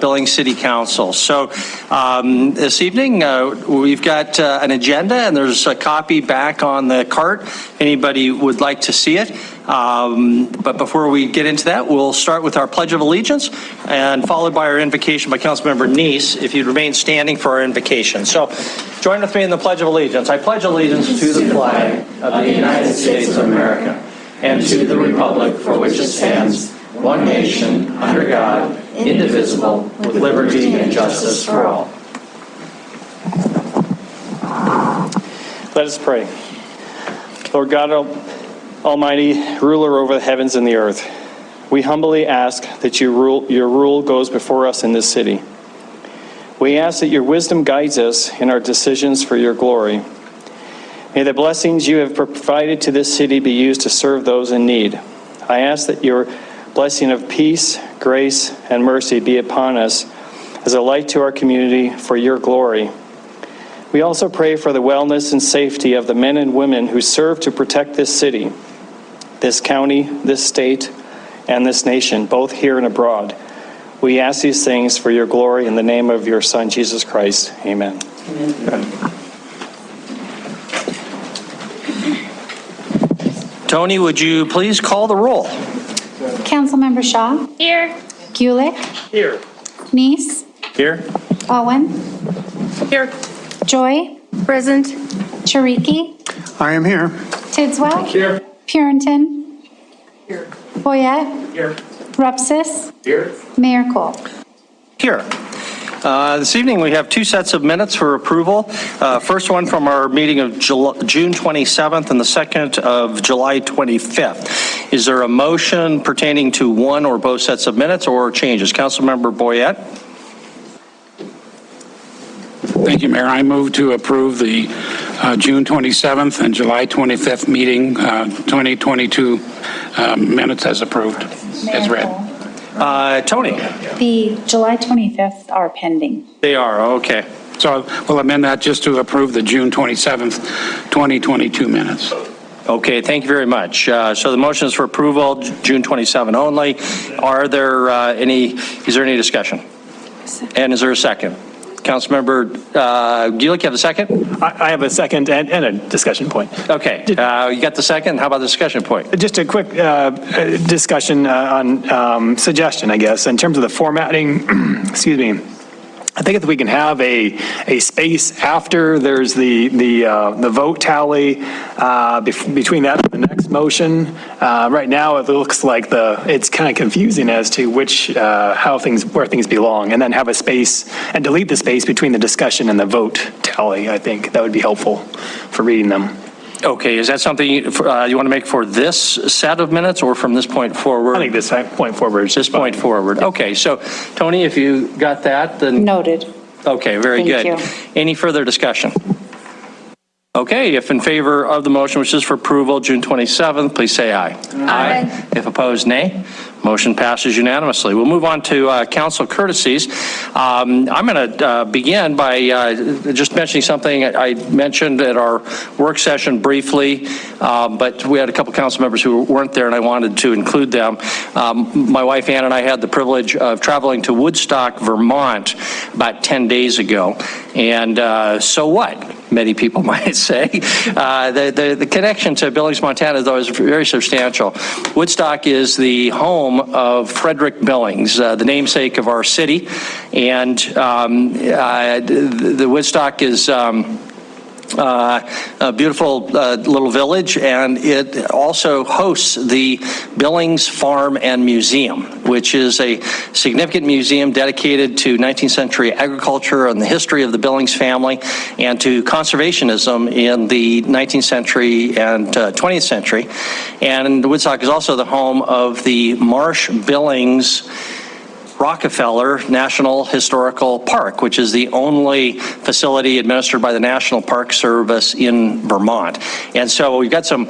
Billings City Council. So this evening we've got an agenda, and there's a copy back on the cart if anybody would like to see it. But before we get into that, we'll start with our Pledge of Allegiance and followed by our invocation by Councilmember Neese, if you'd remain standing for our invocation. So join with me in the Pledge of Allegiance. I pledge allegiance to the flag of the United States of America and to the republic for which it stands, one nation, under God, indivisible, with liberty and justice for all. Let us pray. Lord God Almighty, ruler over the heavens and the earth, we humbly ask that your rule goes before us in this city. We ask that your wisdom guides us in our decisions for your glory. May the blessings you have provided to this city be used to serve those in need. I ask that your blessing of peace, grace, and mercy be upon us as a light to our community for your glory. We also pray for the wellness and safety of the men and women who serve to protect this city, this county, this state, and this nation, both here and abroad. We ask these things for your glory in the name of your Son, Jesus Christ. Amen. Amen. Tony, would you please call the roll? Councilmember Shaw. Here. Gulick. Here. Neese. Here. Owen. Here. Joy. Present. Chariki. I am here. Tidswell. Here. Purinton. Here. Boyette. Here. Rupsis. Here. Mayor Cole. Here. This evening we have two sets of minutes for approval. First one from our meeting of June 27th and the second of July 25th. Is there a motion pertaining to one or both sets of minutes or changes? Councilmember Boyette. Thank you, Mayor. I move to approve the June 27th and July 25th meeting 2022 minutes as approved, as read. Tony. The July 25th are pending. They are, okay. So we'll amend that just to approve the June 27th, 2022 minutes. Okay, thank you very much. So the motion is for approval, June 27 only. Are there is there any discussion? And is there a second? Councilmember Gulick, you have a second? I have a second and a discussion point. Okay, you got the second. How about the discussion point? Just a quick discussion on suggestion, I guess, in terms of the formatting. Excuse me. I think if we can have a space after there's the vote tally between that and the next motion. Right now it looks like it's kind of confusing as to where things belong, and then have a space and delete the space between the discussion and the vote tally. I think that would be helpful for reading them. Okay, is that something you want to make for this set of minutes or from this point forward? I think this point forward. This point forward. Okay, so Tony, if you got that, then. Noted. Okay, very good. Thank you. Any further discussion? Okay, if in favor of the motion, which is for approval, June 27th, please say aye. Aye. If opposed, nay. Motion passes unanimously. We'll move on to council courtesies. I'm going to begin by just mentioning something I mentioned at our work session briefly, but we had a couple council members who weren't there and I wanted to include them. My wife Ann and I had the privilege of traveling to Woodstock, Vermont about 10 days ago. And so what? Many people might say. The connection to Billings, Montana, though, is very substantial. Woodstock is the home of Frederick Billings, the namesake of our city. And the Woodstock is a beautiful little village, and it also hosts the Billings Farm and Museum, which is a significant museum dedicated to 19th century agriculture and the history of the Billings family and to conservationism in the 19th century and 20th century. And Woodstock is also the home of the Marsh Billings Rockefeller National Historical Park, which is the only facility administered by the National Park Service in Vermont. And so we've got some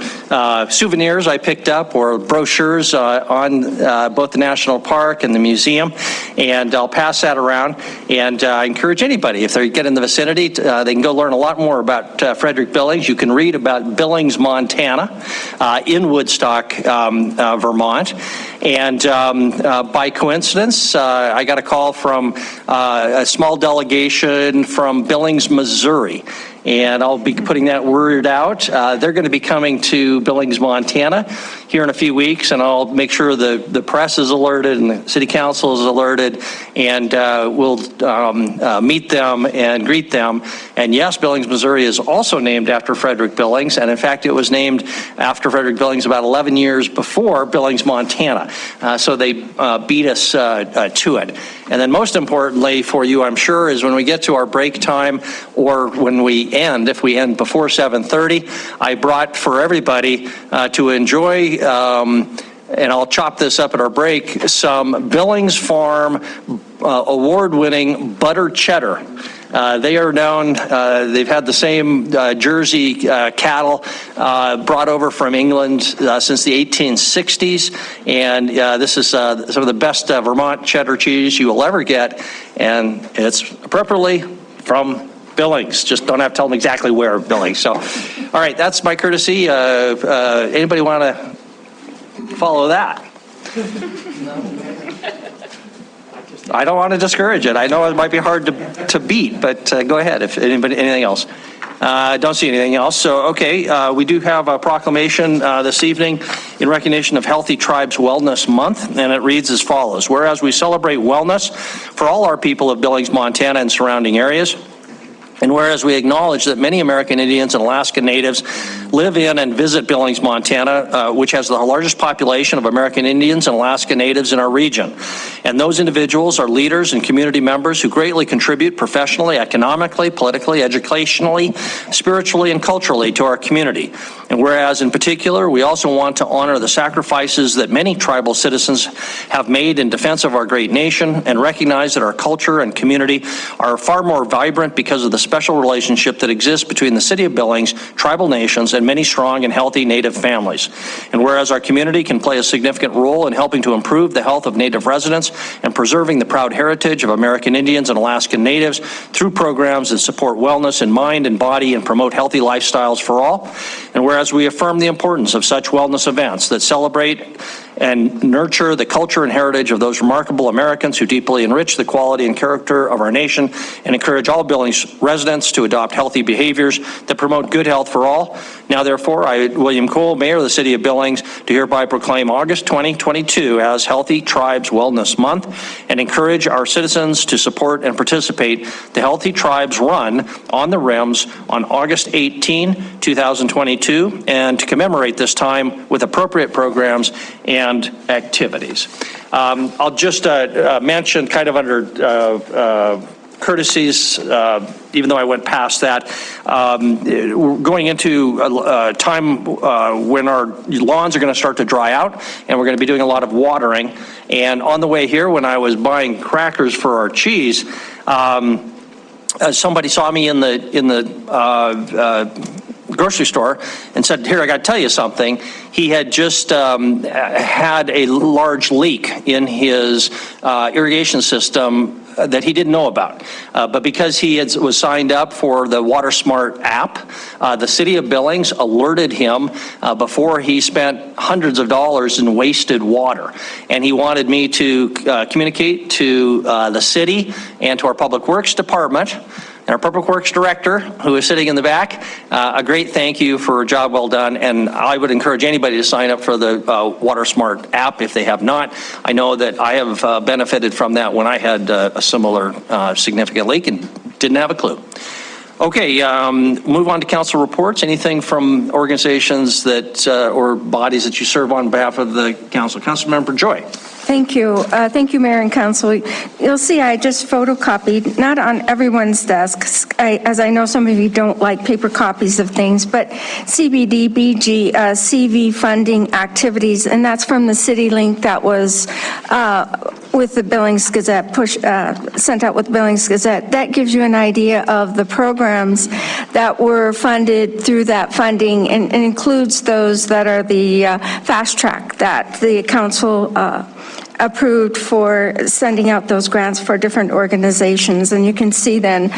souvenirs I picked up, or brochures on both the National Park and the museum, and I'll pass that around. And I encourage anybody, if they get in the vicinity, they can go learn a lot more about Frederick Billings. You can read about Billings, Montana, in Woodstock, Vermont. And by coincidence, I got a call from a small delegation from Billings, Missouri. And I'll be putting that word out. They're going to be coming to Billings, Montana here in a few weeks, and I'll make sure the press is alerted and the city council is alerted, and we'll meet them and greet them. And yes, Billings, Missouri is also named after Frederick Billings, and in fact, it was named after Frederick Billings about 11 years before Billings, Montana. So they beat us to it. And then most importantly for you, I'm sure, is when we get to our break time or when we end, if we end before 7:30, I brought for everybody to enjoy, and I'll chop this up at our break, some Billings Farm award-winning butter cheddar. They are known, they've had the same Jersey cattle brought over from England since the 1860s, and this is some of the best Vermont cheddar cheese you will ever get, and it's appropriately from Billings. Just don't have to tell them exactly where Billings. So, all right, that's my courtesy. Anybody want to follow that? I don't want to discourage it. I know it might be hard to beat, but go ahead. If anybody, anything else? Don't see anything else. So, okay, we do have a proclamation this evening in recognition of Healthy Tribes Wellness Month, and it reads as follows. Whereas we celebrate wellness for all our people of Billings, Montana and surrounding areas, and whereas we acknowledge that many American Indians and Alaska Natives live in and visit Billings, Montana, which has the largest population of American Indians and Alaska Natives in our region. And those individuals are leaders and community members who greatly contribute professionally, economically, politically, educationally, spiritually, and culturally to our community. And whereas in particular, we also want to honor the sacrifices that many tribal citizens have made in defense of our great nation and recognize that our culture and community are far more vibrant because of the special relationship that exists between the city of Billings, tribal nations, and many strong and healthy Native families. And whereas our community can play a significant role in helping to improve the health of Native residents and preserving the proud heritage of American Indians and Alaskan Natives through programs that support wellness in mind and body and promote healthy lifestyles for all. And whereas we affirm the importance of such wellness events that celebrate and nurture the culture and heritage of those remarkable Americans who deeply enrich the quality and character of our nation and encourage all Billings residents to adopt healthy behaviors that promote good health for all. Now, therefore, I, William Cole, Mayor of the City of Billings, do hereby proclaim August 2022 as Healthy Tribes Wellness Month and encourage our citizens to support and participate the Healthy Tribes Run on the Rims on August 18, 2022, and to commemorate this time with appropriate programs and activities. I'll just mention kind of under courtesies, even though I went past that, we're going into a time when our lawns are going to start to dry out, and we're going to be doing a lot of watering. And on the way here, when I was buying crackers for our cheese, somebody saw me in the grocery store and said, here, I got to tell you something. He had just had a large leak in his irrigation system that he didn't know about. But because he was signed up for the WaterSmart app, the city of Billings alerted him before he spent hundreds of dollars in wasted water. And he wanted me to communicate to the city and to our Public Works Department and our Public Works Director, who is sitting in the back, a great thank you for a job well done. And I would encourage anybody to sign up for the WaterSmart app if they have not. I know that I have benefited from that when I had a similar significant leak and didn't have a clue. Okay, move on to council reports. Anything from organizations that or bodies that you serve on behalf of the council? Councilmember Joy. Thank you. Thank you, Mayor and Council. You'll see I just photocopied, not on everyone's desks, as I know some of you don't like paper copies of things, but CBDBG CV funding activities, and that's from the city link that was with the Billings Gazette, sent out with Billings Gazette. That gives you an idea of the programs that were funded through that funding and includes those that are the fast track that the council approved for sending out those grants for different organizations. And you can see then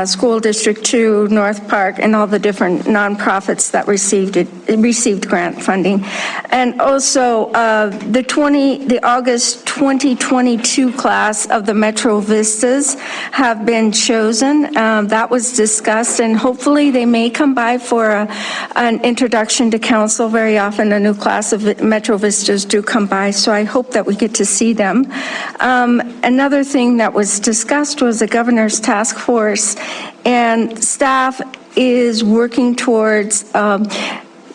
School District 2, North Park, and all the different nonprofits that received it received grant funding. And also, the August 2022 class of the Metro Vistas have been chosen. That was discussed, and hopefully they may come by for an introduction to council. Very often a new class of Metro Vistas do come by, so I hope that we get to see them. Another thing that was discussed was the governor's task force, and staff is working towards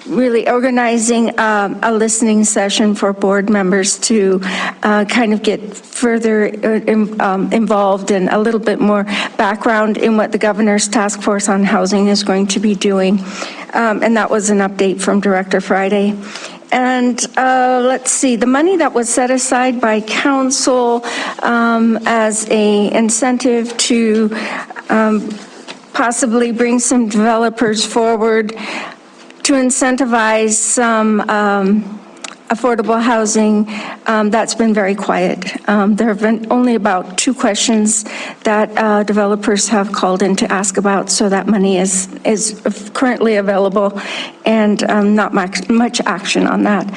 really organizing a listening session for board members to kind of get further involved and a little bit more background in what the governor's task force on housing is going to be doing. And that was an update from Director Friday. And let's see, the money that was set aside by council as a incentive to possibly bring some developers forward to incentivize some affordable housing, that's been very quiet. There have been only about 2 questions that developers have called in to ask about, so that money is currently available, and not much action on that.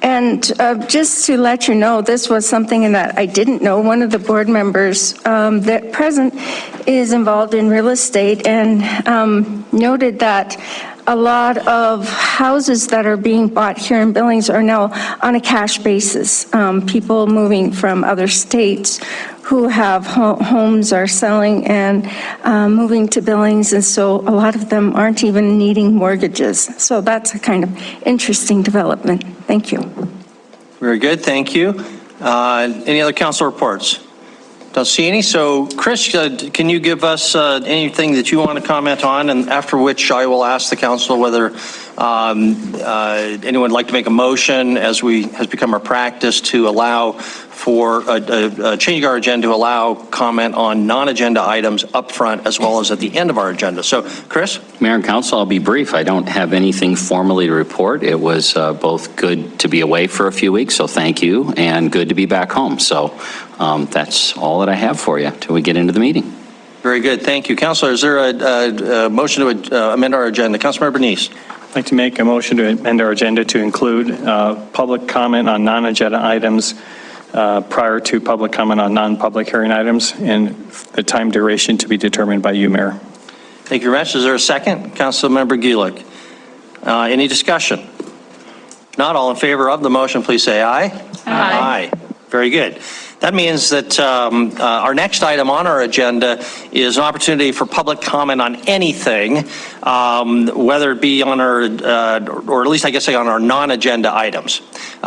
And just to let you know, this was something that I didn't know. One of the board members that present is involved in real estate, and noted that a lot of houses that are being bought here in Billings are now on a cash basis. People moving from other states who have homes are selling and moving to Billings, and so a lot of them aren't even needing mortgages. So that's a kind of interesting development. Thank you. Very good, thank you. Any other council reports? Don't see any. So, Chris, can you give us anything that you want to comment on, and after which I will ask the council whether anyone would like to make a motion, as has become our practice, to allow for changing our agenda to allow comment on non-agenda items up front as well as at the end of our agenda. So, Chris? Mayor and Council, I'll be brief. I don't have anything formally to report. It was both good to be away for a few weeks, so thank you, and good to be back home. So that's all that I have for you till we get into the meeting. Very good, thank you. Councilor, is there a motion to amend our agenda? Councilmember Bernice. I'd like to make a motion to amend our agenda to include public comment on non-agenda items prior to public comment on non-public hearing items, and the time duration to be determined by you, Mayor. Thank you very much. Is there a second? Councilmember Gulick. Any discussion? Not all in favor of the motion, please say aye. Aye. Very good. That means that our next item on our agenda is an opportunity for public comment on anything, whether it be on our, or at least I guess say on our non-agenda items,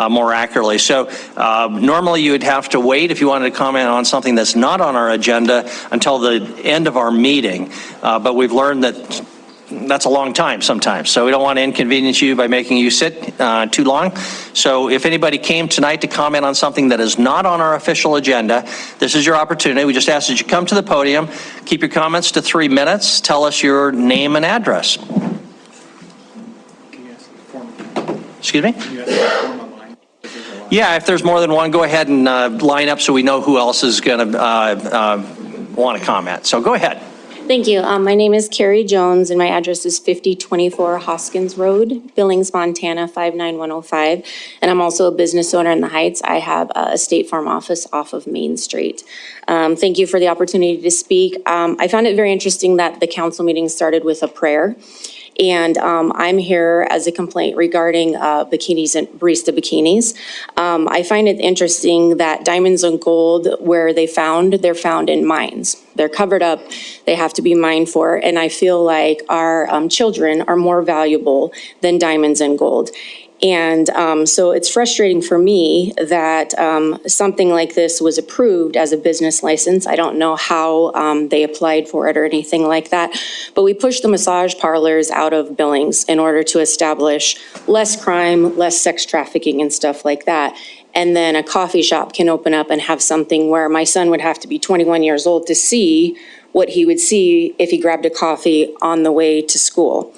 more accurately. So normally you would have to wait if you wanted to comment on something that's not on our agenda until the end of our meeting. But we've learned that that's a long time sometimes, so we don't want to inconvenience you by making you sit too long. So if anybody came tonight to comment on something that is not on our official agenda, this is your opportunity. We just ask that you come to the podium, keep your comments to 3 minutes, tell us your name and address. Excuse me? Yeah, if there's more than one, go ahead and line up so we know who else is going to want to comment. So go ahead. Thank you. My name is Carrie Jones, and my address is 5024 Hoskins Road, Billings, Montana, 59105. And I'm also a business owner in the Heights. I have a State Farm office off of Main Street. Thank you for the opportunity to speak. I found it very interesting that the council meeting started with a prayer. And I'm here as a complaint regarding bikinis and barista bikinis. I find it interesting that diamonds and gold, where they're found in mines. They're covered up, they have to be mined for, and I feel like our children are more valuable than diamonds and gold. And so it's frustrating for me that something like this was approved as a business license. I don't know how they applied for it or anything like that, but we pushed the massage parlors out of Billings in order to establish less crime, less sex trafficking and stuff like that. And then a coffee shop can open up and have something where my son would have to be 21 years old to see what he would see if he grabbed a coffee on the way to school.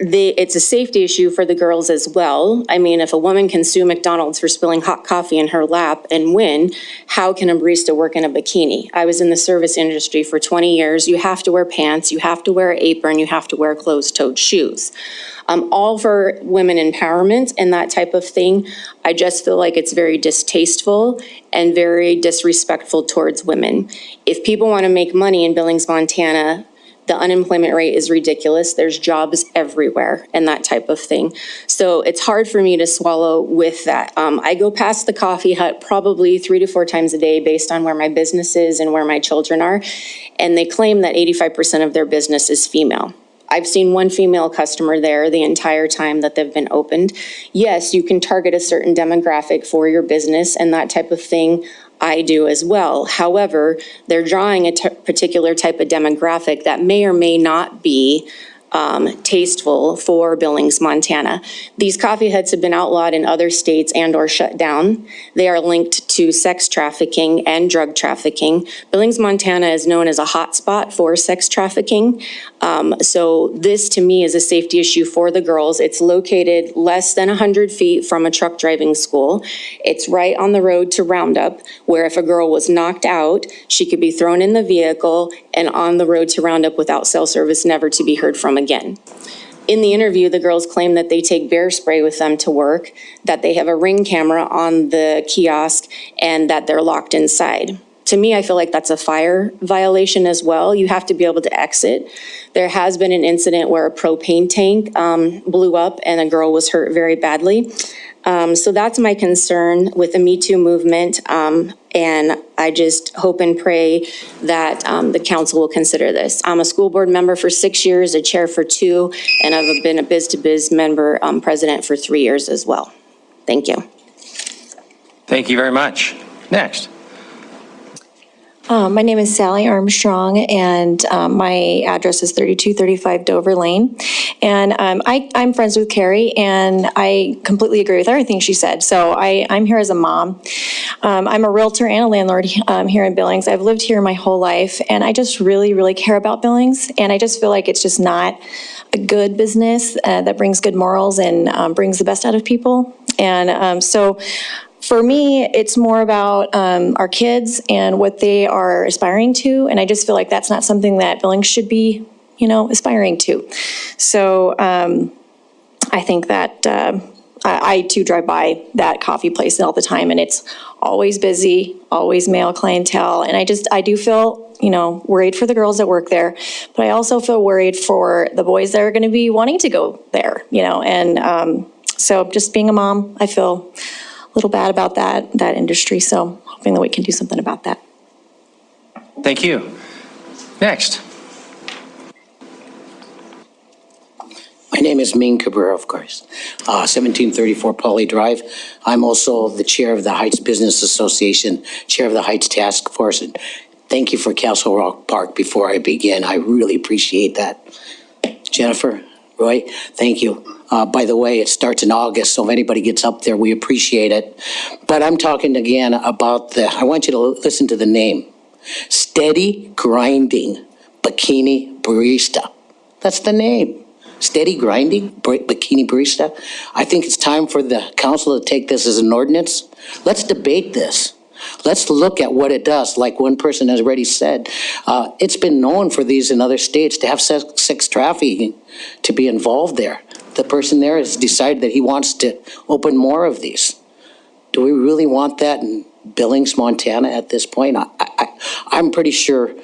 it's a safety issue for the girls as well. I mean, if a woman can sue McDonald's for spilling hot coffee in her lap and win, how can a barista work in a bikini? I was in the service industry for 20 years. You have to wear pants, you have to wear an apron, you have to wear closed-toed shoes. All for women empowerment and that type of thing. I just feel like it's very distasteful and very disrespectful towards women. If people want to make money in Billings, Montana, the unemployment rate is ridiculous. There's jobs everywhere and that type of thing. So it's hard for me to swallow with that. I go past the coffee hut probably 3 to 4 times a day based on where my business is and where my children are. And they claim that 85% of their business is female. I've seen one female customer there the entire time that they've been opened. Yes, you can target a certain demographic for your business and that type of thing. I do as well. However, they're drawing a particular type of demographic that may or may not be tasteful for Billings, Montana. These coffee huts have been outlawed in other states and or shut down. They are linked to sex trafficking and drug trafficking. Billings, Montana is known as a hotspot for sex trafficking. So this to me is a safety issue for the girls. It's located less than 100 feet from a truck driving school. It's right on the road to Roundup, where if a girl was knocked out, she could be thrown in the vehicle and on the road to Roundup without cell service, never to be heard from again. In the interview, the girls claim that they take bear spray with them to work, that they have a Ring camera on the kiosk, and that they're locked inside. To me, I feel like that's a fire violation as well. You have to be able to exit. There has been an incident where a propane tank blew up and a girl was hurt very badly. So that's my concern with the Me Too movement. And I just hope and pray that the council will consider this. I'm a school board member for 6 years, a chair for 2, and I've been a biz-to-biz member president for 3 years as well. Thank you. Thank you very much. Next. My name is Sally Armstrong, and my address is 3235 Dover Lane. And I'm friends with Carrie, and I completely agree with everything she said. So I'm here as a mom. I'm a realtor and a landlord here in Billings. I've lived here my whole life, and I just really, really care about Billings. And I just feel like it's just not a good business that brings good morals and brings the best out of people. And so for me, it's more about our kids and what they are aspiring to, and I just feel like that's not something that Billings should be, aspiring to. So I think that I too drive by that coffee place all the time, and it's always busy, always male clientele, and I do feel, worried for the girls that work there, but I also feel worried for the boys that are going to be wanting to go there, and so just being a mom, I feel little bad about that industry, so hoping that we can do something about that. Thank you. Next. My name is Ming Cabrera, of course, 1734 Polly Drive. I'm also the chair of the Heights Business Association, chair of the Heights Task Force. And thank you for Castle Rock Park before I begin. I really appreciate that. Jennifer, Roy, thank you. By the way, it starts in August, so if anybody gets up there, we appreciate it. But I'm talking again about I want you to listen to the name. Steady Grinding Bikini Barista. That's the name. Steady Grinding Bikini Barista. I think it's time for the council to take this as an ordinance. Let's debate this. Let's look at what it does. Like one person has already said, it's been known for these in other states to have sex trafficking to be involved there. The person there has decided that he wants to open more of these. Do we really want that in Billings, Montana at this point? I'm pretty sure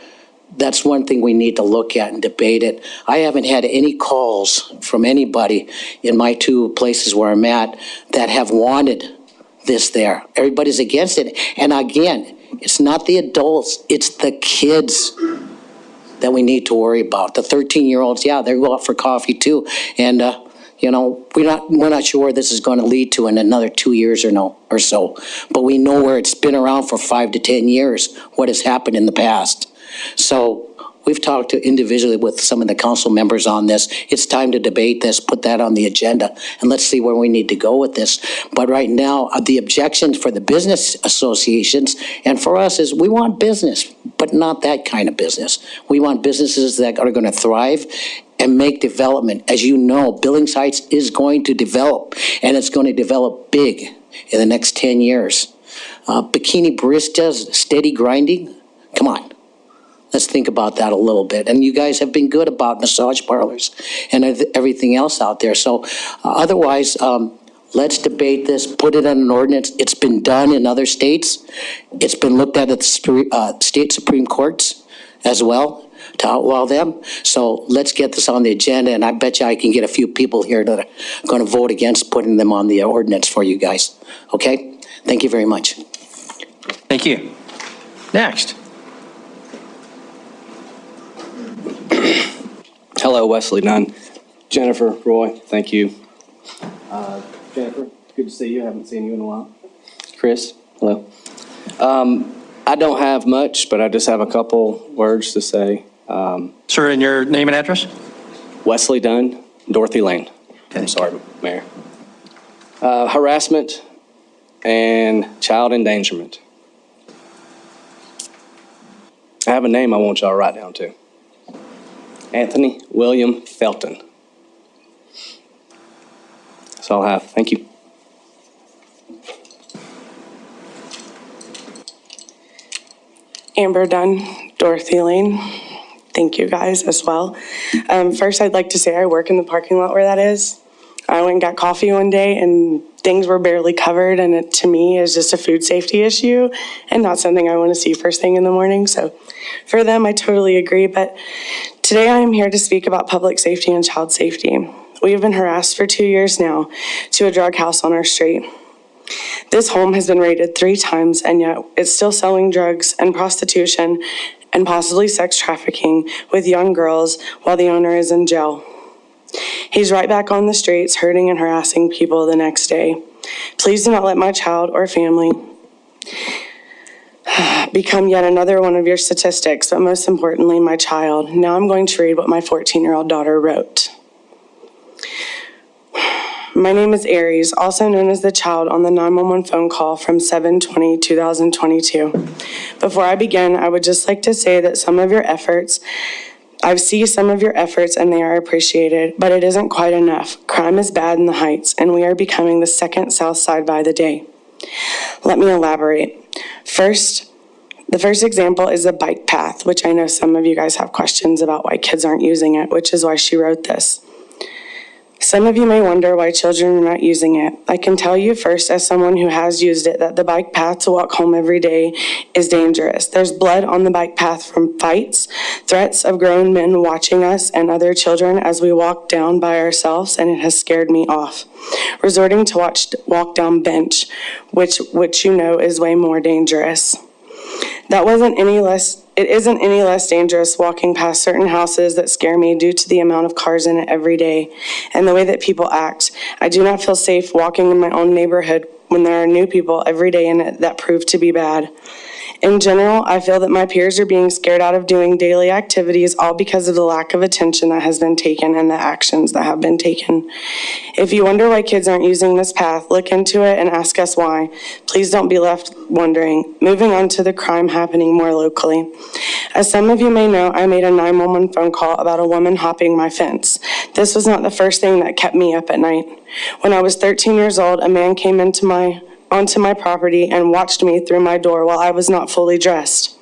that's one thing we need to look at and debate it. I haven't had any calls from anybody in my 2 places where I'm at that have wanted this there. Everybody's against it. And again, it's not the adults, it's the kids that we need to worry about. The 13-year-olds, yeah, they go out for coffee too. And, we're not sure where this is going to lead to in another 2 years or so. But we know where it's been around for 5 to 10 years, what has happened in the past. So we've talked to individually with some of the council members on this. It's time to debate this, put that on the agenda, and let's see where we need to go with this. But right now, the objections for the business associations and for us is we want business, but not that kind of business. We want businesses that are going to thrive and make development. As you know, Billings Heights is going to develop, and it's going to develop big in the next 10 years. Bikini baristas, steady grinding, come on. Let's think about that a little bit. And you guys have been good about massage parlors and everything else out there. So otherwise, let's debate this, put it on an ordinance. It's been done in other states. It's been looked at the state Supreme Courts as well to outlaw them. So let's get this on the agenda, and I bet you I can get a few people here that are going to vote against putting them on the ordinance for you guys. Okay? Thank you very much. Thank you. Next. Hello, Wesley Nunn. Jennifer, Roy, thank you. Jennifer, good to see you. I haven't seen you in a while. Chris, hello. I don't have much, but I just have a couple words to say. Sir, and your name and address? Wesley Dunn, Dorothy Lane. Okay. I'm sorry, Mayor. Harassment and child endangerment. I have a name I want y'all to write down too. Anthony William Felton. That's all I have. Thank you. Amber Dunn, Dorothy Lane. Thank you guys as well. First, I'd like to say I work in the parking lot where that is. I went and got coffee one day and things were barely covered, and it to me is just a food safety issue and not something I want to see first thing in the morning. So for them, I totally agree. But today I am here to speak about public safety and child safety. We have been harassed for 2 years now to a drug house on our street. This home has been raided 3 times, and yet it's still selling drugs and prostitution and possibly sex trafficking with young girls while the owner is in jail. He's right back on the streets hurting and harassing people the next day. Please do not let my child or family become yet another one of your statistics, but most importantly, my child. Now I'm going to read what my 14-year-old daughter wrote. My name is Aries, also known as the child on the 911 phone call from 7/20/2022. Before I begin, I would just like to say that I see some of your efforts and they are appreciated, but it isn't quite enough. Crime is bad in the Heights, and we are becoming the second South Side by the day. Let me elaborate. The first example is a bike path, which I know some of you guys have questions about why kids aren't using it, which is why she wrote this. Some of you may wonder why children are not using it. I can tell you first, as someone who has used it, that the bike path to walk home every day is dangerous. There's blood on the bike path from fights, threats of grown men watching us and other children as we walk down by ourselves, and it has scared me off. Resorting to walk down bench, which you know is way more dangerous. It isn't any less dangerous walking past certain houses that scare me due to the amount of cars in it every day and the way that people act. I do not feel safe walking in my own neighborhood when there are new people every day in it that prove to be bad. In general, I feel that my peers are being scared out of doing daily activities all because of the lack of attention that has been taken and the actions that have been taken. If you wonder why kids aren't using this path, look into it and ask us why. Please don't be left wondering. Moving on to the crime happening more locally. As some of you may know, I made a 911 phone call about a woman hopping my fence. This was not the first thing that kept me up at night. When I was 13 years old, a man came onto my property and watched me through my door while I was not fully dressed.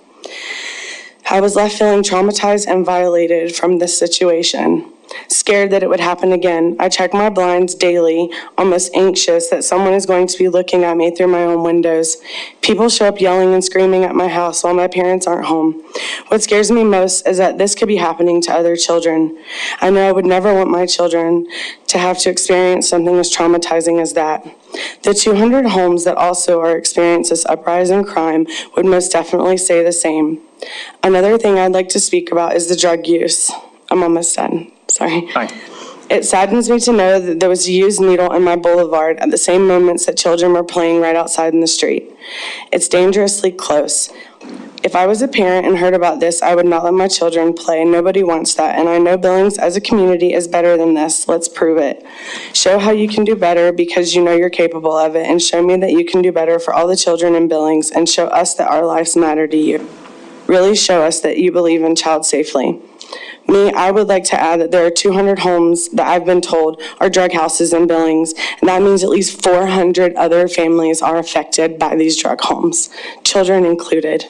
I was left feeling traumatized and violated from this situation, scared that it would happen again. I check my blinds daily, almost anxious that someone is going to be looking at me through my own windows. People show up yelling and screaming at my house while my parents aren't home. What scares me most is that this could be happening to other children. I know I would never want my children to have to experience something as traumatizing as that. The 200 homes that also are experiencing this uprising crime would most definitely say the same. Another thing I'd like to speak about is the drug use. I'm almost done. Sorry. Hi. It saddens me to know that there was a used needle in my boulevard at the same moments that children were playing right outside in the street. It's dangerously close. If I was a parent and heard about this, I would not let my children play. Nobody wants that, and I know Billings as a community is better than this. Let's prove it. Show how you can do better because you know you're capable of it, and show me that you can do better for all the children in Billings, and show us that our lives matter to you. Really show us that you believe in child safely. I would like to add that there are 200 homes that I've been told are drug houses in Billings, and that means at least 400 other families are affected by these drug homes, children included.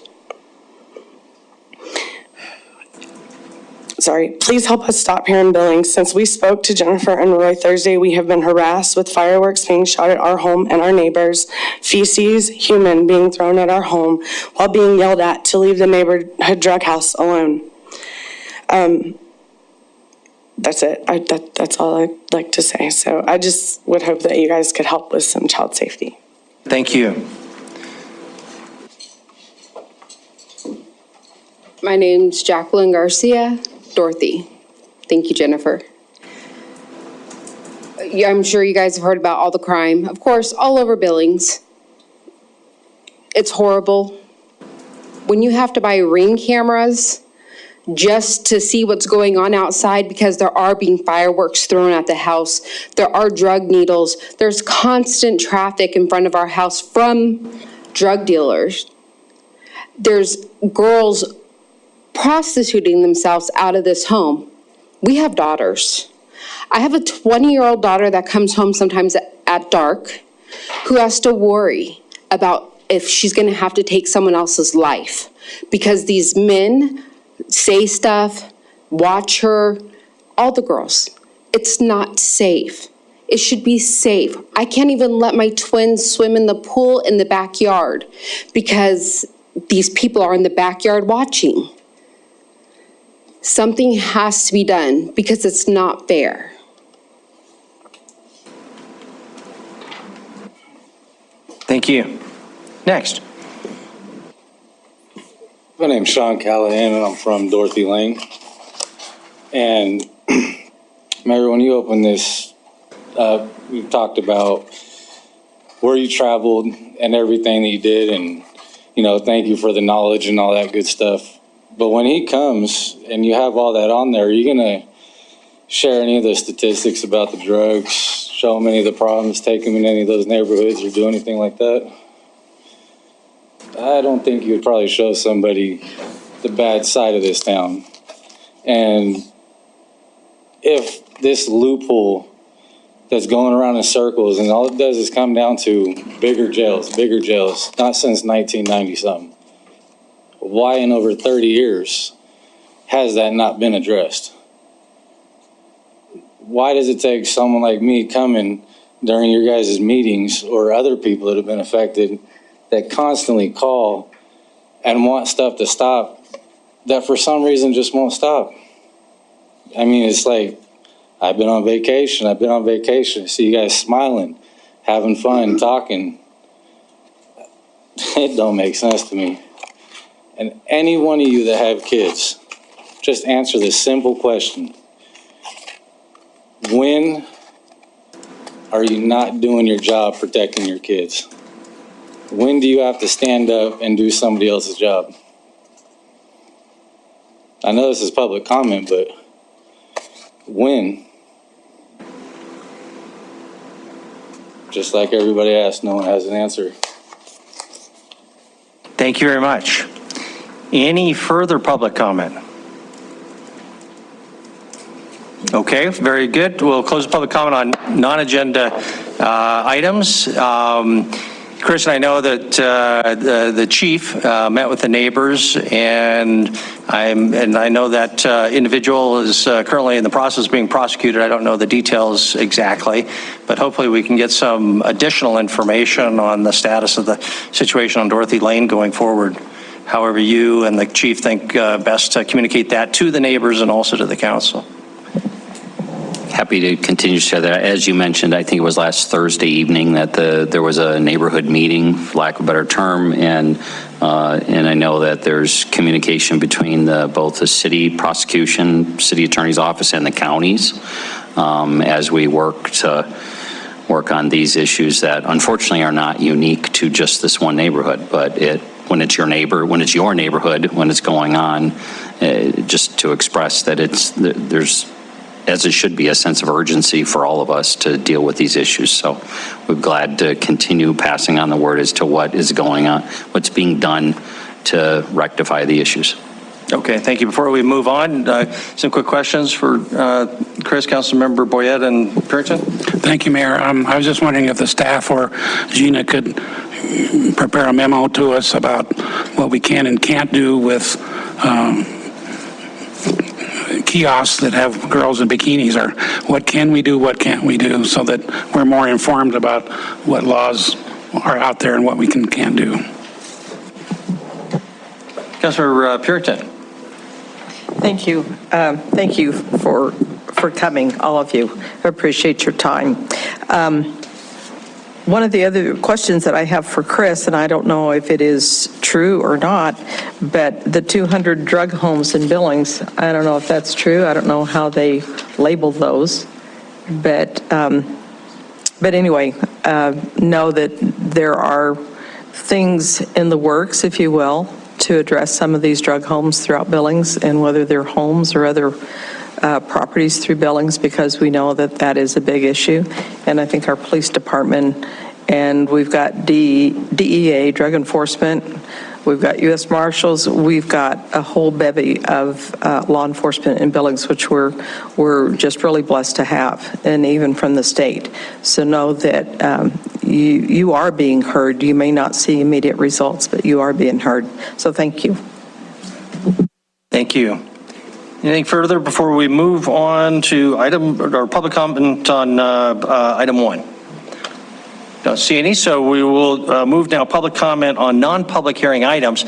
Sorry, please help us stop here in Billings. Since we spoke to Jennifer and Roy Thursday, we have been harassed with fireworks being shot at our home and our neighbors, feces, human being thrown at our home, while being yelled at to leave the neighborhood drug house alone. That's it. That's all I'd like to say. So I just would hope that you guys could help with some child safety. Thank you. My name's Jacqueline Garcia, Dorothy. Thank you, Jennifer. Yeah, I'm sure you guys have heard about all the crime, of course, all over Billings. It's horrible. When you have to buy Ring cameras just to see what's going on outside because there are being fireworks thrown at the house, there are drug needles, there's constant traffic in front of our house from drug dealers. There's girls prostituting themselves out of this home. We have daughters. I have a 20-year-old daughter that comes home sometimes at dark who has to worry about if she's going to have to take someone else's life because these men say stuff, watch her, all the girls. It's not safe. It should be safe. I can't even let my twins swim in the pool in the backyard because these people are in the backyard watching. Something has to be done because it's not fair. Thank you. Next. My name's Sean Callahan, and I'm from Dorothy Lane. And Mary, when you opened this, we talked about where you traveled and everything that you did, and thank you for the knowledge and all that good stuff. But when he comes and you have all that on there, are you gonna share any of the statistics about the drugs, show him any of the problems, take him in any of those neighborhoods, or do anything like that? I don't think you would probably show somebody the bad side of this town. And if this loophole that's going around in circles, and all it does is come down to bigger jails, not since 1990 something. Why in over 30 years has that not been addressed? Why does it take someone like me coming during your guys' meetings or other people that have been affected that constantly call and want stuff to stop that for some reason just won't stop? I mean, it's like, I've been on vacation. I see you guys smiling, having fun, talking. It don't make sense to me. And any one of you that have kids, just answer this simple question. When are you not doing your job protecting your kids? When do you have to stand up and do somebody else's job? I know this is public comment, but when? Just like everybody asked, no one has an answer. Thank you very much. Any further public comment? Okay, very good. We'll close the public comment on non-agenda items. Chris and I know that the chief met with the neighbors, and I know that individual is currently in the process of being prosecuted. I don't know the details exactly, but hopefully we can get some additional information on the status of the situation on Dorothy Lane going forward. However you and the chief think best to communicate that to the neighbors and also to the council. Happy to continue to share that. As you mentioned, I think it was last Thursday evening that there was a neighborhood meeting, for lack of a better term, and I know that there's communication between both the city prosecution, city attorney's office, and the counties as we work on these issues that unfortunately are not unique to just this one neighborhood, but when it's your neighborhood, when it's going on, just to express that there's, as it should be, a sense of urgency for all of us to deal with these issues. So we're glad to continue passing on the word as to what is going on, what's being done to rectify the issues. Okay, thank you. Before we move on, some quick questions for Chris, Councilmember Boyette and Purington. Thank you, Mayor. I was just wondering if the staff or Gina could prepare a memo to us about what we can and can't do with kiosks that have girls in bikinis, or what can we do, what can't we do, so that we're more informed about what laws are out there and what we can and can't do. Councilmember Purington. Thank you. Thank you for coming, all of you. I appreciate your time. One of the other questions that I have for Chris, and I don't know if it is true or not, but the 200 drug homes in Billings, I don't know if that's true. I don't know how they label those. But anyway, know that there are things in the works, if you will, to address some of these drug homes throughout Billings, and whether they're homes or other properties through Billings, because we know that that is a big issue. And I think our police department, and we've got DEA, Drug Enforcement, we've got U.S. Marshals, we've got a whole bevy of law enforcement in Billings, which we're just really blessed to have, and even from the state. So know that you are being heard. You may not see immediate results, but you are being heard. So thank you. Thank you. Anything further before we move on to public comment on item 1? Don't see any, so we will move now public comment on non-public hearing items.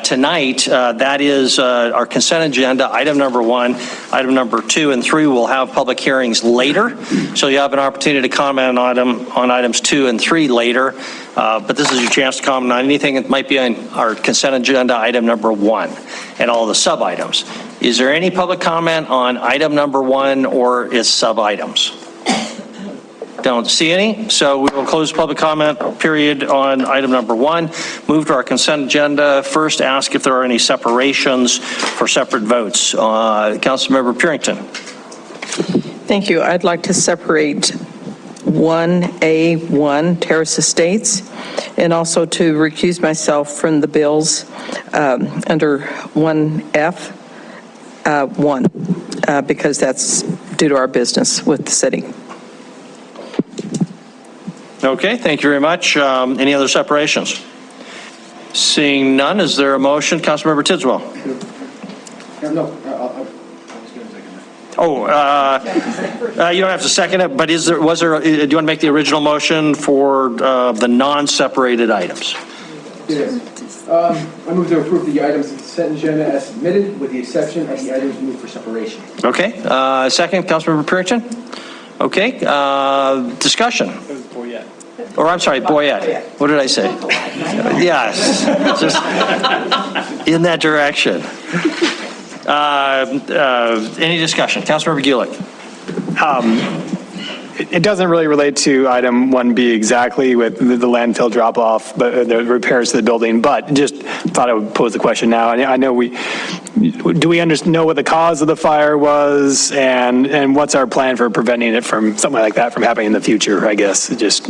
Tonight, that is our consent agenda, item number 1, item number 2, and 3 will have public hearings later. So you have an opportunity to comment on items 2 and 3 later. But this is your chance to comment on anything that might be on our consent agenda, item number 1, and all the sub-items. Is there any public comment on item number 1 or its sub-items? Don't see any, so we will close public comment period on item number 1. Move to our consent agenda. First, ask if there are any separations for separate votes. Councilmember Purington. Thank you. I'd like to separate 1A1 Terrace Estates, and also to recuse myself from the bills under 1F1 because that's due to our business with the city. Okay, thank you very much. Any other separations? Seeing none, is there a motion? Councilmember Tidswell. No. You don't have to second it, but do you want to make the original motion for the non-separated items? Yes. I move to approve the items of the consent agenda as submitted, with the exception of the items moved for separation. Okay, second, Councilmember Purington. Okay, discussion. Or I'm sorry, Boyette. What did I say? Yes, just in that direction. Any discussion? Councilmember Gulick. It doesn't really relate to item 1B exactly with the landfill drop-off, but the repairs to the building, but just thought I would pose the question now. I know do we know what the cause of the fire was, and what's our plan for preventing it from something like that from happening in the future, I guess, just.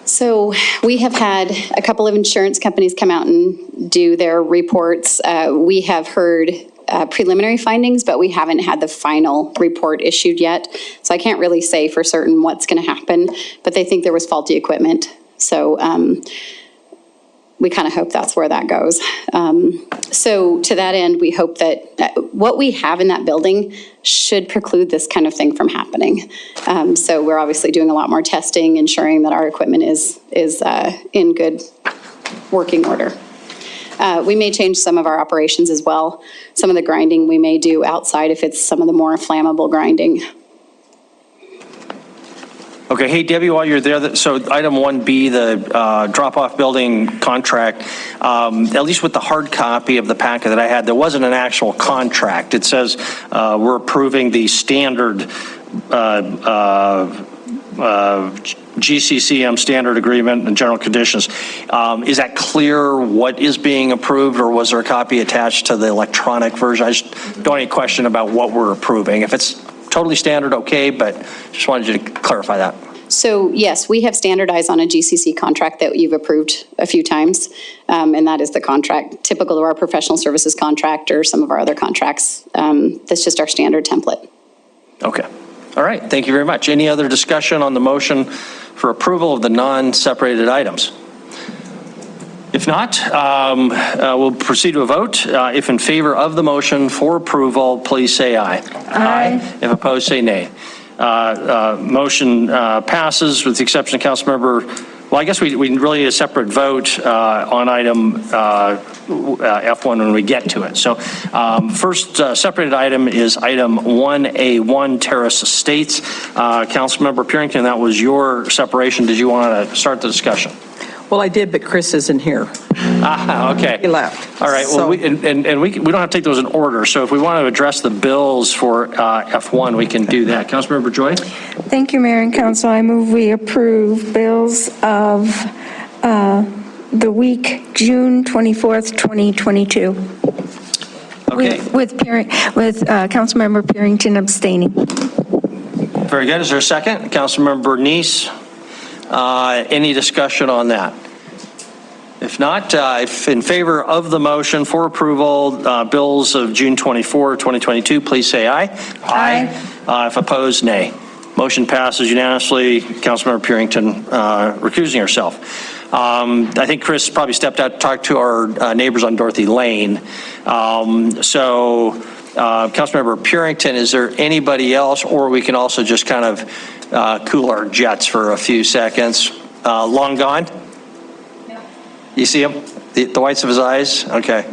So we have had a couple of insurance companies come out and do their reports. We have heard preliminary findings, but we haven't had the final report issued yet. So I can't really say for certain what's going to happen, but they think there was faulty equipment. So we kind of hope that's where that goes. So to that end, we hope that what we have in that building should preclude this kind of thing from happening. So we're obviously doing a lot more testing, ensuring that our equipment is in good working order. We may change some of our operations as well. Some of the grinding we may do outside if it's some of the more flammable grinding. Okay, hey Debbie, while you're there, so item 1B, the drop-off building contract, at least with the hard copy of the packet that I had, there wasn't an actual contract. It says we're approving the standard GCCM standard agreement and general conditions. Is that clear what is being approved, or was there a copy attached to the electronic version? I just don't have any question about what we're approving. If it's totally standard, okay, but just wanted you to clarify that. So yes, we have standardized on a GCC contract that you've approved a few times, and that is the contract typical of our professional services contract or some of our other contracts. That's just our standard template. Okay. All right. Thank you very much. Any other discussion on the motion for approval of the non-separated items? If not, we'll proceed to a vote. If in favor of the motion for approval, please say aye. Aye. If opposed, say nay. Motion passes with the exception of Councilmember, well, I guess we really need a separate vote on item F1 when we get to it. So first separated item is item 1A1 Terrace Estates. Councilmember Purington, that was your separation. Did you want to start the discussion? Well, I did, but Chris isn't here. Okay. He left. All right. Well, we don't have to take those in order. So if we want to address the bills for F1, we can do that. Councilmember Joy? Thank you, Mayor and Council. I move we approve bills of the week June 24th, 2022. Okay. With Councilmember Purington abstaining. Very good. Is there a second? Councilmember Neese? Any discussion on that? If not, if in favor of the motion for approval, bills of June 24, 2022, please say aye. Aye. If opposed, nay. Motion passes unanimously. Councilmember Purington recusing herself. I think Chris probably stepped out to talk to our neighbors on Dorothy Lane. Councilmember Purington, is there anybody else, or we can also just kind of cool our jets for a few seconds? Long gone? No. You see him? The whites of his eyes? Okay.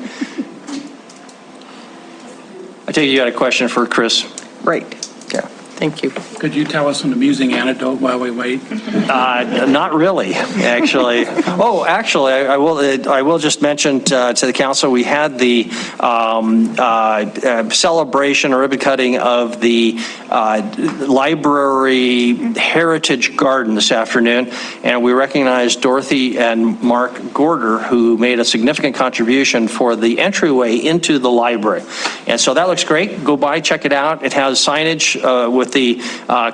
I take it you got a question for Chris? Right. Yeah. Thank you. Could you tell us an amusing anecdote while we wait? Not really, actually. Oh, actually, I will just mention to the council, we had the celebration or ribbon cutting of the library heritage garden this afternoon, and we recognized Dorothy and Mark Gorder, who made a significant contribution for the entryway into the library. And so that looks great. Go by, check it out. It has signage with the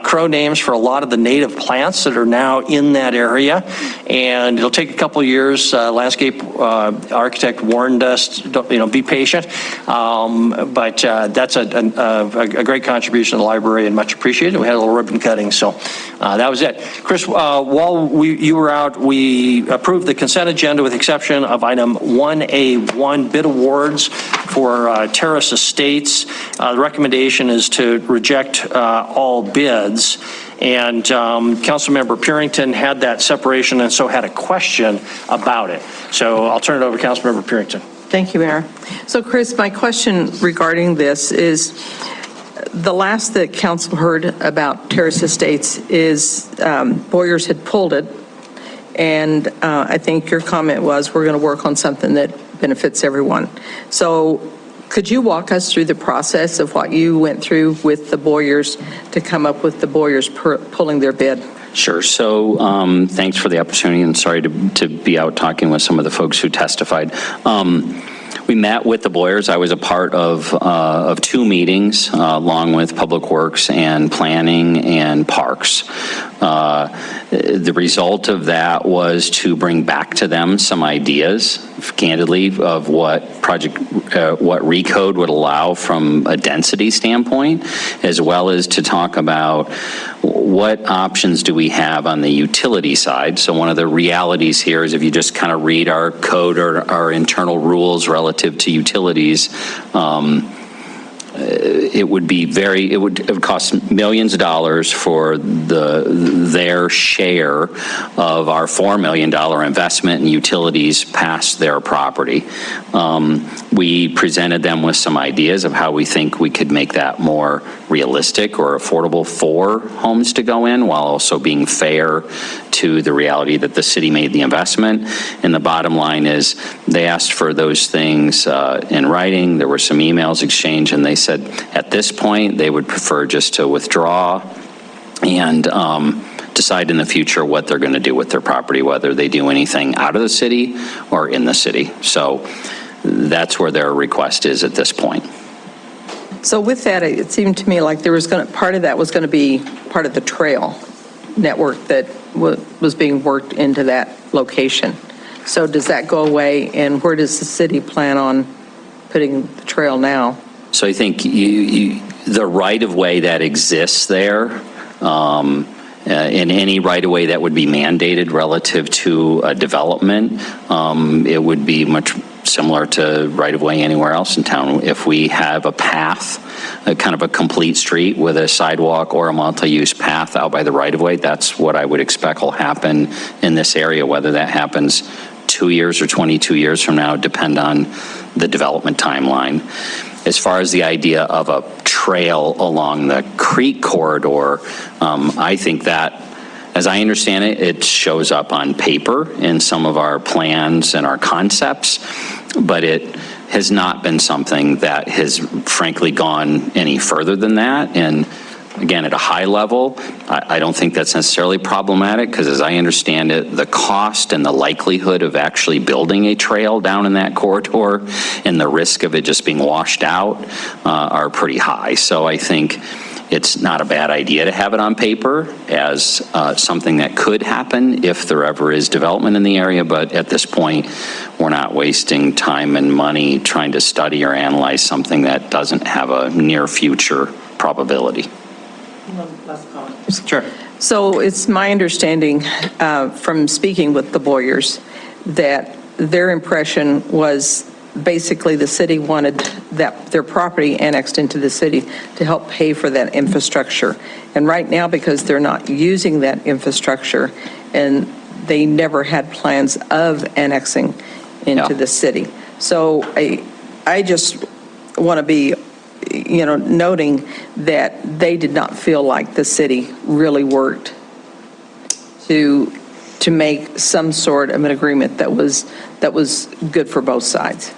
crow names for a lot of the native plants that are now in that area, and it'll take a couple of years. Landscape architect warned us, be patient, but that's a great contribution to the library and much appreciated. We had a little ribbon cutting, so that was it. Chris, while you were out, we approved the consent agenda with the exception of item 1A1, bid awards for Terrace Estates. The recommendation is to reject all bids, and Councilmember Purington had that separation and so had a question about it. So I'll turn it over to Councilmember Purington. Thank you, Mayor. So Chris, my question regarding this is, the last that council heard about Terrace Estates is Boyers had pulled it, and I think your comment was we're going to work on something that benefits everyone. So could you walk us through the process of what you went through with the Boyers to come up with the Boyers pulling their bid? Sure. So thanks for the opportunity, and sorry to be out talking with some of the folks who testified. We met with the Boyers. I was a part of two meetings, along with Public Works and Planning and Parks. The result of that was to bring back to them some ideas, candidly, of what RECODE would allow from a density standpoint, as well as to talk about what options do we have on the utility side. So one of the realities here is if you just kind of read our code or our internal rules relative to utilities, it would cost millions of dollars for their share of our $4 million investment in utilities past their property. We presented them with some ideas of how we think we could make that more realistic or affordable for homes to go in, while also being fair to the reality that the city made the investment. And the bottom line is they asked for those things in writing. There were some emails exchanged, and they said at this point they would prefer just to withdraw and decide in the future what they're going to do with their property, whether they do anything out of the city or in the city. So that's where their request is at this point. So with that, it seemed to me like there was part of that was going to be part of the trail. network that was being worked into that location. So does that go away, and where does the city plan on putting the trail now? So I think the right-of-way that exists there, in any right-of-way that would be mandated relative to a development, it would be much similar to right-of-way anywhere else in town. If we have a path, a kind of a complete street with a sidewalk or a multi-use path out by the right-of-way, that's what I would expect will happen in this area. Whether that happens 2 years or 22 years from now depend on the development timeline. As far as the idea of a trail along the creek corridor, I think that, as I understand it, it shows up on paper in some of our plans and our concepts, but it has not been something that has frankly gone any further than that. And again, at a high level, I don't think that's necessarily problematic, because as I understand it, the cost and the likelihood of actually building a trail down in that corridor and the risk of it just being washed out are pretty high. So I think it's not a bad idea to have it on paper as something that could happen if there ever is development in the area, but at this point, we're not wasting time and money trying to study or analyze something that doesn't have a near future probability. Sure. So it's my understanding from speaking with the Boyers that their impression was basically the city wanted their property annexed into the city to help pay for that infrastructure. And right now, because they're not using that infrastructure, and they never had plans of annexing into the city. So I just want to be noting that they did not feel like the city really worked to make some sort of an agreement that was good for both sides.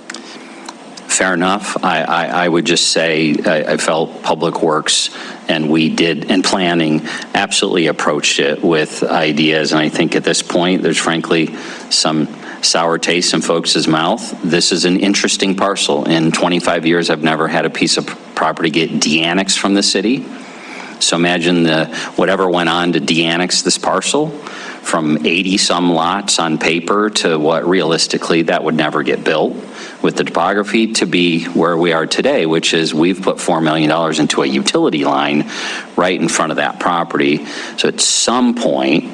Fair enough. I would just say I felt Public Works and we did, and planning, absolutely approached it with ideas. And I think at this point, there's frankly some sour taste in folks' mouth. This is an interesting parcel. In 25 years, I've never had a piece of property get de-annexed from the city. So imagine whatever went on to de-annex this parcel, from 80-some lots on paper to what realistically that would never get built with the topography, to be where we are today, which is we've put $4 million into a utility line right in front of that property. So at some point,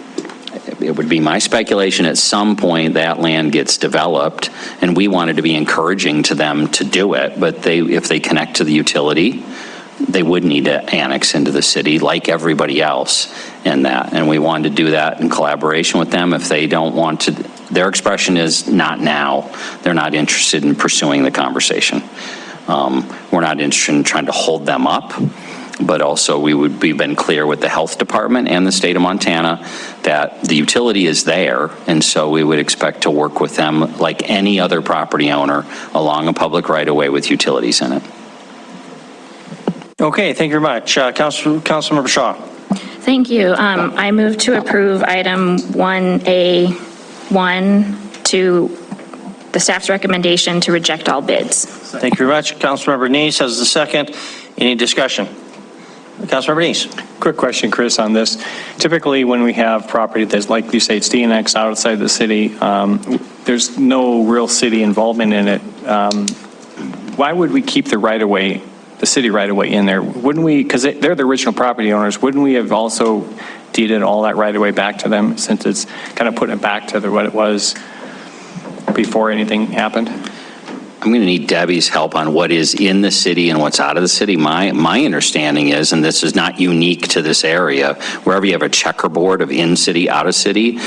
it would be my speculation, at some point that land gets developed, and we wanted to be encouraging to them to do it, but if they connect to the utility, they would need to annex into the city like everybody else in that. And we wanted to do that in collaboration with them. If they don't want to, their expression is not now. They're not interested in pursuing the conversation. We're not interested in trying to hold them up, but also we've been clear with the health department and the state of Montana that the utility is there, and so we would expect to work with them like any other property owner along a public right-of-way with utilities in it. Okay, thank you very much. Councilmember Shaw. Thank you. I move to approve item 1A1 to the staff's recommendation to reject all bids. Thank you very much. Councilmember Neese has the second. Any discussion? Councilmember Neese. Quick question, Chris, on this. Typically, when we have property that's, like you say, it's de-annexed outside the city, there's no real city involvement in it. Why would we keep the right-of-way, the city right-of-way in there? Wouldn't we, because they're the original property owners, wouldn't we have also deeded all that right-of-way back to them, since it's kind of putting it back to what it was before anything happened? I'm going to need Debbie's help on what is in the city and what's out of the city. My understanding is, and this is not unique to this area, wherever you have a checkerboard of in-city, out-of-city,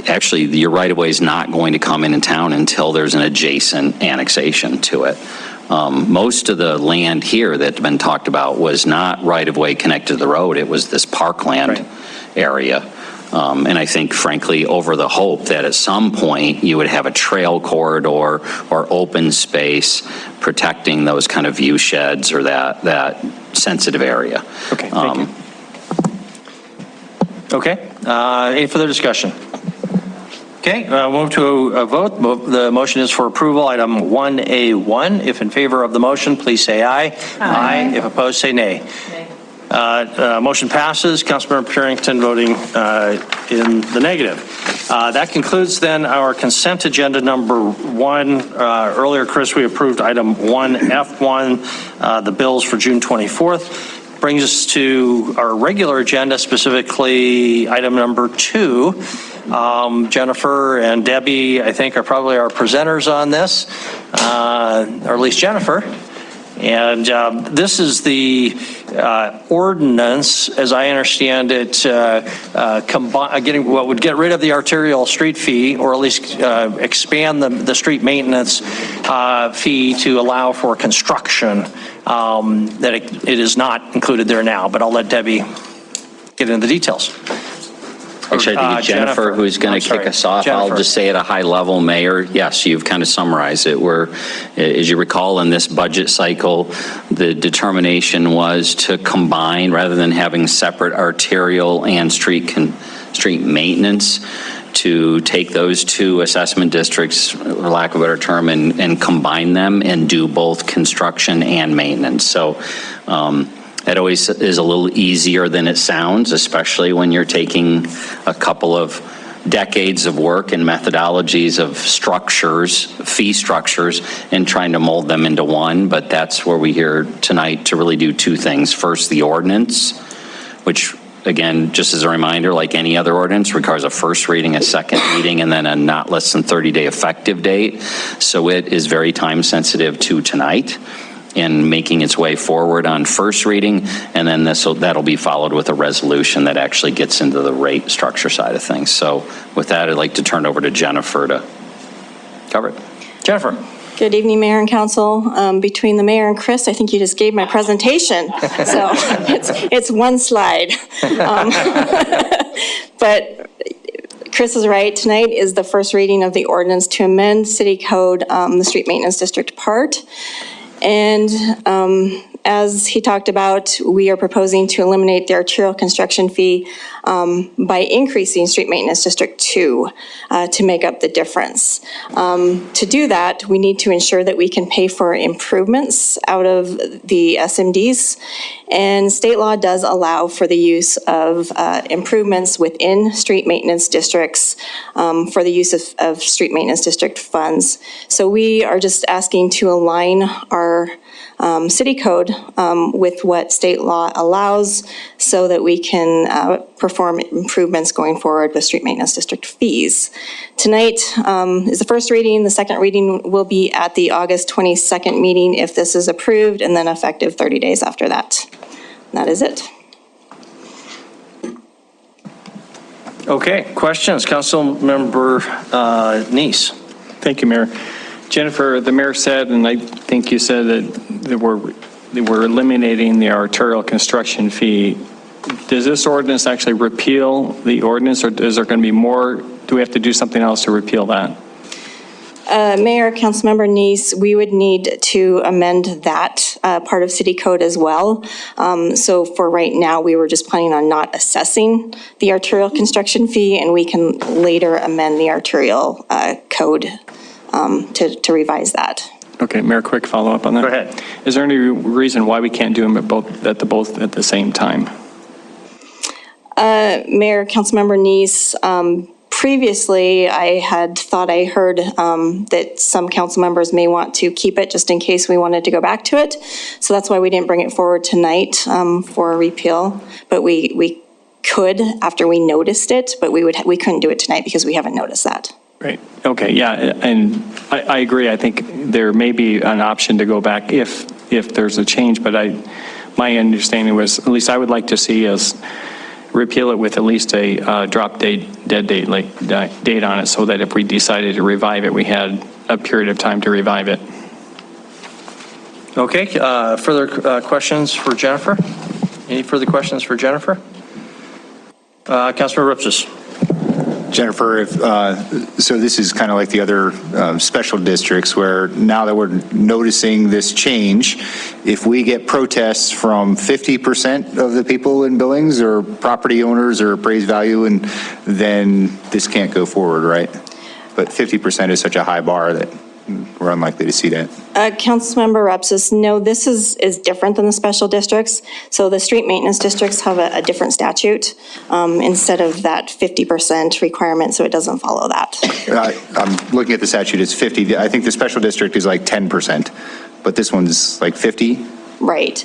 actually your right-of-way is not going to come in town until there's an adjacent annexation to it. Most of the land here that's been talked about was not right-of-way connected to the road. It was this parkland area. And I think, frankly, over the hope that at some point you would have a trail corridor or open space protecting those kind of view sheds or that sensitive area. Okay, thank you. Okay, any further discussion? Okay, we'll move to a vote. The motion is for approval, item 1A1. If in favor of the motion, please say aye. Aye. If opposed, say nay. Motion passes. Councilmember Purington voting in the negative. That concludes then our consent agenda number 1. Earlier, Chris, we approved item 1F1, the bills for June 24th. Brings us to our regular agenda, specifically item number 2. Jennifer and Debbie, I think, are probably our presenters on this, or at least Jennifer. And this is the ordinance, as I understand it, getting what would get rid of the arterial street fee, or at least expand the street maintenance fee to allow for construction. That it is not included there now, but I'll let Debbie get into the details. Actually, I think it's Jennifer who's going to kick us off. I'll just say at a high level, Mayor, yes, you've kind of summarized it. As you recall, in this budget cycle, the determination was to combine, rather than having separate arterial and street maintenance, to take those two assessment districts, for lack of a better term, and combine them and do both construction and maintenance. So it always is a little easier than it sounds, especially when you're taking a couple of decades of work and methodologies of structures, fee structures, and trying to mold them into one. But that's where we're here tonight to really do two things. First, the ordinance, which, again, just as a reminder, like any other ordinance, requires a first reading, a second reading, and then a not less than 30-day effective date. So it is very time sensitive to tonight in making its way forward on first reading, and then that'll be followed with a resolution that actually gets into the rate structure side of things. So with that, I'd like to turn over to Jennifer to cover it. Jennifer. Good evening, Mayor and Council. Between the Mayor and Chris, I think you just gave my presentation. So it's one slide. But Chris is right. Tonight is the first reading of the ordinance to amend City Code, the Street Maintenance District part. And as he talked about, we are proposing to eliminate the arterial construction fee by increasing Street Maintenance District 2 to make up the difference. To do that, we need to ensure that we can pay for improvements out of the SMDs. And state law does allow for the use of improvements within street maintenance districts for the use of street maintenance district funds. So we are just asking to align our city code with what state law allows so that we can perform improvements going forward with street maintenance district fees. Tonight is the first reading. The second reading will be at the August 22nd meeting if this is approved, and then effective 30 days after that. And that is it. Okay, questions? Councilmember Neese. Thank you, Mayor. Jennifer, the mayor said, and I think you said that we're eliminating the arterial construction fee. Does this ordinance actually repeal the ordinance, or is there going to be more? Do we have to do something else to repeal that? Mayor, Councilmember Neese, we would need to amend that part of city code as well. So for right now, we were just planning on not assessing the arterial construction fee, and we can later amend the arterial code to revise that. Okay, Mayor, quick follow-up on that. Go ahead. Is there any reason why we can't do them both at the same time? Mayor, Councilmember Neese, previously I had thought I heard that some council members may want to keep it just in case we wanted to go back to it. So that's why we didn't bring it forward tonight for a repeal. But we could after we noticed it, but we couldn't do it tonight because we haven't noticed that. Right. Okay. Yeah. And I agree. I think there may be an option to go back if there's a change. But my understanding was, at least I would like to see us repeal it with at least a drop dead date on it, so that if we decided to revive it, we had a period of time to revive it. Okay. Further questions for Jennifer? Any further questions for Jennifer? Councilor Ripsis. Jennifer, so this is kind of like the other special districts where now that we're noticing this change, if we get protests from 50% of the people in Billings or property owners or appraised value, and then this can't go forward, right? But 50% is such a high bar that we're unlikely to see that. Councilmember Repsis, no, this is different than the special districts. So the street maintenance districts have a different statute instead of that 50% requirement, so it doesn't follow that. I'm looking at the statute, it's 50. I think the special district is like 10%, but this one's like 50? Right,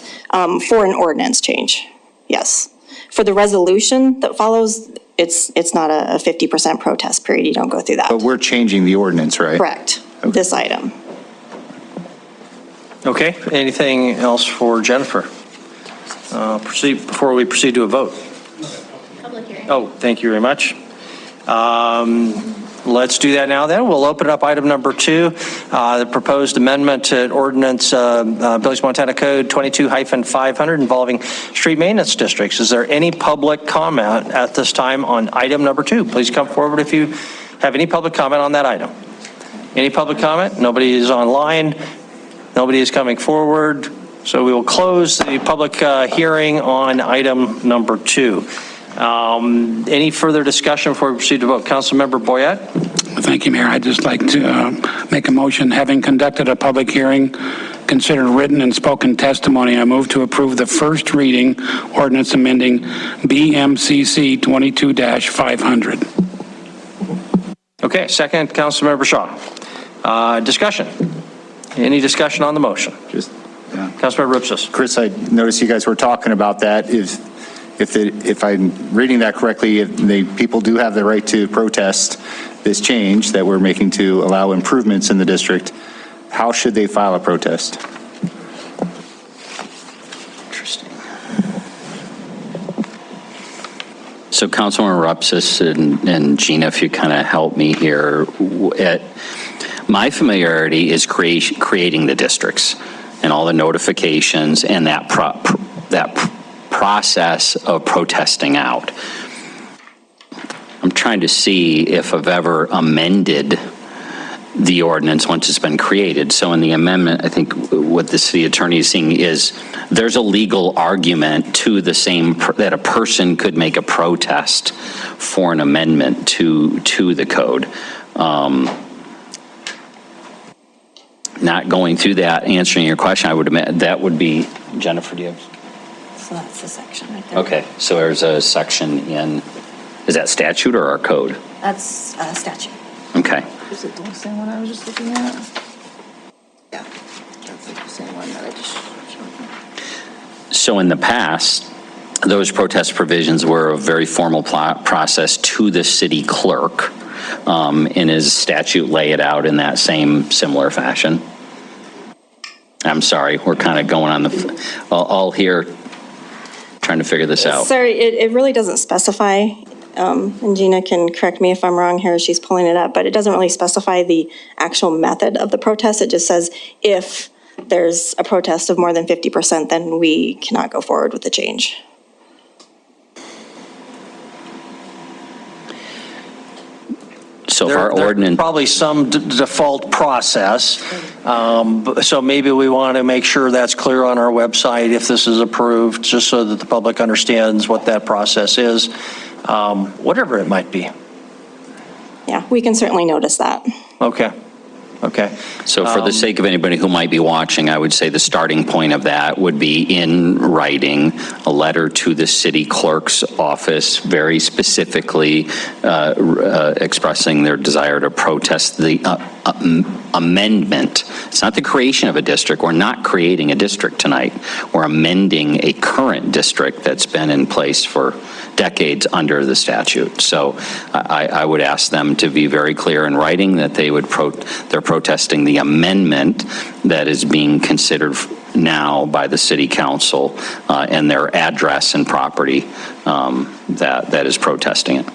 for an ordinance change, yes. For the resolution that follows, it's not a 50% protest period, you don't go through that. But we're changing the ordinance, right? Correct, this item. Okay, anything else for Jennifer? Before we proceed to a vote. Public hearing. Oh, thank you very much. Let's do that now then. We'll open up item number 2, the proposed amendment to Ordinance Billings, Montana Code 22-500 involving street maintenance districts. Is there any public comment at this time on item number 2? Please come forward if you have any public comment on that item. Any public comment? Nobody is online. Nobody is coming forward. So we will close the public hearing on item number 2. Any further discussion before we proceed to vote? Councilmember Boyette? Thank you, Mayor. I'd just like to make a motion, having conducted a public hearing, considered written and spoken testimony, I move to approve the first reading ordinance amending BMCC 22-500. Okay, second, Councilmember Shaw. Discussion. Any discussion on the motion? Councilmember Ripsis. Chris, I noticed you guys were talking about that. If I'm reading that correctly, people do have the right to protest this change that we're making to allow improvements in the district. How should they file a protest? Interesting. So Councilman Rupsis and Gina, if you kind of help me here, my familiarity is creating the districts and all the notifications and that process of protesting out. I'm trying to see if I've ever amended the ordinance once it's been created. So in the amendment, I think what the city attorney is seeing is there's a legal argument to the same, that a person could make a protest for an amendment to the code. Not going through that, answering your question, I would imagine that would be, Jennifer, do you have? So that's the section right there. Okay, so there's a section in, is that statute or our code? That's statute. Okay. Is it the same one I was just looking at? Yeah, that's like the same one that I just showed you. So in the past, those protest provisions were a very formal process to the city clerk, and his statute lay it out in that same similar fashion. I'm sorry, we're kind of going on the, all here, trying to figure this out. Sorry, it really doesn't specify, and Gina can correct me if I'm wrong here, she's pulling it up, but it doesn't really specify the actual method of the protest. It just says if there's a protest of more than 50%, then we cannot go forward with the change. So if our ordinance, probably some default process. So maybe we want to make sure that's clear on our website if this is approved, just so that the public understands what that process is, whatever it might be. Yeah, we can certainly notice that. Okay. Okay. so for the sake of anybody who might be watching, I would say the starting point of that would be in writing a letter to the city clerk's office, very specifically expressing their desire to protest the amendment. It's not the creation of a district. We're not creating a district tonight. We're amending a current district that's been in place for decades under the statute. So I would ask them to be very clear in writing that they would they're protesting the amendment that is being considered now by the city council and their address and property that is protesting it.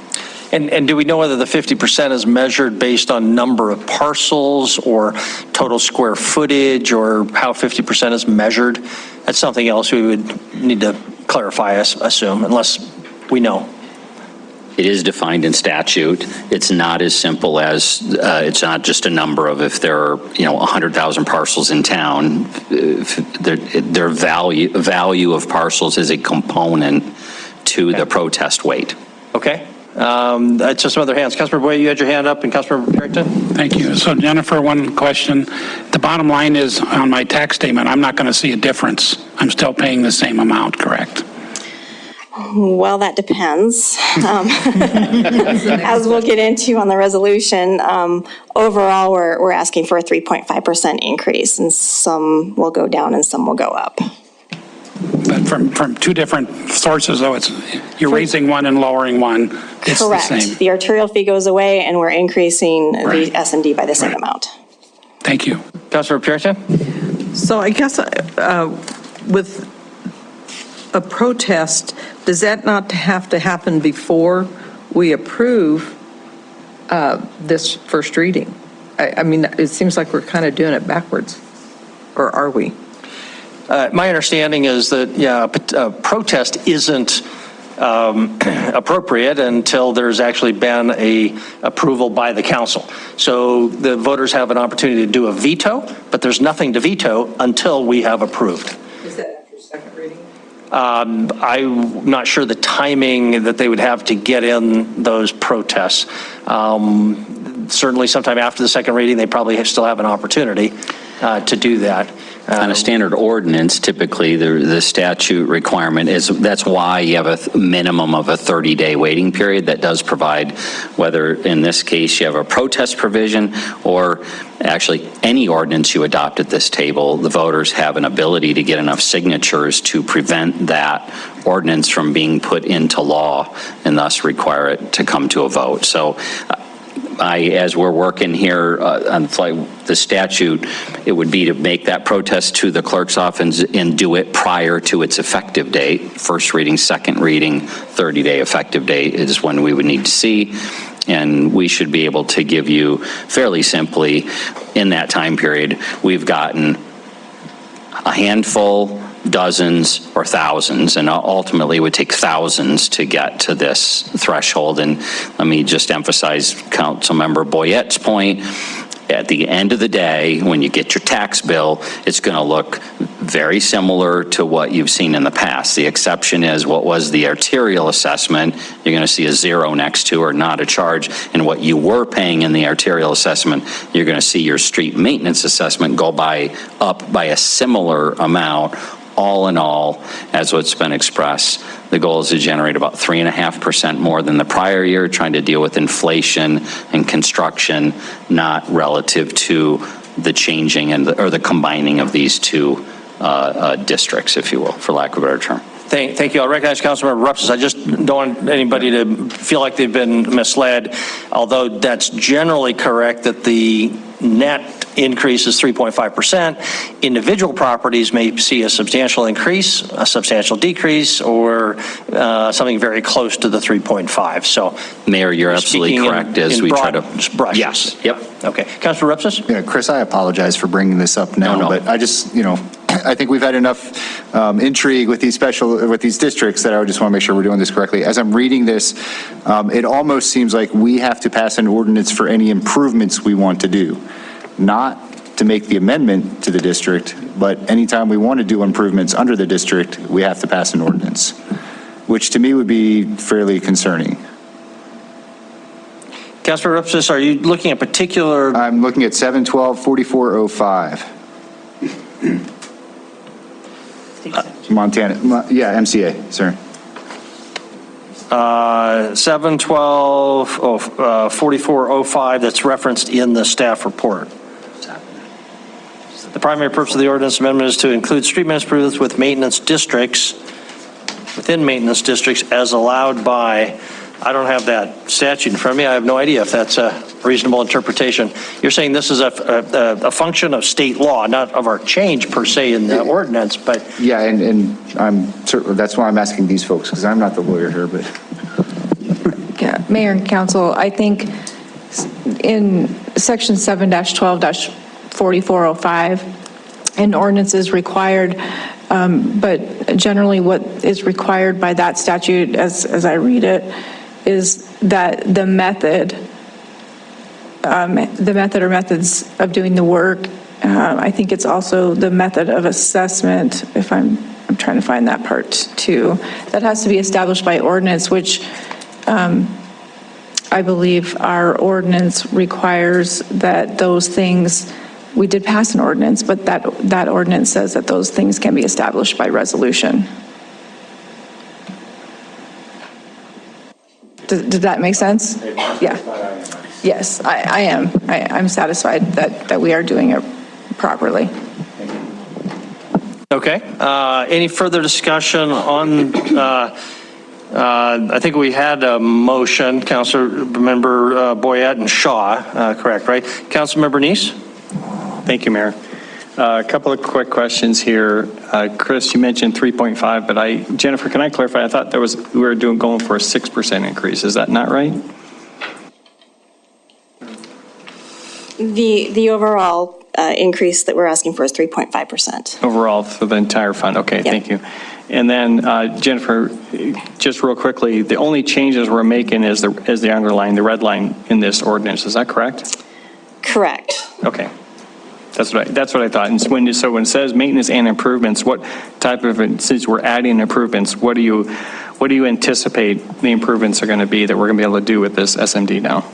And do we know whether the 50% is measured based on number of parcels or total square footage, or how 50% is measured? That's something else we would need to clarify, I assume, unless we know. It is defined in statute. It's not as simple as, it's not just a number of if there are, 100,000 parcels in town. Their value of parcels is a component to the protest weight. Okay. Just some other hands. Councilmember Boyer, you had your hand up, and Councilmember Perrington? Thank you. So Jennifer, one question. The bottom line is, on my tax statement, I'm not going to see a difference. I'm still paying the same amount, correct? Well, that depends. As we'll get into on the resolution, overall, we're asking for a 3.5% increase, and some will go down and some will go up. But from two different sources, though, you're raising one and lowering one. It's Correct. the same. The arterial fee goes away, and we're increasing Right. the S&D by the same amount. Thank you. Councilmember Perrington? So I guess with a protest, does that not have to happen before we approve this first reading? I mean, it seems like we're kind of doing it backwards, or are we? My understanding is that, yeah, a protest isn't appropriate until there's actually been a approval by the council. So the voters have an opportunity to do a veto, but there's nothing to veto until we have approved. Is that after second reading? I'm not sure the timing that they would have to get in those protests. Certainly sometime after the second reading, they probably still have an opportunity to do that. On a standard ordinance, typically the statute requirement is, that's why you have a minimum of a 30-day waiting period. That does provide, whether in this case you have a protest provision or actually any ordinance you adopt at this table, the voters have an ability to get enough signatures to prevent that ordinance from being put into law and thus require it to come to a vote. So as we're working here on the statute, it would be to make that protest to the clerk's office and do it prior to its effective date. First reading, second reading, 30-day effective date is when we would need to see. And we should be able to give you fairly simply, in that time period, we've gotten a handful, dozens, or thousands, and ultimately it would take thousands to get to this threshold. And let me just emphasize Councilmember Boyette's point. At the end of the day, when you get your tax bill, it's going to look very similar to what you've seen in the past. The exception is what was the arterial assessment. You're going to see a zero next to or not a charge. And what you were paying in the arterial assessment, you're going to see your street maintenance assessment go up by a similar amount. All in all, as what's been expressed, the goal is to generate about 3.5% more than the prior year, trying to deal with inflation and construction, not relative to the changing or the combining of these two districts, if you will, for lack of a better term. Thank you. I'll recognize Councilmember Rupsis. I just don't want anybody to feel like they've been misled, although that's generally correct that the net increase is 3.5%. Individual properties may see a substantial increase, a substantial decrease, or something very close to the 3.5. So, Mayor, you're absolutely correct as we try to brushes. Yes. Yep. Okay. Councilor Rupsis? Yeah, Chris, I apologize for bringing this up now, No. but I just, I think we've had enough intrigue with these districts that I just want to make sure we're doing this correctly. As I'm reading this, it almost seems like we have to pass an ordinance for any improvements we want to do, not to make the amendment to the district, but anytime we want to do improvements under the district, we have to pass an ordinance, which to me would be fairly concerning. Councilor Rupsis, are you looking at particular? I'm looking at 712-4405. Montana, MCA, sorry. 712-4405, that's referenced in the staff report. The primary purpose of the ordinance amendment is to include street maintenance improvements with maintenance districts, within maintenance districts as allowed by, I don't have that statute in front of me. I have no idea if that's a reasonable interpretation. You're saying this is a function of state law, not of our change per se in the ordinance, but. Yeah, and I'm certain, that's why I'm asking these folks, because I'm not the lawyer here, but. Yeah, Mayor and Council, I think in section 7-12-4405, an ordinance is required, but generally what is required by that statute, as I read it, is that the method or methods of doing the work, I think it's also the method of assessment, if I'm trying to find that part too, that has to be established by ordinance, which I believe our ordinance requires that those things, we did pass an ordinance, but that ordinance says that those things can be established by resolution. Did that make sense? Yeah. Yes, I am. I'm satisfied that we are doing it properly. Okay. Any further discussion on, I think we had a motion, Councilmember Boyette and Shaw, correct, right? Councilmember Neese? Thank you, Mayor. A couple of quick questions here. Chris, you mentioned 3.5, but Jennifer, can I clarify? I thought we were going for a 6% increase. Is that not right? The overall increase that we're asking for is 3.5%. Overall for the entire fund. Okay, thank you. And then Jennifer, just real quickly, the only changes we're making is the underline, the red line in this ordinance. Is that correct? Correct. Okay. That's what I thought. And so when it says maintenance and improvements, what type of, since we're adding improvements, what do you anticipate the improvements are going to be that we're going to be able to do with this SMD now?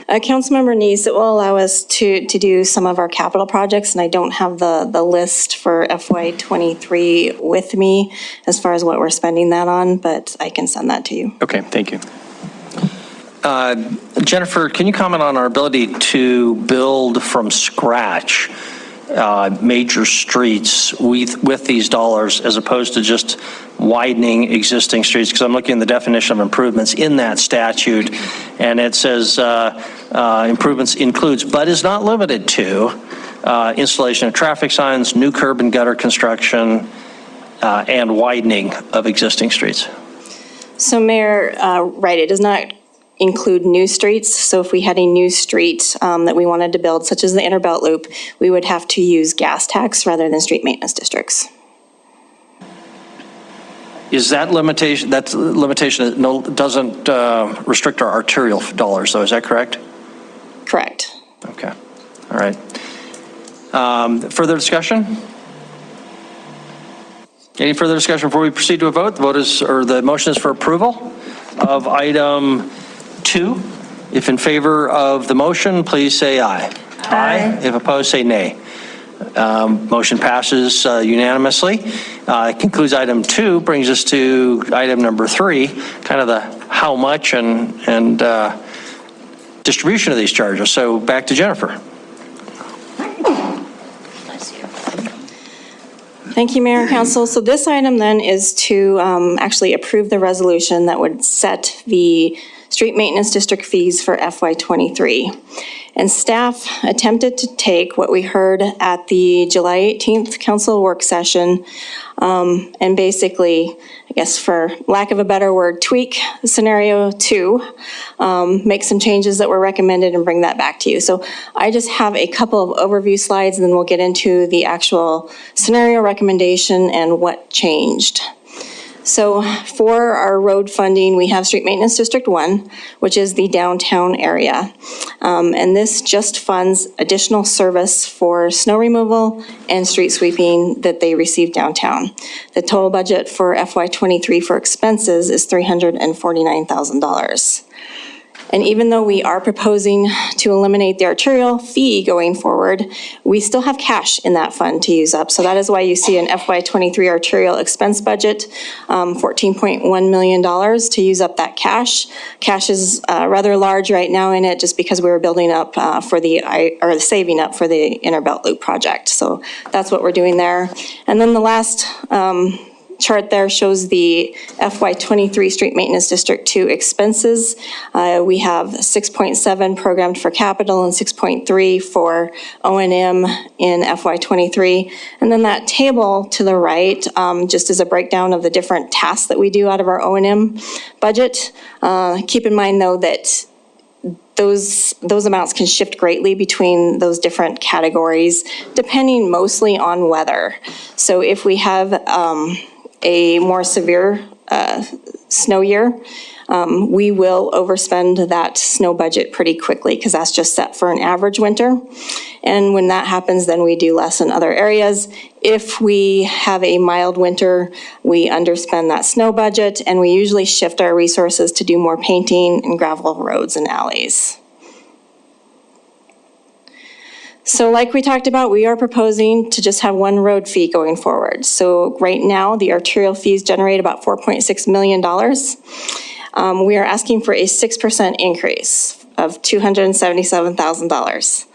Councilmember Neese, it will allow us to do some of our capital projects, and I don't have the list for FY23 with me as far as what we're spending that on, but I can send that to you. Okay, thank you. Jennifer, can you comment on our ability to build from scratch major streets with these dollars as opposed to just widening existing streets? Because I'm looking at the definition of improvements in that statute, and it says improvements includes, but is not limited to, installation of traffic signs, new curb and gutter construction, and widening of existing streets. So Mayor, right, it does not include new streets. So if we had a new street that we wanted to build, such as the Inner Belt Loop, we would have to use gas tax rather than street maintenance districts. Is that limitation that doesn't restrict our arterial dollars, though? Is that correct? Correct. Okay. All right. Further discussion? Any further discussion before we proceed to a vote? The motion is for approval of item 2. If in favor of the motion, please say aye. Aye. If opposed, say nay. Motion passes unanimously. Concludes item 2, brings us to item number 3, kind of the how much and distribution of these charges. So back to Jennifer. Thank you, Mayor and Council. So this item then is to actually approve the resolution that would set the street maintenance district fees for FY23. And staff attempted to take what we heard at the July 18th council work session and basically, I guess for lack of a better word, tweak scenario 2, make some changes that were recommended and bring that back to you. So I just have a couple of overview slides and then we'll get into the actual scenario recommendation and what changed. So for our road funding, we have Street Maintenance District 1, which is the downtown area. And this just funds additional service for snow removal and street sweeping that they receive downtown. The total budget for FY23 for expenses is $349,000. And even though we are proposing to eliminate the arterial fee going forward, we still have cash in that fund to use up. So that is why you see an FY23 arterial expense budget, $14.1 million to use up that cash. Cash is rather large right now in it just because we were building up saving up for the Inner Belt Loop project. So that's what we're doing there. And then the last chart there shows the FY23 Street Maintenance District 2 expenses. We have 6.7 programmed for capital and 6.3 for O&M in FY23. And then that table to the right just is a breakdown of the different tasks that we do out of our O&M budget. Keep in mind though that those amounts can shift greatly between those different categories depending mostly on weather. So if we have a more severe snow year, we will overspend that snow budget pretty quickly because that's just set for an average winter. And when that happens, then we do less in other areas. If we have a mild winter, we underspend that snow budget, and we usually shift our resources to do more painting and gravel roads and alleys. So like we talked about, we are proposing to just have one road fee going forward. So right now, the arterial fees generate about $4.6 million. We are asking for a 6% increase of $277,000.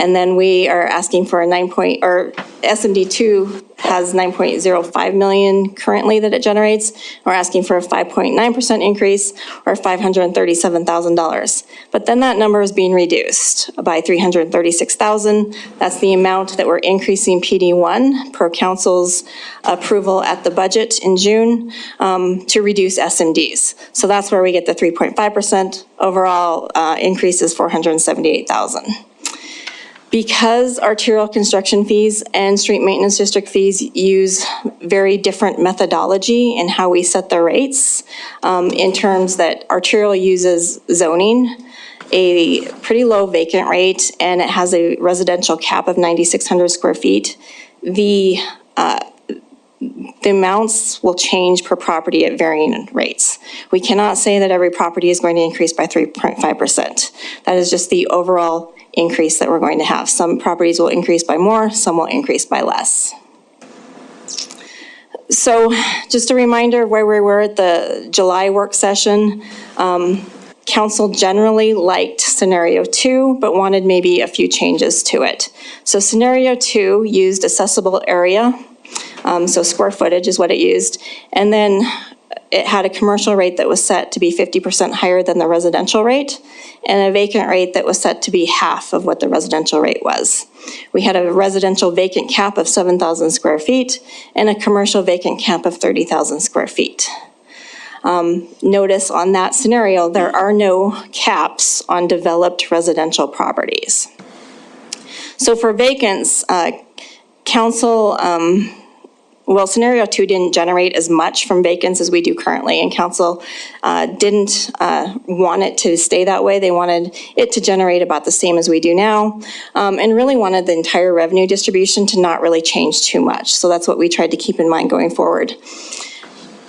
And then we are asking for a SMD2 has 9.05 million currently that it generates. We're asking for a 5.9% increase, or $537,000. But then that number is being reduced by $336,000. That's the amount that we're increasing PD1 per council's approval at the budget in June to reduce SMDs. So that's where we get the 3.5%. Overall increase is $478,000. Because arterial construction fees and street maintenance district fees use very different methodology in how we set the rates, in terms that arterial uses zoning, a pretty low vacant rate, and it has a residential cap of 9,600 square feet, the amounts will change per property at varying rates. We cannot say that every property is going to increase by 3.5%. That is just the overall increase that we're going to have. Some properties will increase by more, some will increase by less. So just a reminder of where we were at the July work session. Council generally liked scenario 2, but wanted maybe a few changes to it. So scenario 2 used assessable area, so square footage is what it used, and then it had a commercial rate that was set to be 50% higher than the residential rate, and a vacant rate that was set to be half of what the residential rate was. We had a residential vacant cap of 7,000 square feet and a commercial vacant cap of 30,000 square feet. Notice on that scenario, there are no caps on developed residential properties. So for vacants, council, well, scenario 2 didn't generate as much from vacants as we do currently, and council didn't want it to stay that way. They wanted it to generate about the same as we do now, and really wanted the entire revenue distribution to not really change too much. So that's what we tried to keep in mind going forward.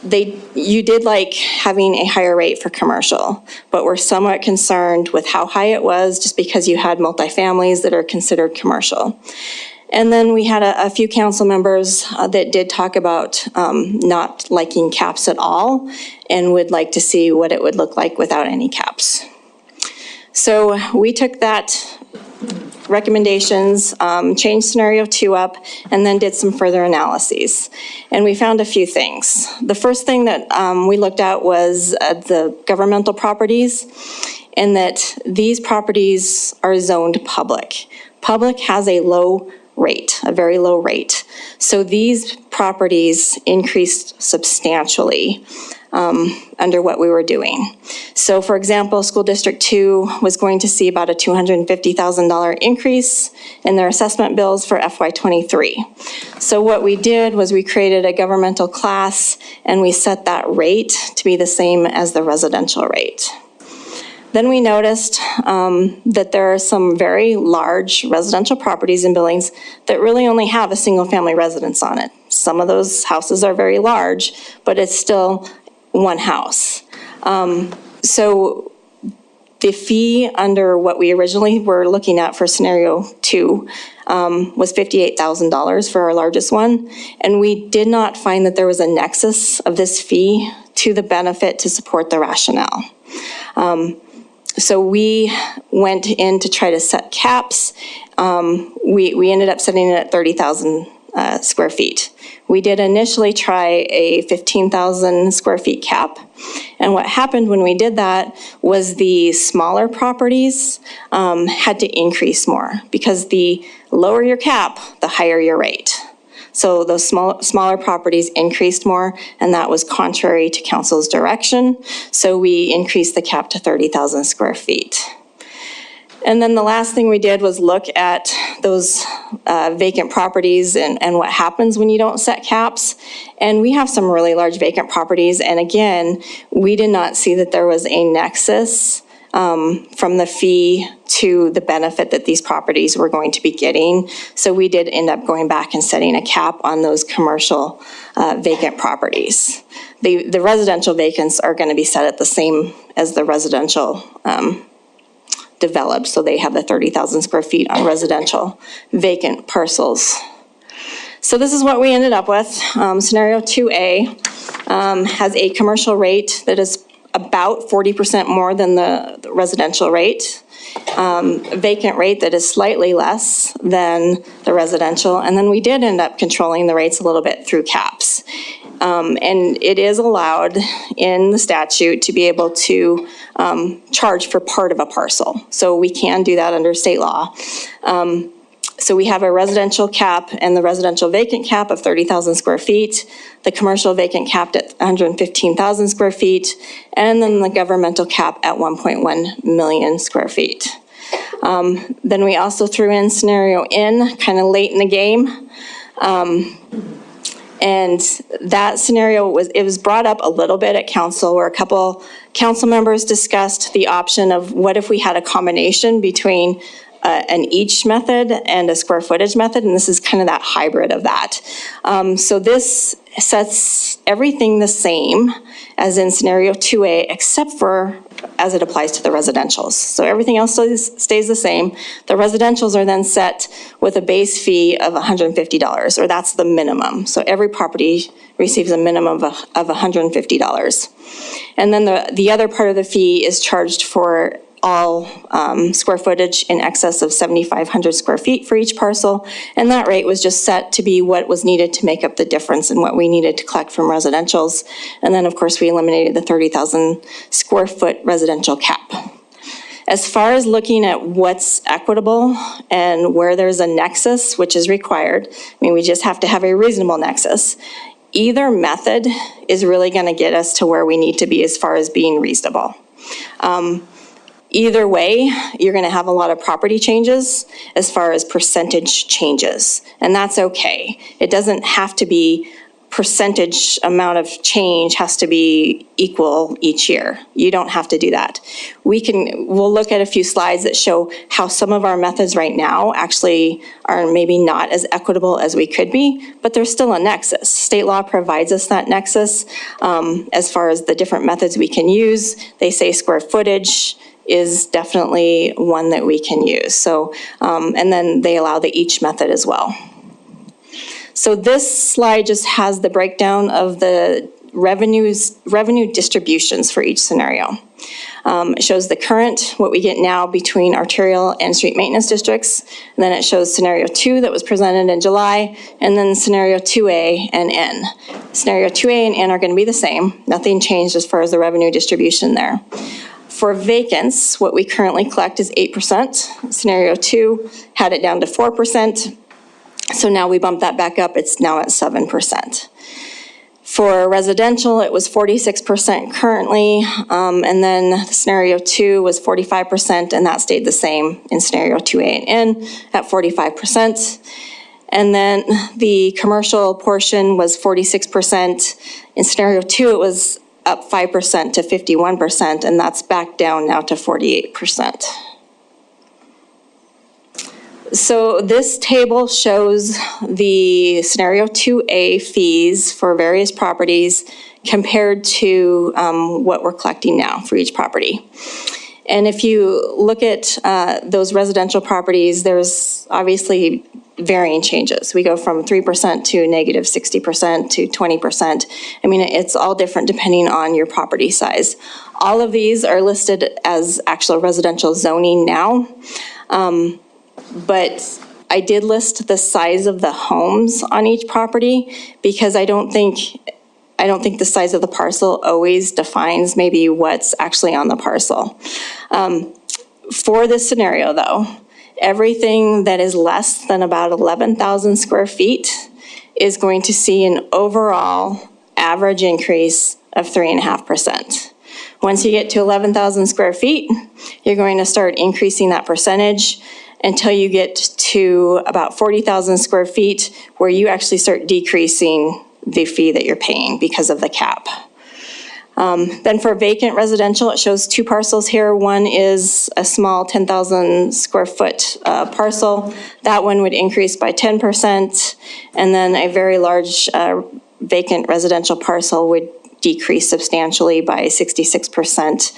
You did like having a higher rate for commercial, but we're somewhat concerned with how high it was just because you had multifamilies that are considered commercial. And then we had a few council members that did talk about not liking caps at all and would like to see what it would look like without any caps. So we took that recommendations, changed scenario 2 up, and then did some further analyses. And we found a few things. The first thing that we looked at was the governmental properties, and that these properties are zoned public. Public has a low rate, a very low rate. So these properties increased substantially under what we were doing. So for example, School District 2 was going to see about a $250,000 increase in their assessment bills for FY23. So what we did was we created a governmental class and we set that rate to be the same as the residential rate. Then we noticed that there are some very large residential properties in Billings that really only have a single family residence on it. Some of those houses are very large, but it's still one house. So the fee under what we originally were looking at for scenario 2 was $58,000 for our largest one. And we did not find that there was a nexus of this fee to the benefit to support the rationale. So we went in to try to set caps. We ended up setting it at 30,000 square feet. We did initially try a 15,000 square feet cap. And what happened when we did that was the smaller properties had to increase more, because the lower your cap, the higher your rate. So those smaller properties increased more, and that was contrary to council's direction. So we increased the cap to 30,000 square feet. And then the last thing we did was look at those vacant properties and what happens when you don't set caps. And we have some really large vacant properties. And again, we did not see that there was a nexus from the fee to the benefit that these properties were going to be getting. So we did end up going back and setting a cap on those commercial vacant properties. The residential vacants are going to be set at the same as the residential developed, so they have the 30,000 square feet on residential vacant parcels. So this is what we ended up with. Scenario 2A has a commercial rate that is about 40% more than the residential rate, vacant rate that is slightly less than the residential, and then we did end up controlling the rates a little bit through caps. And it is allowed in the statute to be able to charge for part of a parcel. So we can do that under state law. So we have a residential cap and the residential vacant cap of 30,000 square feet, the commercial vacant capped at 115,000 square feet, and then the governmental cap at 1.1 million square feet. Then we also threw in scenario N kind of late in the game. And that scenario was brought up a little bit at council, where a couple council members discussed the option of what if we had a combination between an each method and a square footage method, and this is kind of that hybrid of that. So this sets everything the same as in scenario 2A, except for as it applies to the residentials. So everything else stays the same. The residentials are then set with a base fee of $150, or that's the minimum. So every property receives a minimum of $150. And then the other part of the fee is charged for all square footage in excess of 7,500 square feet for each parcel. And that rate was just set to be what was needed to make up the difference in what we needed to collect from residentials. And then of course we eliminated the 30,000 square foot residential cap. As far as looking at what's equitable and where there's a nexus, which is required, I mean, we just have to have a reasonable nexus. Either method is really gonna get us to where we need to be as far as being reasonable. Either way, you're gonna have a lot of property changes as far as percentage changes, and that's okay. It doesn't have to be percentage amount of change has to be equal each year. You don't have to do that. We'll look at a few slides that show how some of our methods right now actually are maybe not as equitable as we could be, but there's still a nexus. State law provides us that nexus as far as the different methods we can use. They say square footage is definitely one that we can use. So, and then they allow the each method as well. So this slide just has the breakdown of the revenue distributions for each scenario. It shows the current, what we get now between arterial and street maintenance districts. And then it shows scenario 2 that was presented in July, and then scenario 2A and N. Scenario 2A and N are going to be the same. Nothing changed as far as the revenue distribution there. For vacants, what we currently collect is 8%. Scenario 2 had it down to 4%. So now we bumped that back up, it's now at 7%. For residential, it was 46% currently, and then scenario 2 was 45%, and that stayed the same in scenario 2A and N at 45%. And then the commercial portion was 46%. In scenario 2, it was up 5% to 51%, and that's back down now to 48%. So this table shows the scenario 2A fees for various properties compared to what we're collecting now for each property. And if you look at those residential properties, there's obviously varying changes. We go from 3% to negative 60% to 20%. I mean, it's all different depending on your property size. All of these are listed as actual residential zoning now. But I did list the size of the homes on each property because I don't think the size of the parcel always defines maybe what's actually on the parcel. For this scenario though, everything that is less than about 11,000 square feet is going to see an overall average increase of 3.5%. Once you get to 11,000 square feet, you're going to start increasing that percentage until you get to about 40,000 square feet, where you actually start decreasing the fee that you're paying because of the cap. Then for vacant residential, it shows two parcels here. One is a small 10,000 square foot parcel. That one would increase by 10%, and then a very large vacant residential parcel would decrease substantially by 66%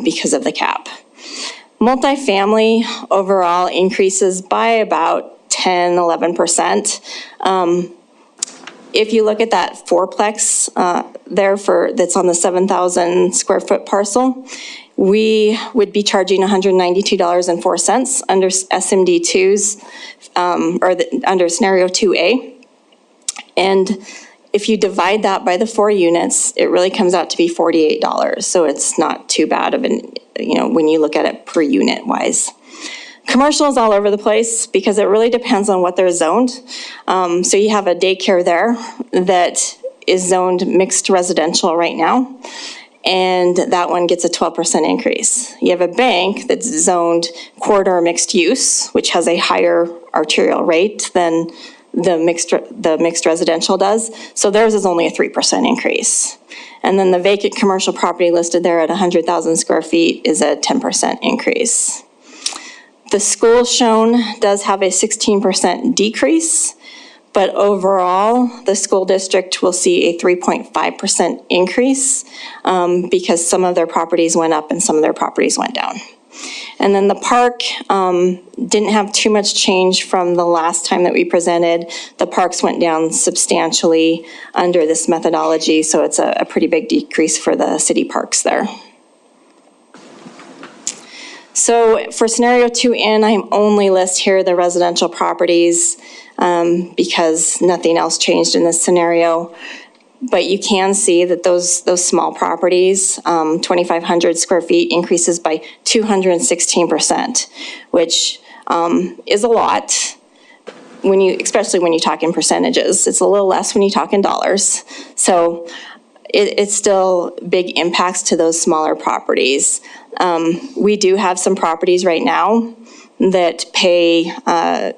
because of the cap. Multifamily overall increases by about 10, 11%. If you look at that fourplex that's on the 7,000 square foot parcel, we would be charging $192.04 under SMD2s, under scenario 2A. And if you divide that by the 4 units, it really comes out to be $48. So it's not too bad of an, when you look at it per unit wise. Commercial is all over the place because it really depends on what they're zoned. So you have a daycare there that is zoned mixed residential right now, and that one gets a 12% increase. You have a bank that's zoned corridor mixed use, which has a higher arterial rate than the mixed residential does. So theirs is only a 3% increase. And then the vacant commercial property listed there at 100,000 square feet is a 10% increase. The school shown does have a 16% decrease, but overall, the school district will see a 3.5% increase because some of their properties went up and some of their properties went down. And then the park didn't have too much change from the last time that we presented. The parks went down substantially under this methodology, so it's a pretty big decrease for the city parks there. So for scenario 2N, I only list here the residential properties because nothing else changed in this scenario. But you can see that those small properties, 2,500 square feet, increases by 216%, which is a lot. Especially when you talk in percentages. It's a little less when you talk in dollars. So it's still big impacts to those smaller properties. We do have some properties right now that pay, I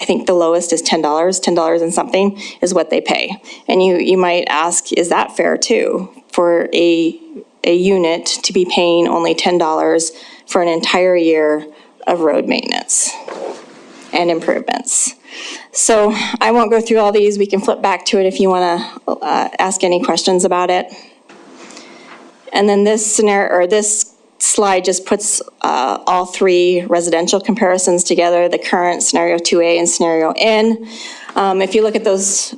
think the lowest is $10 and something is what they pay. And you might ask, is that fair too? For a unit to be paying only $10 for an entire year of road maintenance and improvements. So I won't go through all these. We can flip back to it if you want to ask any questions about it. And then this scenario, or this slide just puts all 3 residential comparisons together, the current scenario 2A and scenario N. If you look at those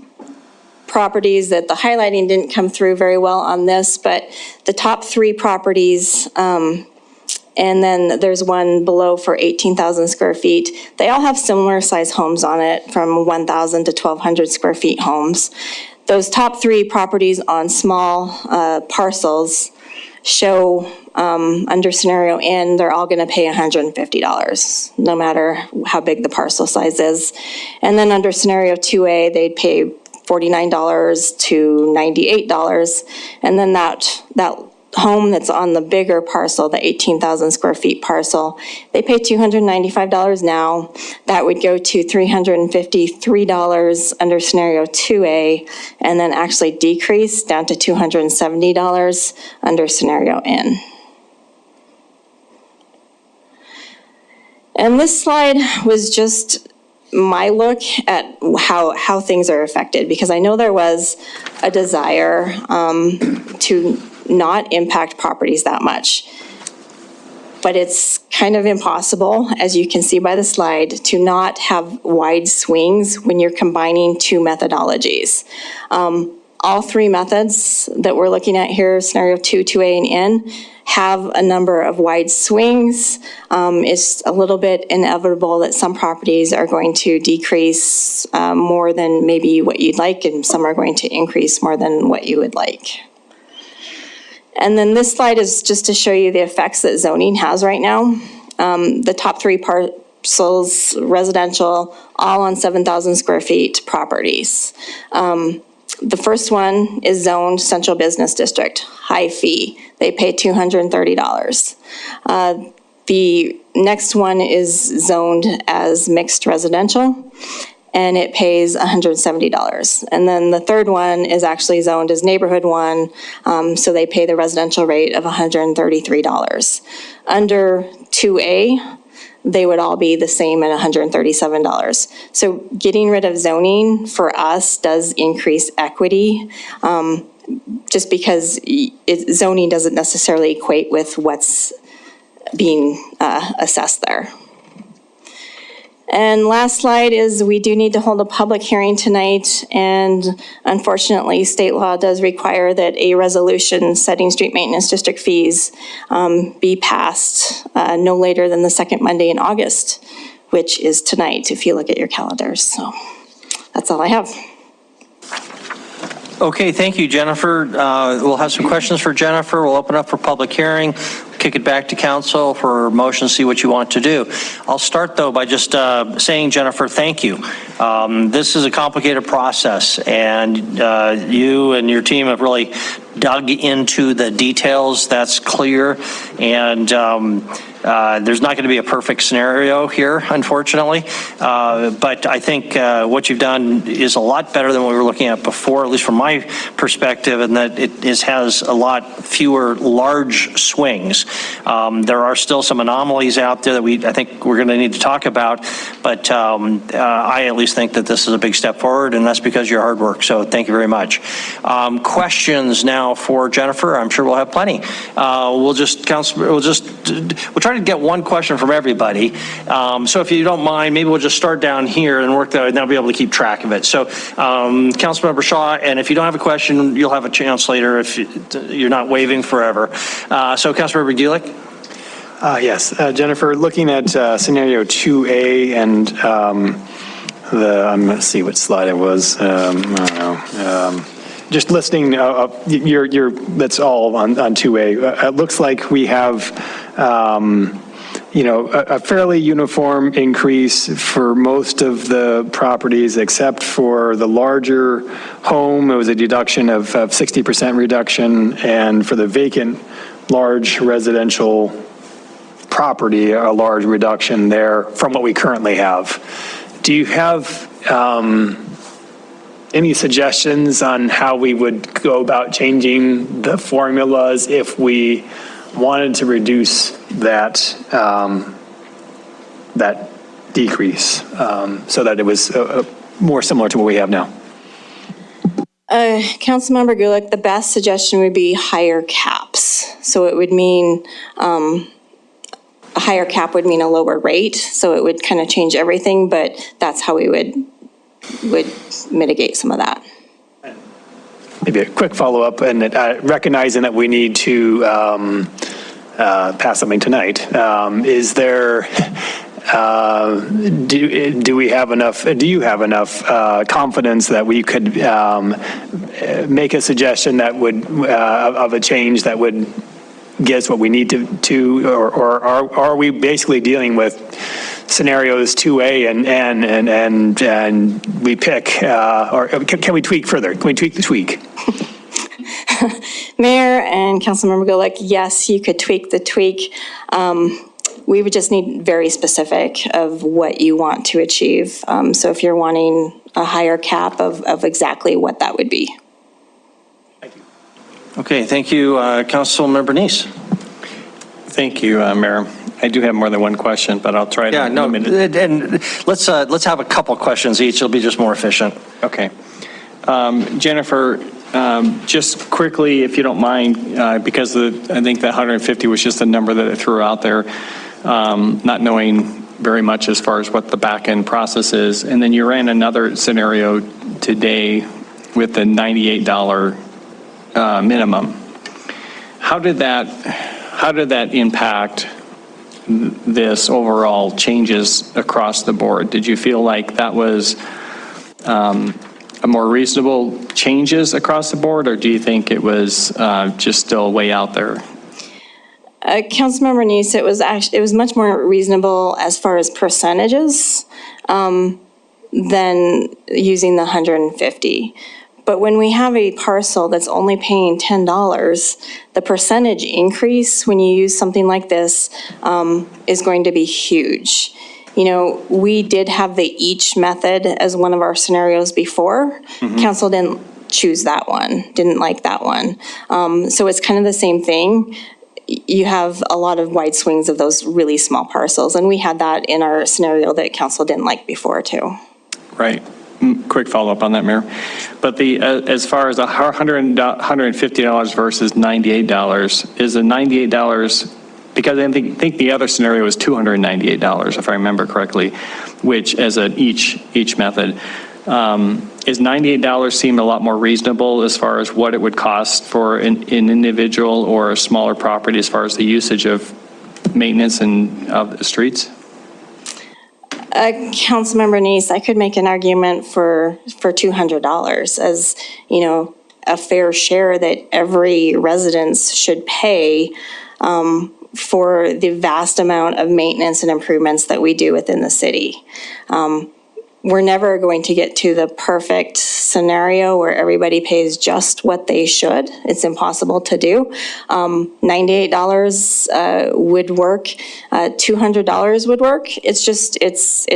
properties, that the highlighting didn't come through very well on this, but the top 3 properties, and then there's one below for 18,000 square feet. They all have similar size homes on it, from 1,000 to 1,200 square feet homes. Those top 3 properties on small parcels show under scenario N, they're all gonna pay $150, no matter how big the parcel size is. And then under scenario 2A, they'd pay $49 to $98. And then that home that's on the bigger parcel, the 18,000 square feet parcel, they pay $295 now. That would go to $353 under scenario 2A, and then actually decrease down to $270 under scenario N. And this slide was just my look at how things are affected, because I know there was a desire to not impact properties that much. But it's kind of impossible, as you can see by the slide, to not have wide swings when you're combining 2 methodologies. All 3 methods that we're looking at here, scenario 2, 2A, and N, have a number of wide swings. It's a little bit inevitable that some properties are going to decrease more than maybe what you'd like, and some are going to increase more than what you would like. And then this slide is just to show you the effects that zoning has right now. The top 3 parcels, residential, all on 7,000 square feet properties. The first one is zoned central business district, high fee. they pay $230. The next one is zoned as mixed residential, and it pays $170. And then the third one is actually zoned as neighborhood one, so they pay the residential rate of $133. Under 2A, they would all be the same at $137. So getting rid of zoning for us does increase equity, just because zoning doesn't necessarily equate with what's being assessed there. And last slide is we do need to hold a public hearing tonight, and unfortunately, state law does require that a resolution setting street maintenance district fees be passed no later than the second Monday in August, which is tonight if you look at your calendars. So that's all I have. Okay, thank you, Jennifer. We'll have some questions for Jennifer. We'll open up for public hearing, kick it back to council for motion, see what you want to do. I'll start, though, by just saying, Jennifer, thank you. This is a complicated process, and you and your team have really dug into the details. That's clear, and there's not going to be a perfect scenario here, unfortunately, but I think what you've done is a lot better than what we were looking at before, at least from my perspective, and that it has a lot fewer large swings. There are still some anomalies out there that I think we're going to need to talk about, but I at least think that this is a big step forward, and that's because of your hard work, so thank you very much. Questions now for Jennifer? I'm sure we'll have plenty. We'll try to get one question from everybody. So if you don't mind, maybe we'll just start down here and work that, and I'll be able to keep track of it. So Councilmember Shaw, and if you don't have a question, you'll have a chance later if you're not waving forever. So Councilmember Gulick? Yes, Jennifer, looking at scenario 2A and I'm going to see what slide it was. I don't know. Just listening, that's all on 2A. It looks like we have, a fairly uniform increase for most of the properties, except for the larger home. It was a deduction of 60% reduction, and for the vacant large residential property, a large reduction there from what we currently have. Do you have any suggestions on how we would go about changing the formulas if we wanted to reduce that that decrease so that it was more similar to what we have now? Councilmember Gulick, the best suggestion would be higher caps. So it would mean a higher cap would mean a lower rate, so it would kind of change everything, but that's how we would mitigate some of that. Maybe a quick follow-up, and recognizing that we need to pass something tonight. Is there, do you have enough confidence that we could make a suggestion that would, of a change that would get us what we need to or are we basically dealing with scenarios 2A and we pick, or can we tweak further? Can we tweak the tweak? Mayor and Councilmember Gulick, yes, you could tweak the tweak. We would just need very specific of what you want to achieve. So if you're wanting a higher cap of exactly what that would be. Okay, thank you, Councilmember Bernice. Thank you, Mayor. I do have more than one question, but I'll try to limit it. And let's have a couple questions each. It'll be just more efficient. Okay. Jennifer, just quickly, if you don't mind, because I think that 150 was just a number that I threw out there, not knowing very much as far as what the back end process is. And then you ran another scenario today with the $98 minimum. How did that impact this overall changes across the board? Did you feel like that was a more reasonable changes across the board, or do you think it was just still way out there? Councilmember Bernice, it was much more reasonable as far as percentages than using the 150. But when we have a parcel that's only paying $10, the percentage increase when you use something like this is going to be huge. You know, we did have the each method as one of our scenarios before. Council didn't choose that one, didn't like that one. So it's kind of the same thing. You have a lot of wide swings of those really small parcels, and we had that in our scenario that council didn't like before too. Right. Quick follow-up on that, Mayor. But the as far as $150 versus $98, is the $98, because I think the other scenario was $298, if I remember correctly, which as an each method. Is $98 seem a lot more reasonable as far as what it would cost for an individual or a smaller property as far as the usage of maintenance and of the streets? Councilmember Neese, I could make an argument for $200 as, you know, a fair share that every residence should pay for the vast amount of maintenance and improvements that we do within the city. We're never going to get to the perfect scenario where everybody pays just what they should. It's impossible to do. $98 would work. $200 would work. It's just, it's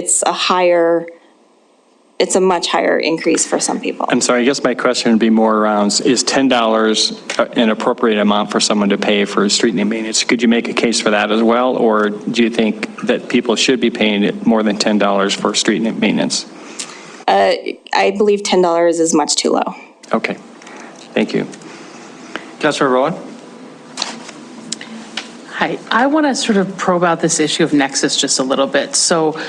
a much higher increase for some people. I'm sorry, I guess my question would be more around, is $10 an appropriate amount for someone to pay for street maintenance? Could you make a case for that as well, or do you think that people should be paying more than $10 for street maintenance? I believe $10 is much too low. Okay, thank you. Councilor Rowan? Hi, I want to sort of probe out this issue of nexus just a little bit. So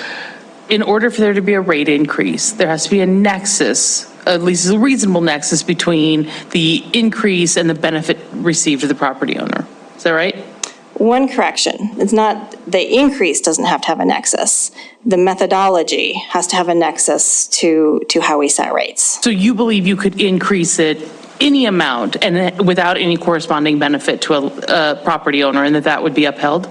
in order for there to be a rate increase, there has to be a nexus, at least a reasonable nexus between the increase and the benefit received to the property owner. Is that right? One correction, it's not, the increase doesn't have to have a nexus. The methodology has to have a nexus to how we set rates. So you believe you could increase it any amount and without any corresponding benefit to a property owner, and that would be upheld?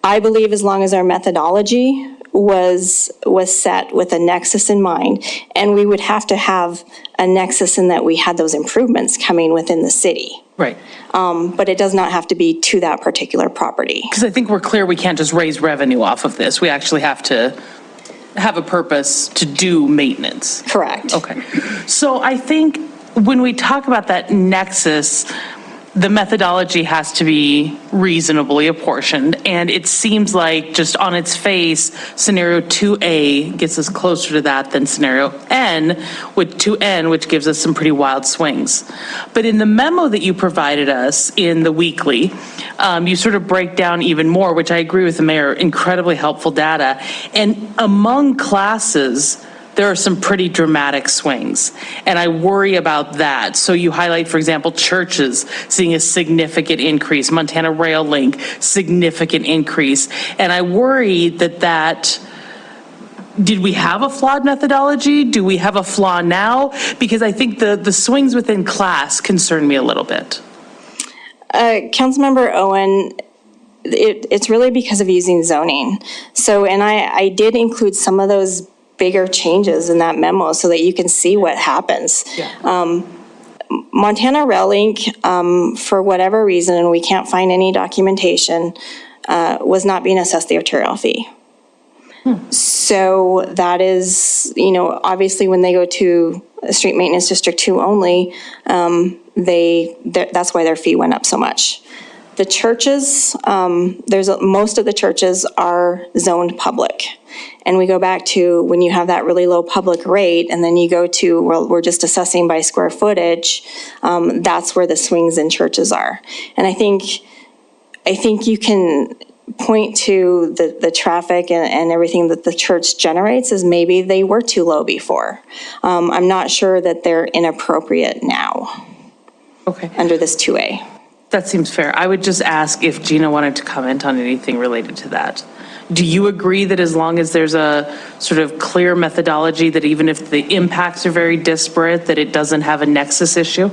I believe as long as our methodology was set with a nexus in mind, and we would have to have a nexus in that we had those improvements coming within the city. Right. But it does not have to be to that particular property. Because I think we're clear we can't just raise revenue off of this. We actually have to have a purpose to do maintenance. Correct. Okay. So I think when we talk about that nexus, the methodology has to be reasonably apportioned, and it seems like just on its face, scenario 2A gets us closer to that than scenario N, with 2N, which gives us some pretty wild swings. But in the memo that you provided us in the weekly, you sort of break down even more, which I agree with the mayor, incredibly helpful data. And among classes, there are some pretty dramatic swings, and I worry about that. So you highlight, for example, churches seeing a significant increase, Montana Rail Link, significant increase. And I worry that did we have a flawed methodology? Do we have a flaw now? Because I think the swings within class concern me a little bit. Councilmember Owen, it's really because of using zoning. So, and I did include some of those bigger changes in that memo so that you can see what happens. Yeah. Montana Rail Link, for whatever reason, and we can't find any documentation, was not being assessed the arterial fee. So that is, you know, obviously when they go to Street Maintenance District 2 only, that's why their fee went up so much. The churches, most of the churches are zoned public. And we go back to when you have that really low public rate and then you go to, well, we're just assessing by square footage, that's where the swings in churches are. And I think you can point to the traffic and everything that the church generates as maybe they were too low before. I'm not sure that they're inappropriate now. Okay. Under this 2A. That seems fair. I would just ask if Gina wanted to comment on anything related to that. Do you agree that as long as there's a sort of clear methodology that even if the impacts are very disparate, that it doesn't have a nexus issue?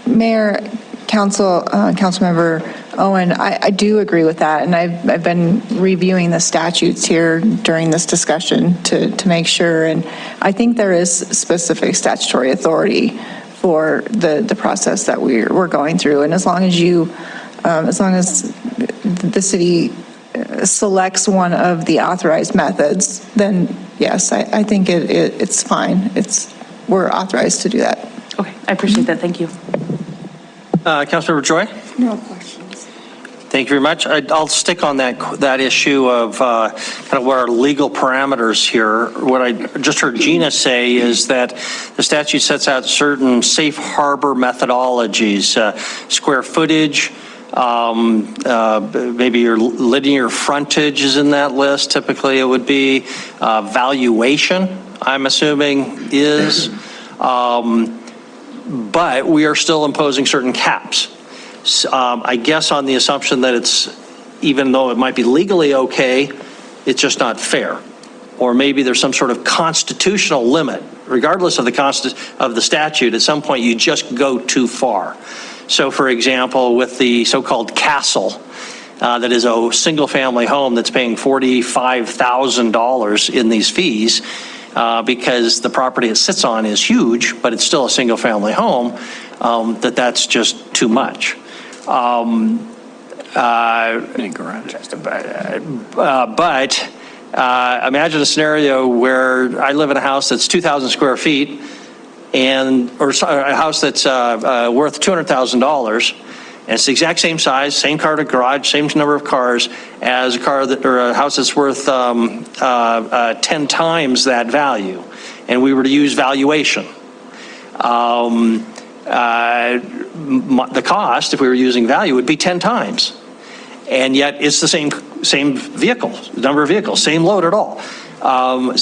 Mayor, Councilmember Oh, and I do agree with that, and I've been reviewing the statutes here during this discussion to make sure, and I think there is specific statutory authority for the process that we're going through, and as long as the city selects one of the authorized methods, then yes, I think it's fine. We're authorized to do that. Okay, I appreciate that, thank you. Councilmember Joy? No questions. Thank you very much. I'll stick on that issue of kind of what are legal parameters here. What I just heard Gina say is that the statute sets out certain safe harbor methodologies, square footage, maybe your linear frontage is in that list. Typically it would be valuation, I'm assuming is, but we are still imposing certain caps. I guess on the assumption that it's, even though it might be legally okay, it's just not fair. Or maybe there's some sort of constitutional limit, regardless of the statute, at some point you just go too far. So for example, with the so-called castle, that is a single family home that's paying $45,000 in these fees, because the property it sits on is huge, but it's still a single family home, that's just too much. But imagine a scenario where I live in a house that's 2,000 square feet, or a house that's worth $200,000, and it's the exact same size, same car to garage, same number of cars as a house that's worth 10 times that value, and we were to use valuation. The cost, if we were using value, would be 10 times. And yet it's the same vehicle, number of vehicles, same load at all. I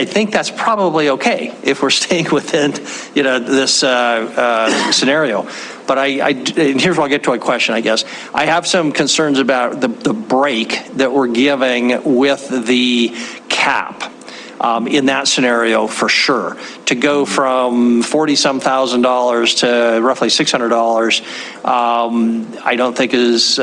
think that's probably okay if we're staying within, this scenario. But and here's where I'll get to a question, I guess. I have some concerns about the break that we're giving with the cap. In that scenario, for sure, to go from $40-some thousand to roughly $600, I don't think is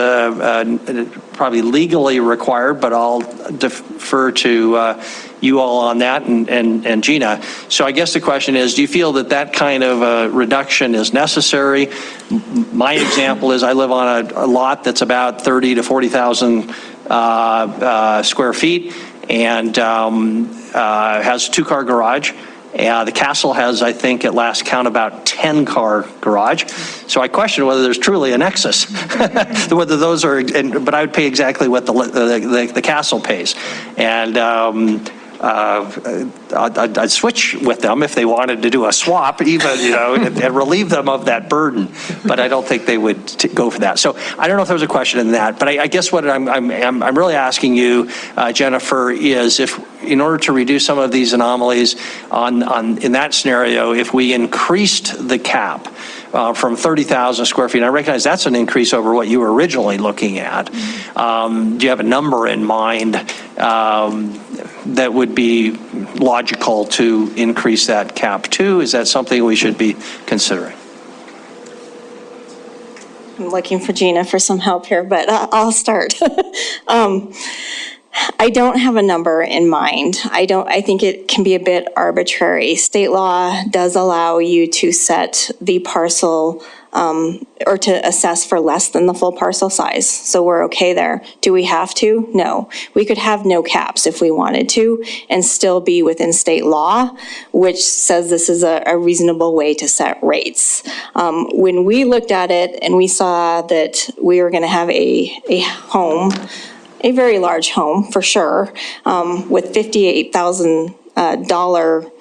probably legally required, but I'll defer to you all on that and Gina. So I guess the question is, do you feel that kind of reduction is necessary? My example is I live on a lot that's about 30 to 40,000 square feet, and has a 2-car garage. The castle has, I think, at last count, about 10-car garage. So I question whether there's truly a nexus, whether those are, but I would pay exactly what the castle pays. And I'd switch with them if they wanted to do a swap, even, and relieve them of that burden. But I don't think they would go for that. So I don't know if there was a question in that, but I guess what I'm really asking you, Jennifer, is if, in order to reduce some of these anomalies in that scenario, if we increased the cap from 30,000 square feet, and I recognize that's an increase over what you were originally looking at. Do you have a number in mind that would be logical to increase that cap to? Is that something we should be considering? I'm looking for Gina for some help here, but I'll start. I don't have a number in mind. I think it can be a bit arbitrary. State law does allow you to set the parcel or to assess for less than the full parcel size. So we're okay there. Do we have to? No. We could have no caps if we wanted to and still be within state law, which says this is a reasonable way to set rates. When we looked at it and we saw that we were going to have a home, a very large home for sure, with $58,000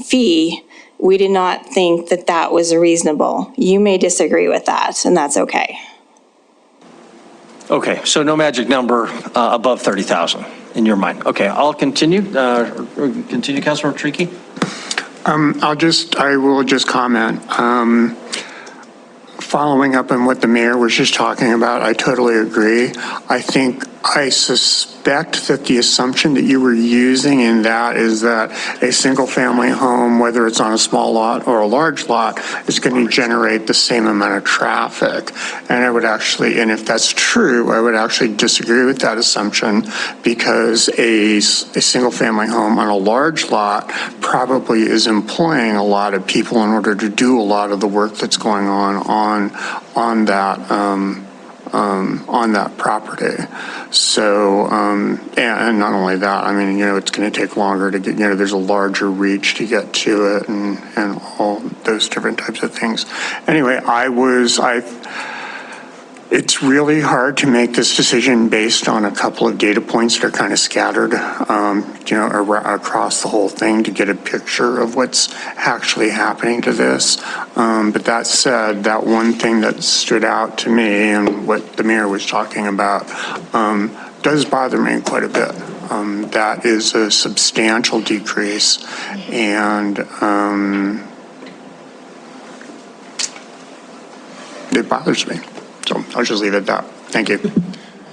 fee, we did not think that was reasonable. You may disagree with that, and that's okay. Okay, so no magic number above 30,000 in your mind. Okay, I'll continue. Continue, Councilmember Tricky. I will just comment. Following up on what the mayor was just talking about, I totally agree. I think I suspect that the assumption that you were using in that is that a single-family home, whether it's on a small lot or a large lot, is going to generate the same amount of traffic. And I would actually, and if that's true, I would actually disagree with that assumption, because a single-family home on a large lot probably is employing a lot of people in order to do a lot of the work that's going on that property. So, and not only that, I mean, it's going to take longer to get, there's a larger reach to get to it and all those different types of things. Anyway, it's really hard to make this decision based on a couple of data points that are kind of scattered, across the whole thing to get a picture of what's actually happening to this. But that said, that one thing that stood out to me and what the mayor was talking about does bother me quite a bit. That is a substantial decrease, and it bothers me. So I'll just leave it at that. Thank you.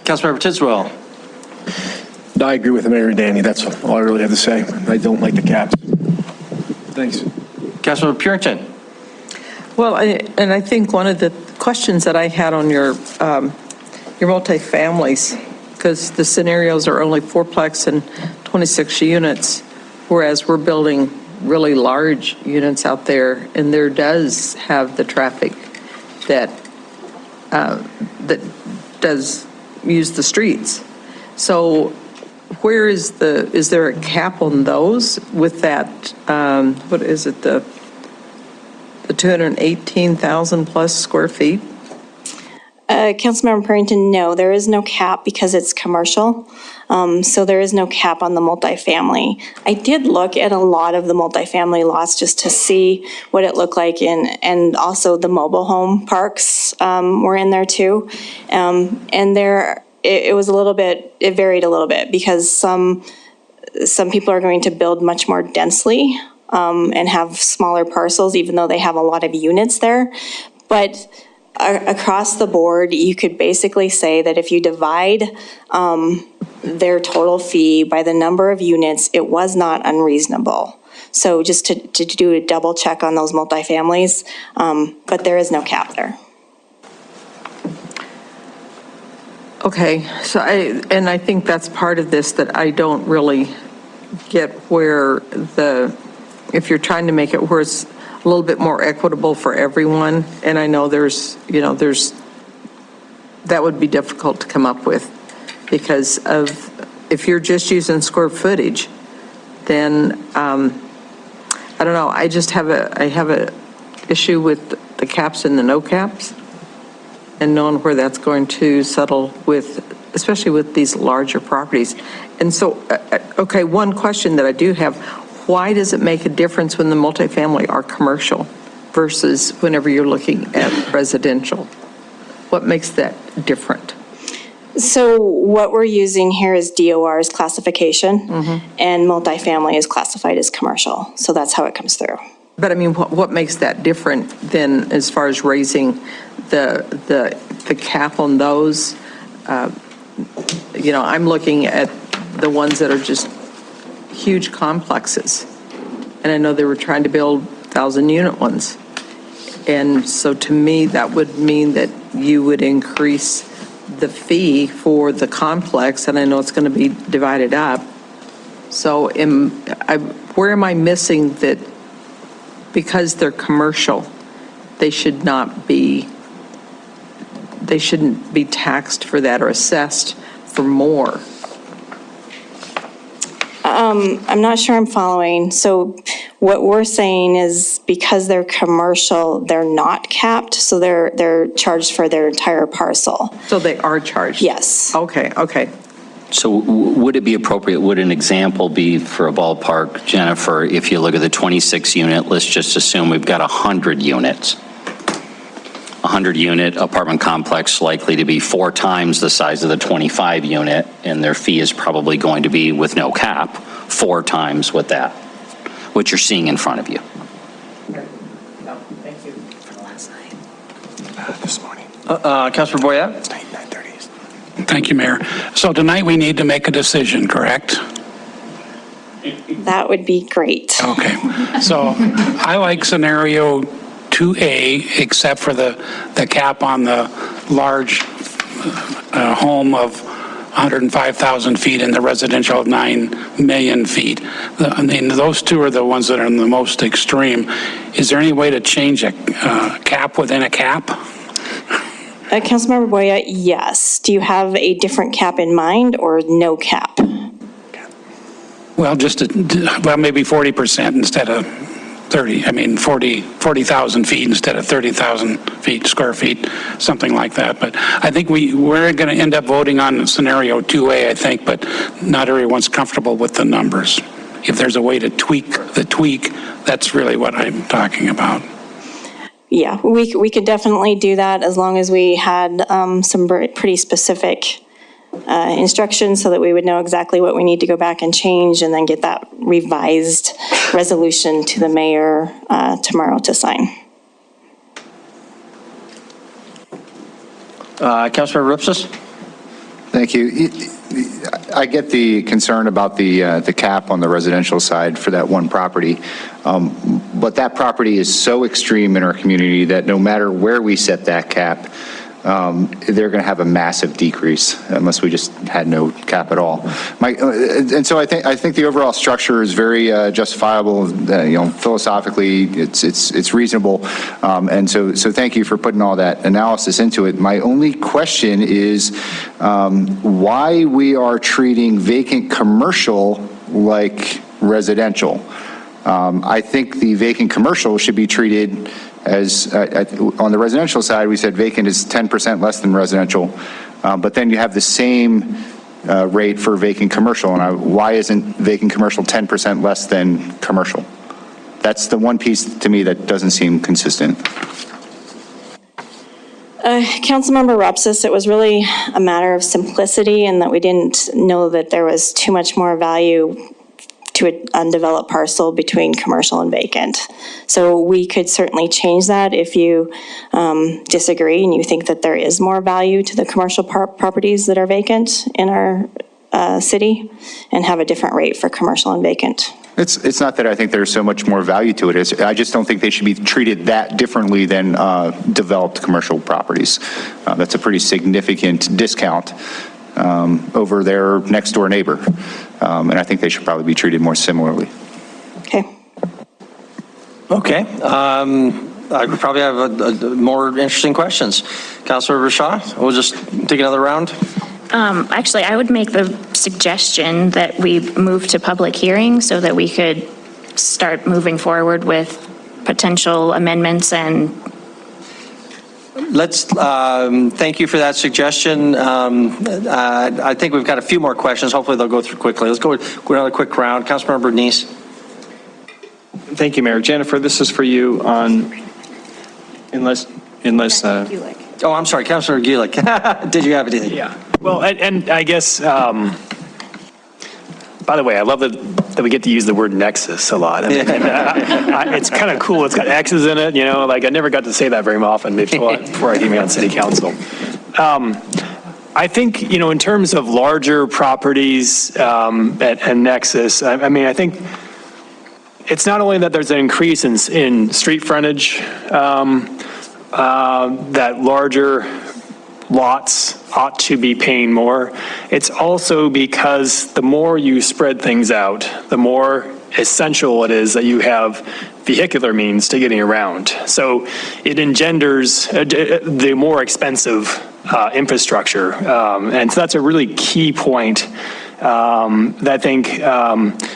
Councilmember Tiswell. I agree with the mayor and Danny. That's all I really have to say. I don't like the caps. Thanks. Councilmember Purington. Well, I think one of the questions that I had on your multifamilies, because the scenarios are only fourplex and 26 units, whereas we're building really large units out there, and there does have the traffic that does use the streets. So where is there a cap on those with that, what is it, the 218,000 plus square feet? Councilmember Purington, no, there is no cap because it's commercial. So there is no cap on the multifamily. I did look at a lot of the multifamily lots just to see what it looked like, and also the mobile home parks were in there too. And there, it was a little bit, it varied a little bit, because some people are going to build much more densely and have smaller parcels, even though they have a lot of units there. But across the board, you could basically say that if you divide their total fee by the number of units, it was not unreasonable. So just to do a double check on those multifamilies, but there is no cap there. Okay, so I think that's part of this that I don't really get, where if you're trying to make it where it's a little bit more equitable for everyone, and I know that would be difficult to come up with, because of, if you're just using square footage, then I don't know, I have a issue with the caps and the no caps, and knowing where that's going to settle with, especially with these larger properties. And so, okay, one question that I do have, why does it make a difference when the multifamily are commercial versus whenever you're looking at residential? What makes that different? So what we're using here is DOR's classification, and multifamily is classified as commercial. So that's how it comes through. But I mean, what makes that different then as far as raising the cap on those? I'm looking at the ones that are just huge complexes. And I know they were trying to build 1,000-unit ones. And so to me, that would mean that you would increase the fee for the complex, and I know it's going to be divided up. So where am I missing that because they're commercial, they shouldn't be taxed for that or assessed for more? I'm not sure I'm following. So what we're saying is because they're commercial, they're not capped, so they're charged for their entire parcel. So they are charged? Yes. Okay. So would it be appropriate, would an example be for a ballpark, Jennifer, if you look at the 26 unit, let's just assume we've got 100 units. 100-unit apartment complex likely to be 4 times the size of the 25-unit, and their fee is probably going to be, with no cap, 4 times what you're seeing in front of you. No, thank you. For the last night. This morning. Councilor Boyette? It's 9:30. Thank you, Mayor. So tonight we need to make a decision, correct? That would be great. Okay. So I like scenario 2A, except for the cap on the large home of 105,000 feet and the residential of 9 million feet. I mean, those two are the ones that are the most extreme. Is there any way to change a cap within a cap? Councilmember Boya, yes. Do you have a different cap in mind or no cap? Well, maybe 40% instead of 30. I mean, 40,000 feet instead of 30,000 feet, square feet, something like that. But I think we're going to end up voting on scenario 2A, I think, but not everyone's comfortable with the numbers. If there's a way to tweak the tweak, that's really what I'm talking about. Yeah, we could definitely do that as long as we had some pretty specific instructions so that we would know exactly what we need to go back and change and then get that revised resolution to the mayor tomorrow to sign. Councilmember Ripsis? Thank you. I get the concern about the cap on the residential side for that one property, but that property is so extreme in our community that no matter where we set that cap, they're going to have a massive decrease unless we just had no cap at all. And so I think the overall structure is very justifiable. Philosophically, it's reasonable. And so thank you for putting all that analysis into it. My only question is why we are treating vacant commercial like residential. I think the vacant commercial should be treated as, on the residential side, we said vacant is 10% less than residential, but then you have the same rate for vacant commercial, and why isn't vacant commercial 10% less than commercial? That's the one piece to me that doesn't seem consistent. Councilmember Ripsis, it was really a matter of simplicity and that we didn't know that there was too much more value to an undeveloped parcel between commercial and vacant. So we could certainly change that if you disagree and you think that there is more value to the commercial properties that are vacant in our city and have a different rate for commercial and vacant. It's not that I think there's so much more value to it. I just don't think they should be treated that differently than developed commercial properties. That's a pretty significant discount over their next door neighbor. And I think they should probably be treated more similarly. Okay. Okay. I would probably have more interesting questions. Councilor Rashad, we'll just take another round. Actually, I would make the suggestion that we move to public hearing so that we could start moving forward with potential amendments and. Let's, thank you for that suggestion. I think we've got a few more questions. Hopefully they'll go through quickly. Let's go another quick round. Councilmember Bernice. Thank you, Mayor. Jennifer, this is for you on, unless. Oh, I'm sorry, Councilor Gulick. Did you have anything? Yeah. Well, and I guess, by the way, I love that we get to use the word nexus a lot. I mean, it's kind of cool. It's got X's in it, like I never got to say that very often before I came on city council. I think, in terms of larger properties and nexus, I mean, I think it's not only that there's an increase in street frontage, that larger lots ought to be paying more. It's also because the more you spread things out, the more essential it is that you have vehicular means to getting around. So it engenders the more expensive infrastructure. And so that's a really key point that I think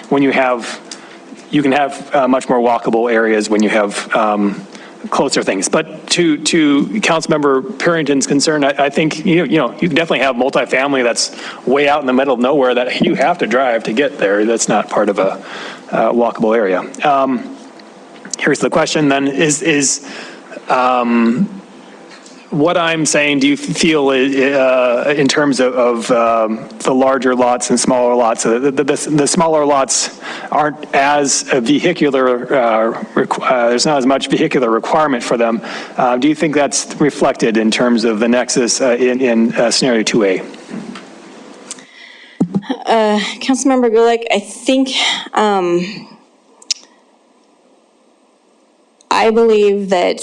when you can have much more walkable areas when you have closer things. But to Councilmember Parrington's concern, I think you can definitely have multifamily that's way out in the middle of nowhere that you have to drive to get there. That's not part of a walkable area. Here's the question then: is what I'm saying, do you feel in terms of the larger lots and smaller lots, the smaller lots aren't as vehicular, there's not as much vehicular requirement for them. Do you think that's reflected in terms of the nexus in scenario 2A? Councilmember Gulick, I think, I believe that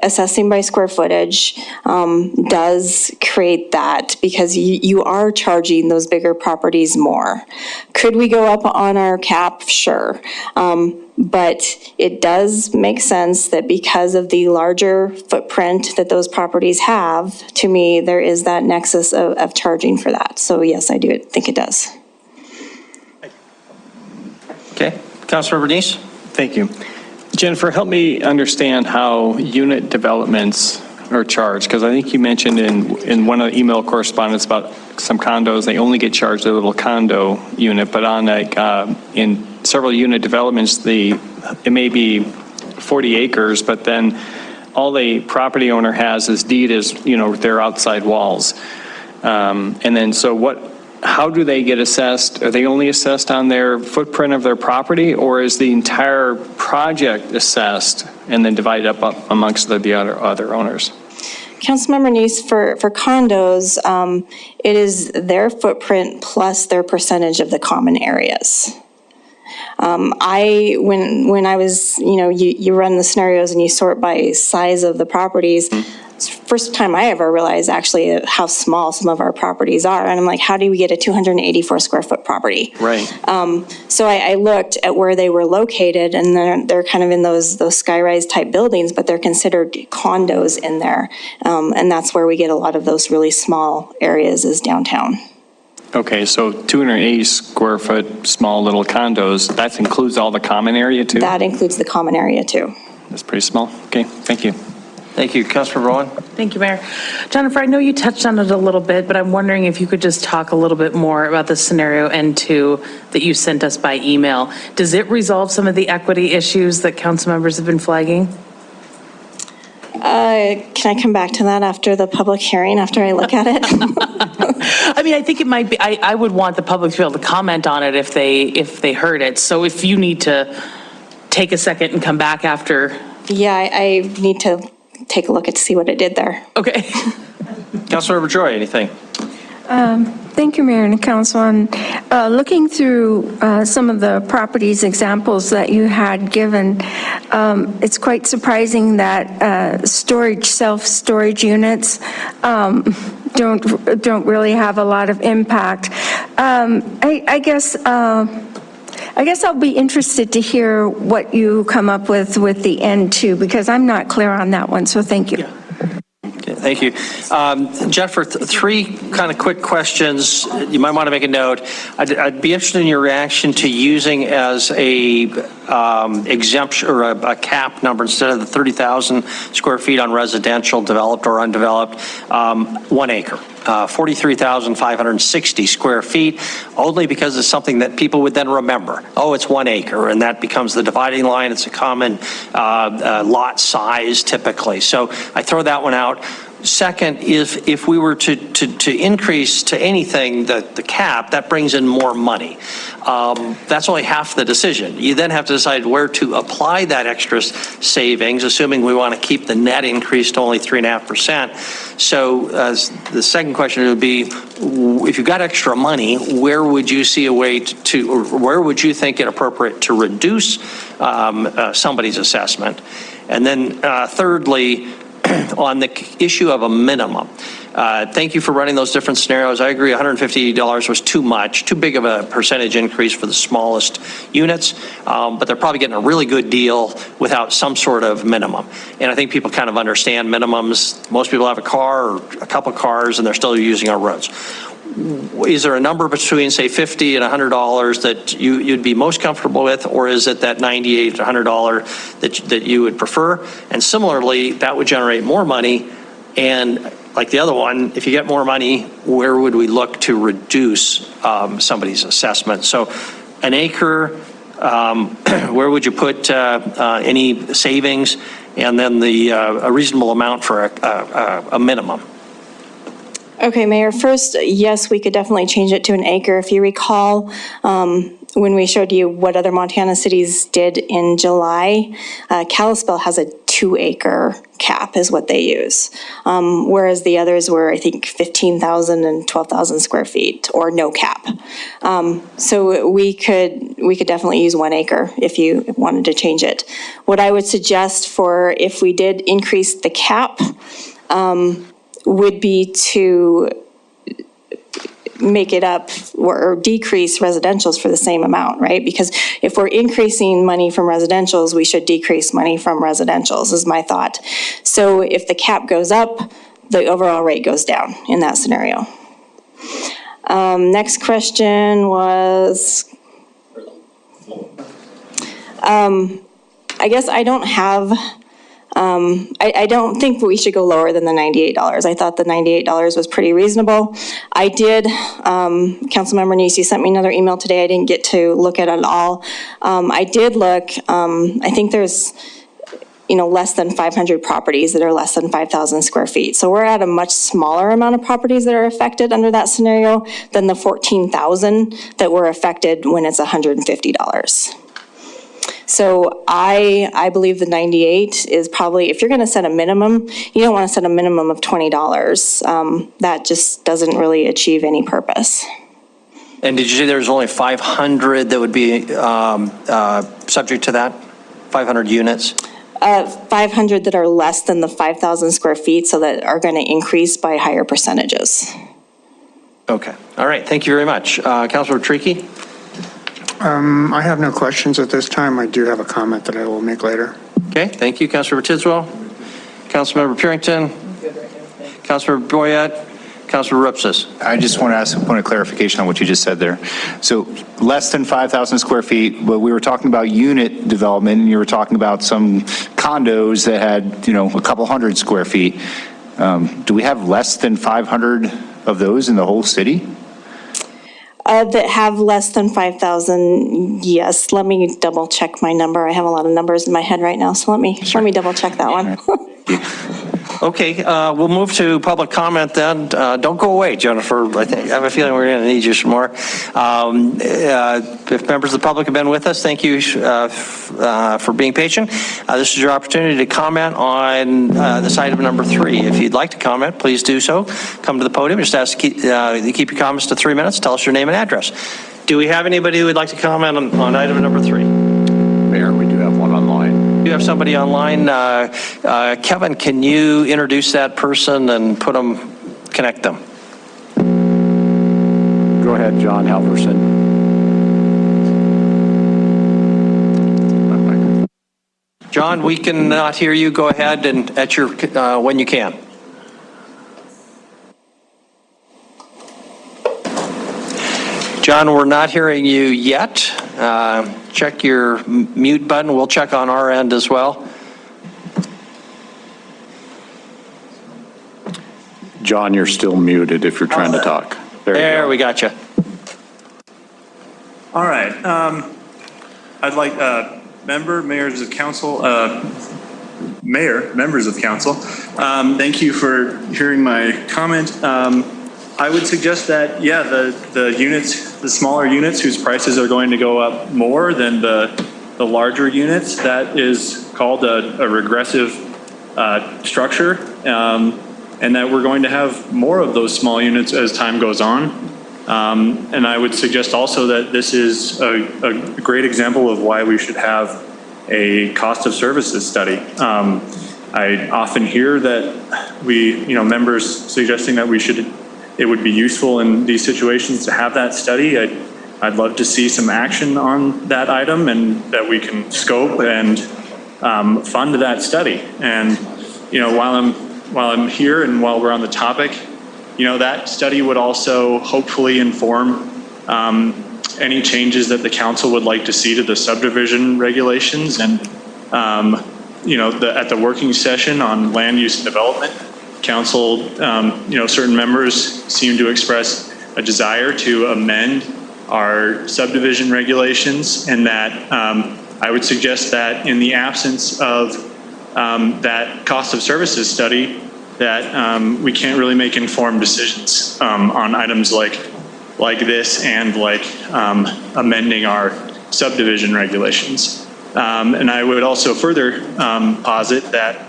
assessing by square footage does create that, because you are charging those bigger properties more. Could we go up on our cap? Sure. But it does make sense that because of the larger footprint that those properties have, to me, there is that nexus of charging for that. So yes, I do think it does. Okay, Councilor Bernice? Thank you. Jennifer, help me understand how unit developments are charged, because I think you mentioned in one of the email correspondence about some condos, they only get charged a little condo unit, but on in several unit developments, it may be 40 acres, but then all the property owner has is deed is, their outside walls. And then how do they get assessed? Are they only assessed on their footprint of their property, or is the entire project assessed and then divided up amongst the other owners? Councilmember Neese, for condos, it is their footprint plus their percentage of the common areas. When I was, you run the scenarios and you sort by size of the properties. It's the first time I ever realized actually how small some of our properties are. And I'm like, how do we get a 284 square foot property? Right. So I looked at where they were located, and they're kind of in those skyrise type buildings, but they're considered condos in there. And that's where we get a lot of those really small areas is downtown. Okay, so 280 square foot small little condos, that includes all the common area too? That includes the common area too. That's pretty small. Okay, thank you. Thank you. Councilor Rowan? Thank you, Mayor. Jennifer, I know you touched on it a little bit, but I'm wondering if you could just talk a little bit more about the scenario N2 that you sent us by email. Does it resolve some of the equity issues that council members have been flagging? Can I come back to that after the public hearing, after I look at it? I mean, I think it might be, I would want the public to be able to comment on it if they heard it. So if you need to take a second and come back after. Yeah, I need to take a look at see what it did there. Okay. Councilor Joy, anything? Thank you, Mayor and Council. Looking through some of the properties examples that you had given, it's quite surprising that self-storage units don't really have a lot of impact. I guess I'll be interested to hear what you come up with the N2, because I'm not clear on that one, so thank you. Thank you. Jennifer, three kind of quick questions. You might want to make a note. I'd be interested in your reaction to using as a exemption or a cap number instead of the 30,000 square feet on residential, developed or undeveloped, 1 acre. 43,560 square feet, only because it's something that people would then remember. Oh, it's 1 acre, and that becomes the dividing line. It's a common lot size typically. So I throw that one out. Second, if we were to increase to anything the cap, that brings in more money. That's only half the decision. You then have to decide where to apply that extra savings, assuming we want to keep the net increase to only 3.5%. So the second question would be, if you've got extra money, where would you see a way or where would you think it appropriate to reduce somebody's assessment? And then thirdly, on the issue of a minimum. Thank you for running those different scenarios. I agree $150 was too much, too big of a percentage increase for the smallest units, but they're probably getting a really good deal without some sort of minimum. And I think people kind of understand minimums. Most people have a car or a couple cars and they're still using our roads. Is there a number between, say, $50 and $100 that you'd be most comfortable with, or is it that $98 to $100 that you would prefer? And similarly, that would generate more money. And like the other one, if you get more money, where would we look to reduce somebody's assessment? So an acre, where would you put any savings, and then a reasonable amount for a minimum? Okay, Mayor, first, yes, we could definitely change it to an acre. If you recall, when we showed you what other Montana cities did in July, Kalispell has a 2-acre cap is what they use. Whereas the others were, I think, 15,000 and 12,000 square feet or no cap. So we could definitely use 1 acre if you wanted to change it. What I would suggest for if we did increase the cap, would be to make it up or decrease residentials for the same amount, right? Because if we're increasing money from residentials, we should decrease money from residentials, is my thought. So if the cap goes up, the overall rate goes down in that scenario. Next question was, I guess I don't have, I don't think we should go lower than the $98. I thought the $98 was pretty reasonable. I did, Councilmember Nisi sent me another email today. I didn't get to look at it all. I did look, I think there's, less than 500 properties that are less than 5,000 square feet. So we're at a much smaller amount of properties that are affected under that scenario than the 14,000 that were affected when it's $150. So I believe the 98 is probably, if you're going to set a minimum, you don't want to set a minimum of $20. That just doesn't really achieve any purpose. And did you say there's only 500 that would be subject to that? 500 units? 500 that are less than the 5,000 square feet, so that are going to increase by higher percentages. Okay. All right. Thank you very much. Councilor Tricky? I have no questions at this time. I do have a comment that I will make later. Okay. Thank you, Councilor Tidswell. Councilmember Purington? Councilor Boyette? Councilor Rupsis? I just want to ask a point of clarification on what you just said there. So less than 5,000 square feet, but we were talking about unit development, and you were talking about some condos that had, a couple hundred square feet. Do we have less than 500 of those in the whole city? That have less than 5,000, yes. Let me double check my number. I have a lot of numbers in my head right now, so let me double check that one. Okay, we'll move to public comment then. Don't go away, Jennifer. I have a feeling we're going to need you some more. If members of the public have been with us, thank you for being patient. This is your opportunity to comment on this item number 3. If you'd like to comment, please do so. Come to the podium. Just ask keep your comments to 3 minutes. Tell us your name and address. Do we have anybody who would like to comment on item number 3? Mayor, we do have one online. You have somebody online. Kevin, can you introduce that person and connect them? Go ahead, John Halverson. John, we cannot hear you. Go ahead and at your when you can. John, we're not hearing you yet. Check your mute button. We'll check on our end as well. John, you're still muted if you're trying to talk. There we got you. All right. I'd like members of council, members of council. Thank you for hearing my comment. I would suggest that, yeah, the units, the smaller units whose prices are going to go up more than the larger units, that is called a regressive structure, and that we're going to have more of those small units as time goes on. And I would suggest also that this is a great example of why we should have a cost of services study. I often hear that members suggesting that it would be useful in these situations to have that study. I'd love to see some action on that item and that we can scope and fund that study. And while I'm here and while we're on the topic, that study would also hopefully inform any changes that the council would like to see to the subdivision regulations. And at the working session on land use and development, council, certain members seem to express a desire to amend our subdivision regulations, and that I would suggest that in the absence of that cost of services study, that we can't really make informed decisions on items like this and like amending our subdivision regulations. And I would also further posit that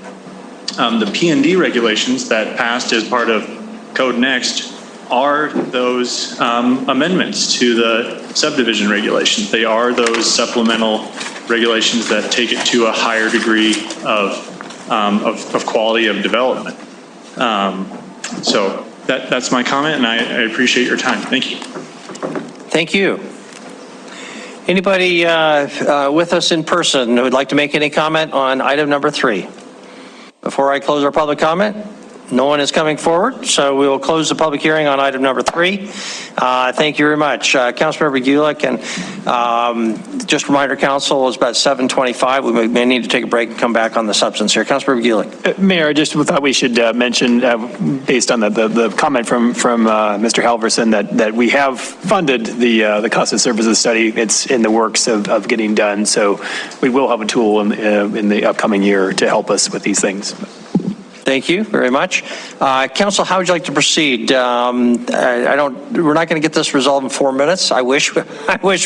the P&D regulations that passed as part of Code Next are those amendments to the subdivision regulations. They are those supplemental regulations that take it to a higher degree of quality of development. So that's my comment, and I appreciate your time. Thank you. Thank you. Anybody with us in person who would like to make any comment on item number 3? Before I close our public comment, no one is coming forward, so we will close the public hearing on item number 3. Thank you very much. Councilmember Gulick, and just reminder, council, is about 7:25. We may need to take a break and come back on the substance here. Councilmember Gulick. Mayor, I just thought we should mention, based on the comment from Mr. Halverson, that we have funded the cost of services study. It's in the works of getting done, so we will have a tool in the upcoming year to help us with these things. Thank you very much. Council, how would you like to proceed? We're not going to get this resolved in 4 minutes. I wish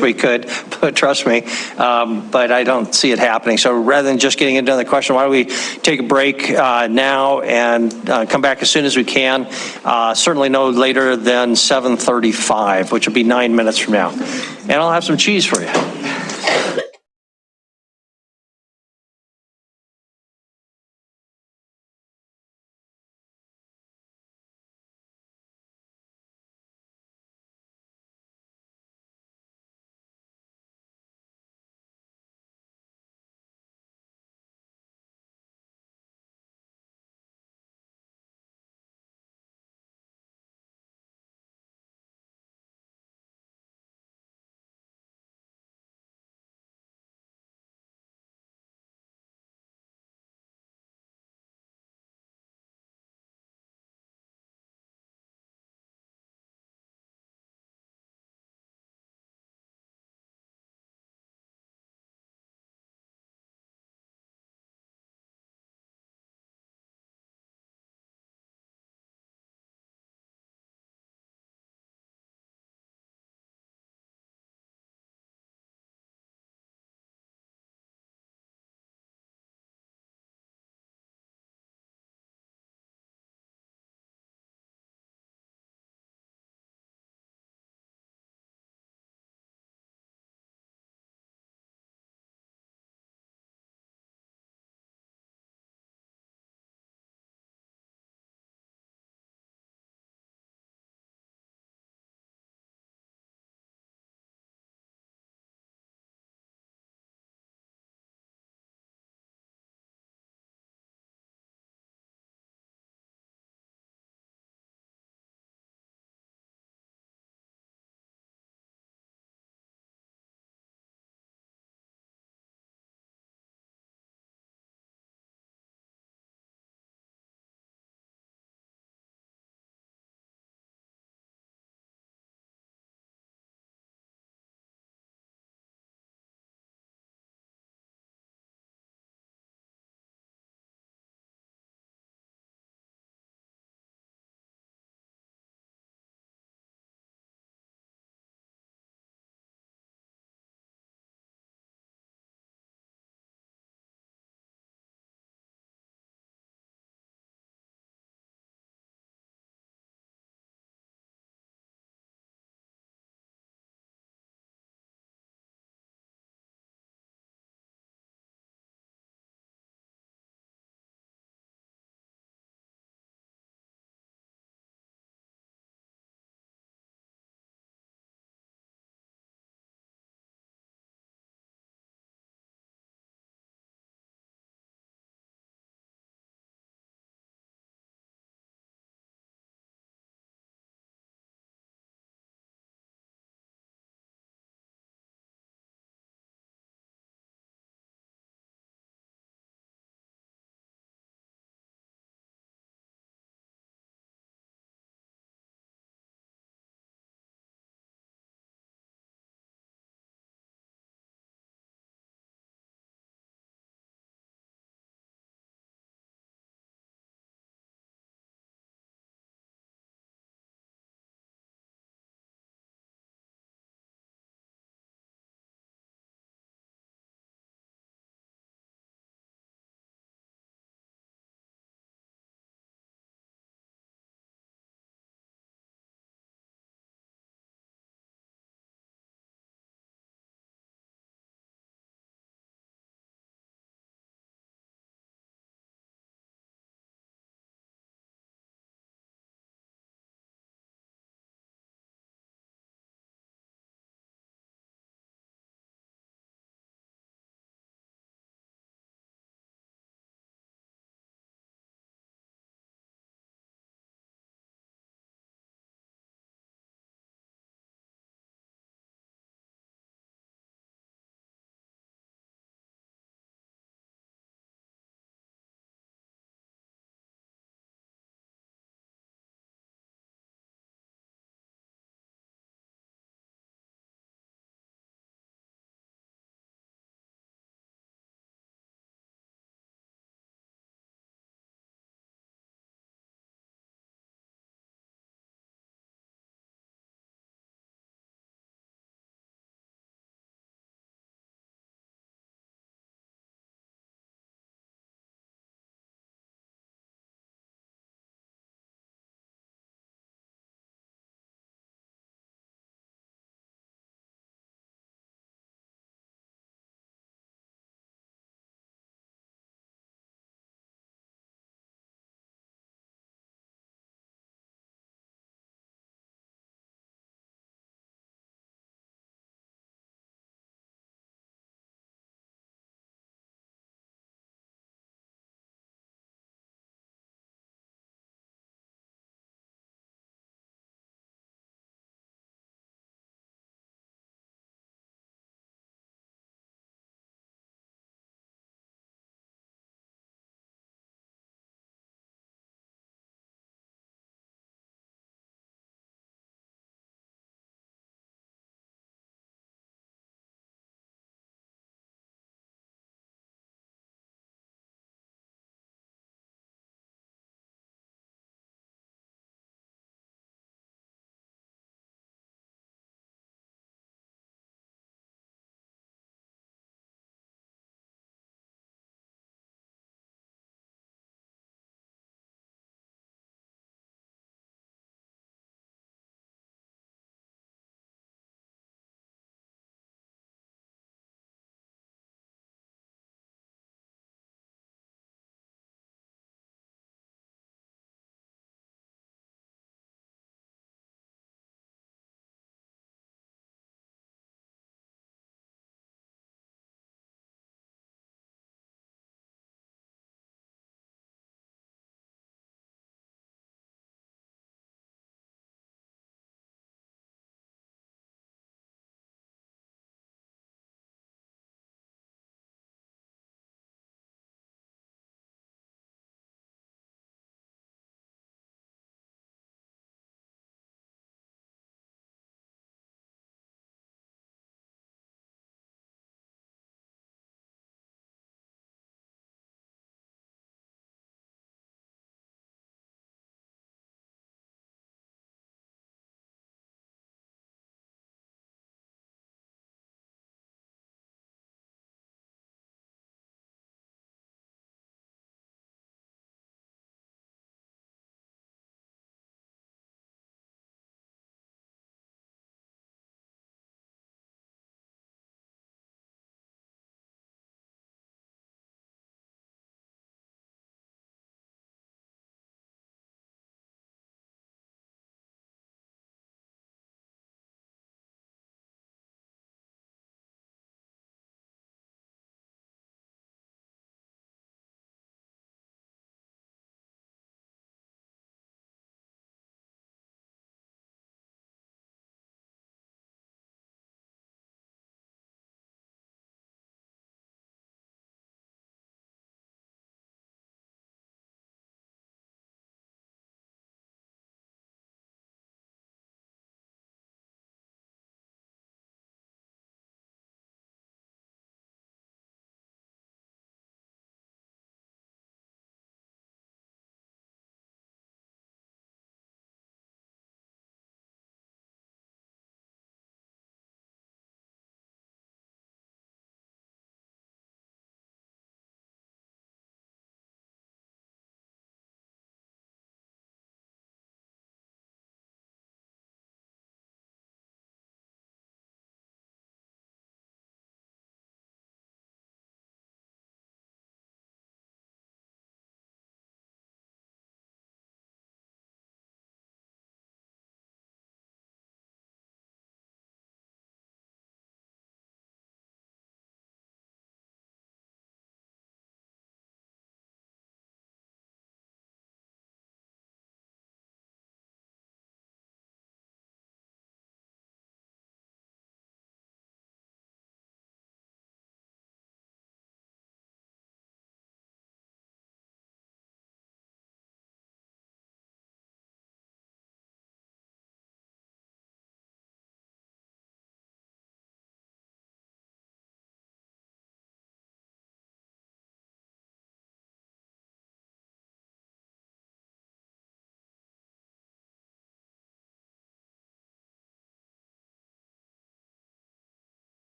we could, but trust me, but I don't see it happening. So rather than just getting into the question, why don't we take a break now and come back as soon as we can, certainly no later than 7:35, which will be 9 minutes from now. And I'll have some cheese for you.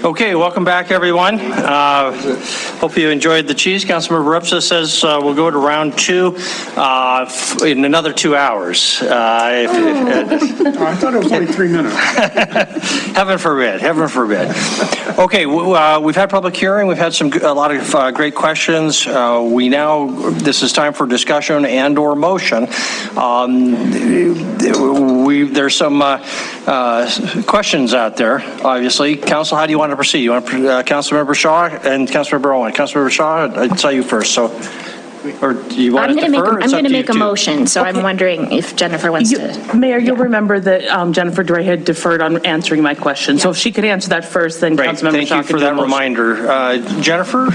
Okay, welcome back, everyone. Hope you enjoyed the cheese. Councilmember Rupsa says we'll go to round 2 in another 2 hours. I thought it was only 3 minutes. Heaven forbid, heaven forbid. Okay, we've had public hearing. We've had a lot of great questions. This is time for discussion and or motion. There's some questions out there, obviously. Council, how do you want to proceed? You want Councilmember Shaw and Councilmember Owen? Councilmember Shaw, I saw you first, so, or do you want to defer? I'm going to make a motion, so I'm wondering if Jennifer wants to. Mayor, you'll remember that Jennifer Dray had deferred on answering my question. So if she could answer that first, then Councilmember Shaw Thank you for that reminder. Jennifer?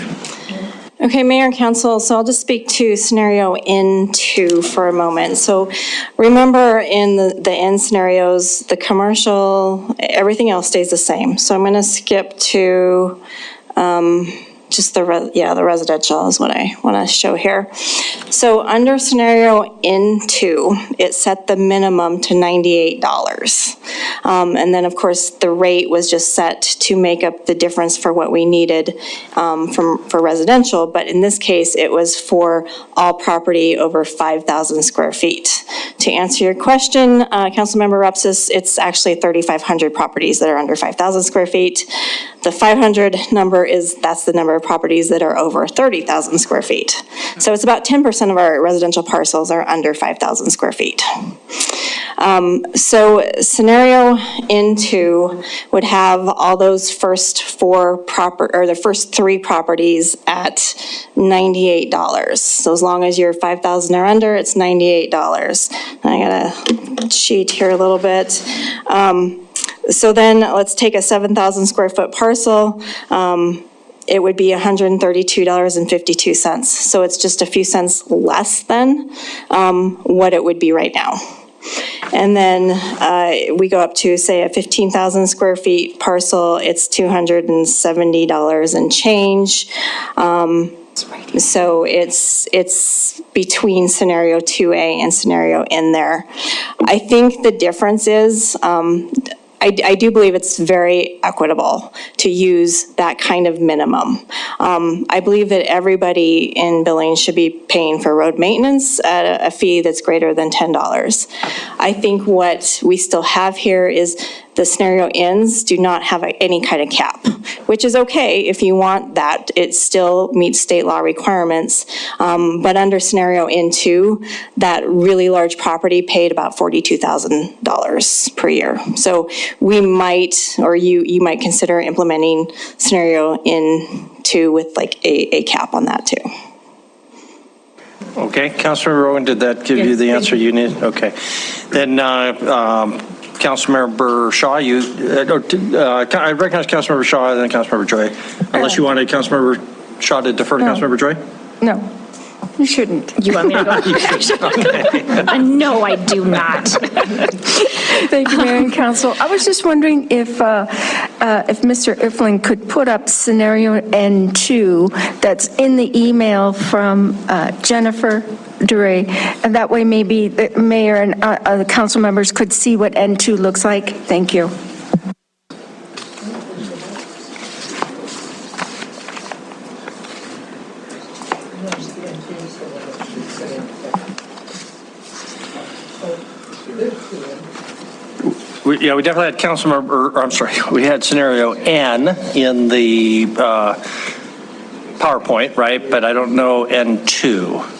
Okay, Mayor and Council, so I'll just speak to scenario N2 for a moment. So remember in the N scenarios, the commercial, everything else stays the same. So I'm going to skip to just the residential is what I want to show here. So under scenario N2, it set the minimum to $98. And then, of course, the rate was just set to make up the difference for what we needed for residential. But in this case, it was for all property over 5,000 square feet. To answer your question, Councilmember Repsis, it's actually 3,500 properties that are under 5,000 square feet. The 500 number that's the number of properties that are over 30,000 square feet. So it's about 10% of our residential parcels are under 5,000 square feet. So scenario N2 would have all those first the first 3 properties at $98. So as long as your 5,000 or under, it's $98. I got a cheat here a little bit. So then let's take a 7,000 square foot parcel. It would be $132.52. So it's just a few cents less than what it would be right now. And then we go up to, say, a 15,000 square feet parcel. It's $270 and change. So it's between scenario 2A and scenario N there. I think the difference is, I do believe it's very equitable to use that kind of minimum. I believe that everybody in Billings should be paying for road maintenance at a fee that's greater than $10. I think what we still have here is the scenario Ns do not have any kind of cap, which is okay if you want that. It still meets state law requirements. But under scenario N2, that really large property paid about $42,000 per year. So we might, or you might consider implementing scenario N2 with like a cap on that too. Okay, Councilmember Rowan, did that give you the answer you need? Okay. Then Councilmember Shaw, I recognize Councilmember Shaw and then Councilmember Joy. Unless you wanted Councilmember Shaw to defer to Councilmember Joy? No, you shouldn't. You want me to go? No, I do not. Thank you, Mayor and Council. I was just wondering if Mr. Ifling could put up scenario N2 that's in the email from Jennifer Duray, and that way maybe the mayor and the council members could see what N2 looks like. Thank you. We definitely had we had scenario N in the PowerPoint, right? But I don't know N2.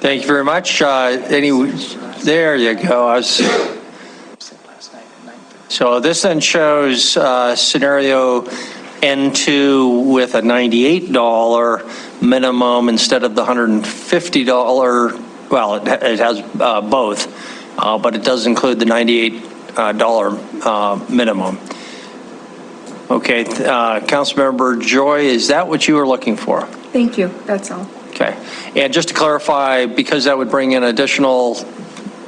Thank you very much. There you go. So this then shows scenario N2 with a $98 minimum instead of the $150. Well, it has both, but it does include the $98 minimum. Okay, Councilmember Joy, is that what you were looking for? Thank you, that's all. Okay, and just to clarify, because that would bring in additional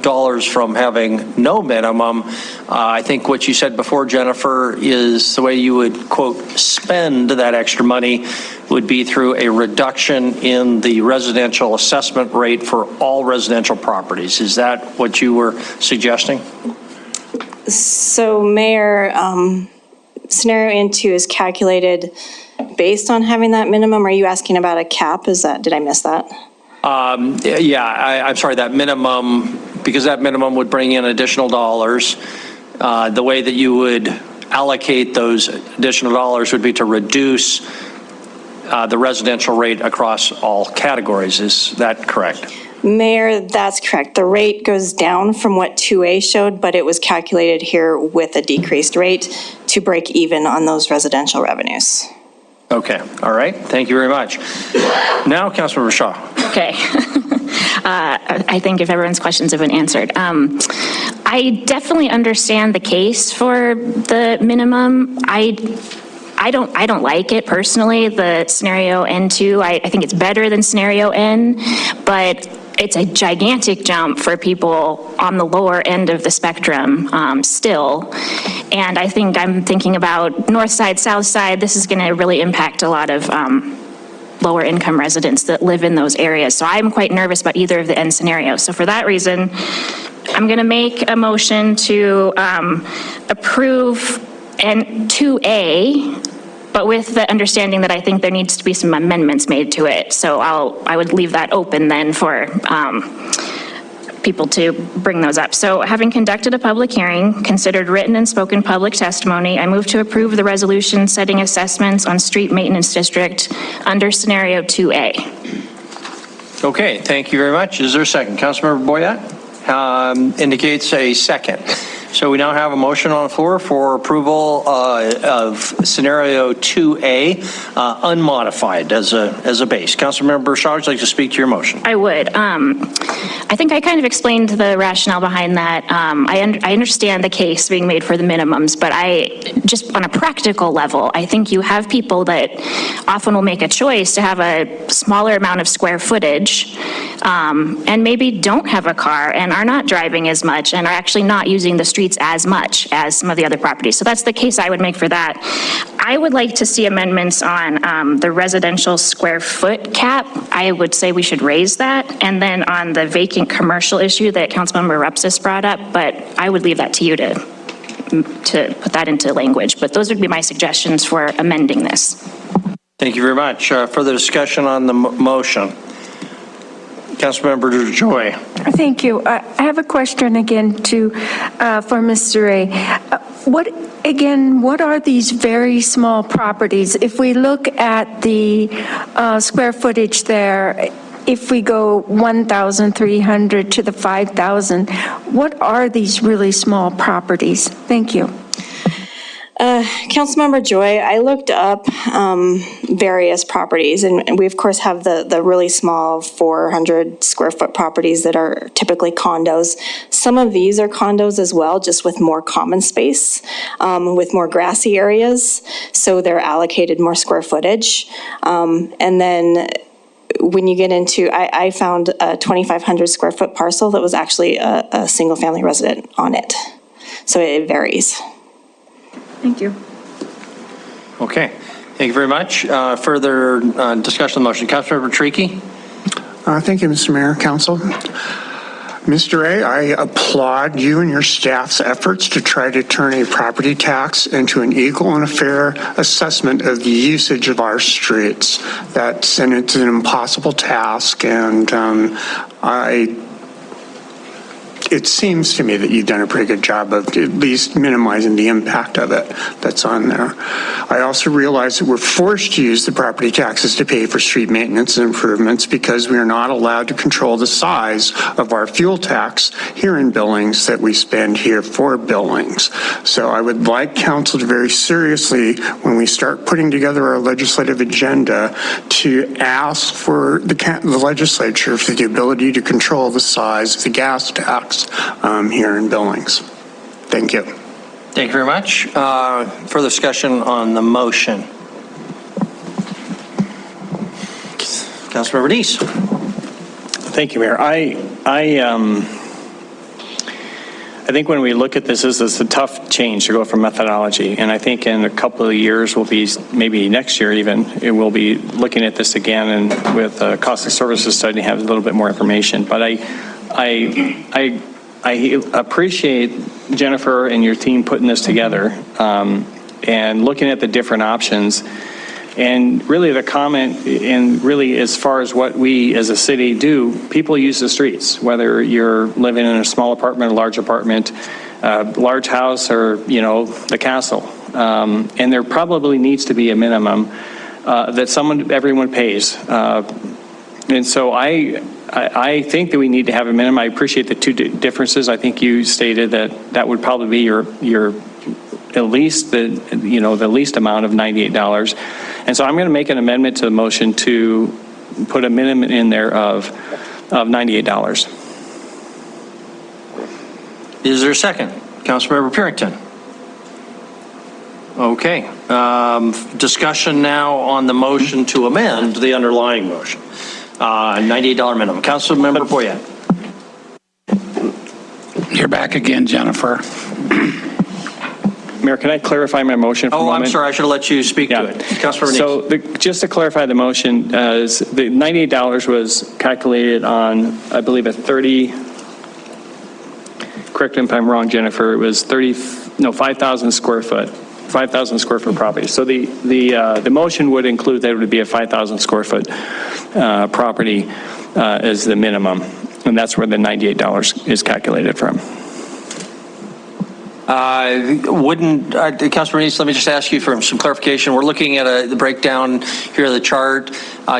dollars from having no minimum, I think what you said before, Jennifer, is the way you would, quote, spend that extra money would be through a reduction in the residential assessment rate for all residential properties. Is that what you were suggesting? So, Mayor, scenario N2 is calculated based on having that minimum. Are you asking about a cap? Did I miss that? Yeah, I'm sorry, that minimum, because that minimum would bring in additional dollars. The way that you would allocate those additional dollars would be to reduce the residential rate across all categories. Is that correct? Mayor, that's correct. The rate goes down from what 2A showed, but it was calculated here with a decreased rate to break even on those residential revenues. Okay, all right. Thank you very much. Now, Councilmember Shaw. Okay. I think if everyone's questions have been answered. I definitely understand the case for the minimum. I don't like it personally, the scenario N2. I think it's better than scenario N, but it's a gigantic jump for people on the lower end of the spectrum still. And I think I'm thinking about north side, south side. This is going to really impact a lot of lower income residents that live in those areas. So I'm quite nervous about either of the N scenarios. So for that reason, I'm going to make a motion to approve N2A, but with the understanding that I think there needs to be some amendments made to it. So I would leave that open then for people to bring those up. So having conducted a public hearing, considered written and spoken public testimony, I move to approve the resolution setting assessments on street maintenance district under scenario 2A. Okay, thank you very much. Is there a second? Councilmember Boyette indicates a second. So we now have a motion on the floor for approval of scenario 2A unmodified as a base. Councilmember Shaw, would you like to speak to your motion? I would. I think I kind of explained the rationale behind that. I understand the case being made for the minimums, but just on a practical level, I think you have people that often will make a choice to have a smaller amount of square footage and maybe don't have a car and are not driving as much and are actually not using the streets as much as some of the other properties. So that's the case I would make for that. I would like to see amendments on the residential square foot cap. I would say we should raise that. And then on the vacant commercial issue that Councilmember Repsis brought up, but I would leave that to you to put that into language. But those would be my suggestions for amending this. Thank you very much. Further discussion on the motion. Councilmember Joy. Thank you. I have a question again for Mr. A. What are these very small properties? If we look at the square footage there, if we go 1,300 to the 5,000, what are these really small properties? Thank you. Councilmember Joy, I looked up various properties, and we of course have the really small 400 square foot properties that are typically condos. Some of these are condos as well, just with more common space, with more grassy areas, so they're allocated more square footage. And then when you get into, I found a 2,500 square foot parcel that was actually a single family resident on it. So it varies. Thank you. Okay, thank you very much. Further discussion on the motion. Councilmember Tricky. Thank you, Mr. Mayor, Council. Mr. A, I applaud you and your staff's efforts to try to turn a property tax into an equal and a fair assessment of the usage of our streets. It's an impossible task, and it seems to me that you've done a pretty good job of at least minimizing the impact of it that's on there. I also realize that we're forced to use the property taxes to pay for street maintenance and improvements because we are not allowed to control the size of our fuel tax here in Billings that we spend here for Billings. So I would like council to very seriously, when we start putting together our legislative agenda, to ask for the legislature for the ability to control the size of the gas tax here in Billings. Thank you. Thank you very much. Further discussion on the motion. Councilmember Dees. Thank you, Mayor. I think when we look at this is a tough change to go from methodology, and I think in a couple of years, we'll be, maybe next year even, we'll be looking at this again and with a cost of services study have a little bit more information. But I appreciate Jennifer and your team putting this together and looking at the different options. And really the comment, and really as far as what we as a city do, people use the streets, whether you're living in a small apartment, a large apartment, large house, or, you know, the castle. And there probably needs to be a minimum that everyone pays. And so I think that we need to have a minimum. I appreciate the two differences. I think you stated that would probably be your at least the least amount of $98. And so I'm going to make an amendment to the motion to put a minimum in there of $98. Is there a second? Councilmember Purington. Okay. Discussion now on the motion to amend the underlying motion. $98 minimum. Councilmember Poyet. You're back again, Jennifer. Mayor, can I clarify my motion for a moment? I'm sorry. I should have let you speak to it. Councilmember So just to clarify the motion, the $98 was calculated on, I believe, a 30, correct me if I'm wrong, Jennifer, it was 5,000 square foot. 5,000 square foot property. So the motion would include that it would be a 5,000 square foot property as the minimum, and that's where the $98 is calculated from. Councilor Neese, let me just ask you for some clarification. We're looking at the breakdown here of the chart,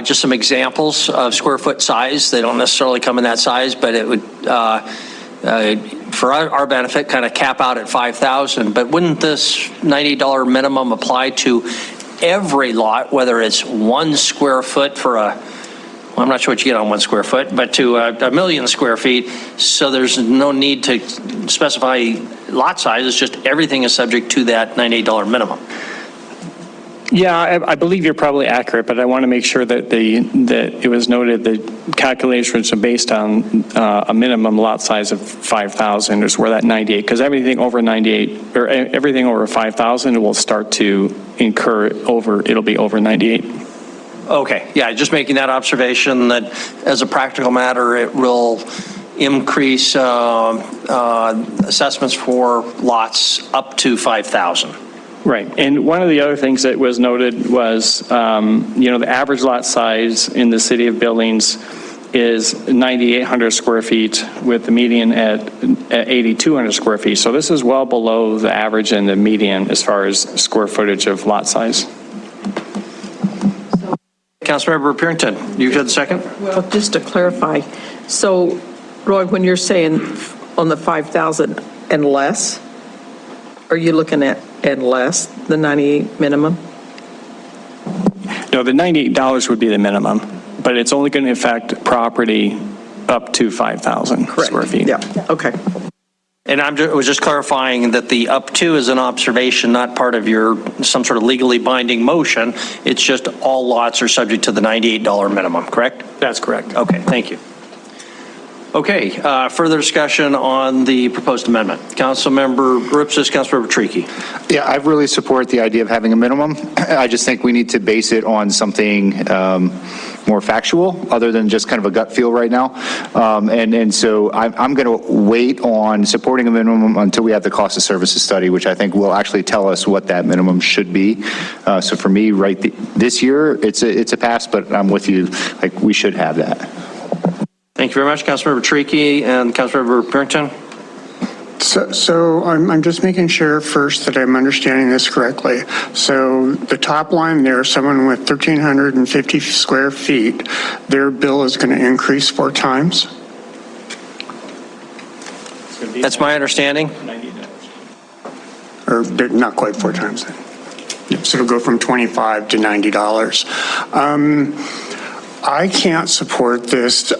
just some examples of square foot size. They don't necessarily come in that size, but it would, for our benefit, kind of cap out at 5,000. But wouldn't this $90 minimum apply to every lot, whether it's 1 square foot for I'm not sure what you get on 1 square foot, but to a million square feet, so there's no need to specify lot size. It's just everything is subject to that $98 minimum. Yeah, I believe you're probably accurate, but I want to make sure that it was noted the calculations are based on a minimum lot size of 5,000 is where that 98, because everything over 98 or everything over 5,000 will start to incur it'll be over 98. Okay, yeah, just making that observation that as a practical matter, it will increase assessments for lots up to 5,000. Right, and one of the other things that was noted was, the average lot size in the city of Billings is 9,800 square feet with the median at 8,200 square feet. So this is well below the average and the median as far as square footage of lot size. Councilmember Purington, you had the second? Well, just to clarify, so Roy, when you're saying on the 5,000 and less, are you looking at less than 98 minimum? No, the $98 would be the minimum, but it's only going to affect property up to 5,000 square feet. Yeah, okay. And I was just clarifying that the up to is an observation, not part of some sort of legally binding motion. It's just all lots are subject to the $98 minimum, correct? That's correct. Okay, thank you. Okay, further discussion on the proposed amendment. Councilmember Ripsis, Councilmember Tricky. Yeah, I really support the idea of having a minimum. I just think we need to base it on something more factual other than just kind of a gut feel right now. And so I'm going to wait on supporting a minimum until we have the cost of services study, which I think will actually tell us what that minimum should be. So for me, this year, it's a pass, but I'm with you. We should have that. Thank you very much, Councilmember Tricky and Councilmember Purington. So I'm just making sure first that I'm understanding this correctly. So the top line there, someone with 1,350 square feet, their bill is going to increase 4 times? That's my understanding. Or not quite 4 times then. So it'll go from $25 to $90. I can't support this.